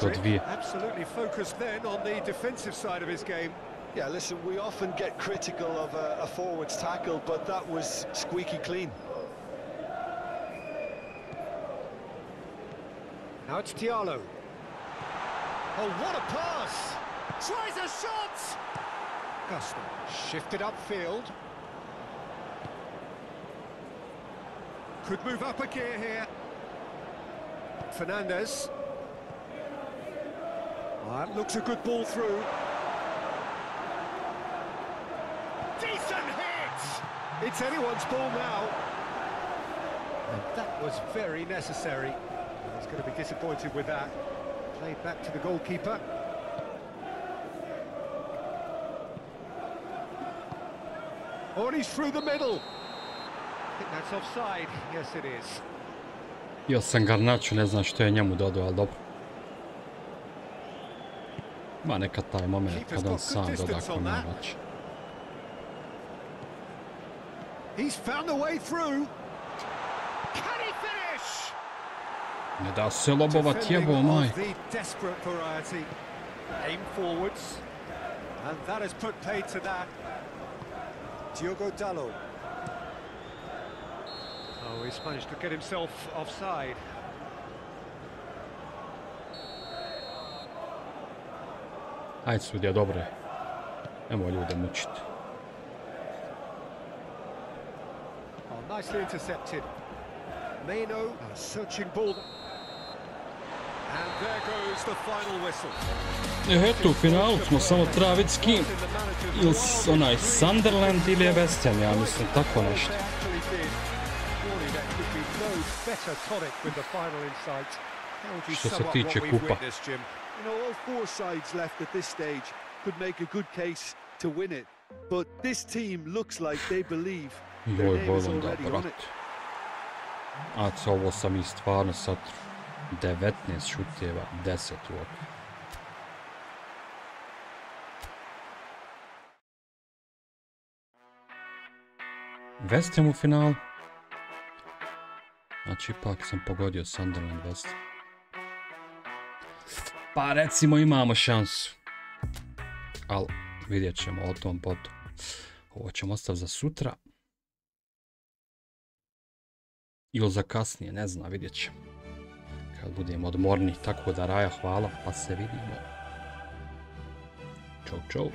Speaker 1: To dvije.
Speaker 2: Absolutely focused then on the defensive side of his game.
Speaker 3: Yeah, listen, we often get critical of a forward's tackle, but that was squeaky clean.
Speaker 2: Now it's Diallo. Oh, what a pass! Tries a shot! Gusto shifted upfield. Could move up a gear here. Fernandez. That looks a good ball through. Decent hit! It's anyone's ball now. And that was very necessary. He's going to be disappointed with that. Played back to the goalkeeper. Oh, and he's through the middle. I think that's offside. Yes, it is.
Speaker 1: Htio sam Garnaču, ne znam što je njemu dodao, ali dobro. Ma neka taj moment kad on sam doda komenvač.
Speaker 2: He's found the way through. Can he finish?
Speaker 1: Ne da se lobovat jebo, maj.
Speaker 2: The desperate variety. Aim forwards. And that has put paid to that. Diogo Dalot. Oh, he's managed to get himself offside.
Speaker 1: Ajde sudija, dobro je. Nemoj ljude mučiti.
Speaker 2: Oh, nicely intercepted. Meno, a searching ball. And there goes the final whistle.
Speaker 1: Eto, u finalu smo samo treba vidjeti s kim. Ili onaj Sunderland ili je West Ham, ja mislim, tako nešto. Što se tiče kupa.
Speaker 3: You know, all four sides left at this stage could make a good case to win it, but this team looks like they believe their name is already on it.
Speaker 1: A ovo sam i stvarno sad 19 šutjeva, 10 u okviru. West Ham u finalu. Znači ipak sam pogodio Sunderland West Ham. Pa recimo imamo šansu. Ali vidjet ćemo o tom potom. Ovo ćemo ostaviti za sutra. Ili za kasnije, ne znam, vidjet ćemo. Kad budemo odmorni, tako da Raja hvala, pa se vidimo. Čau, čau.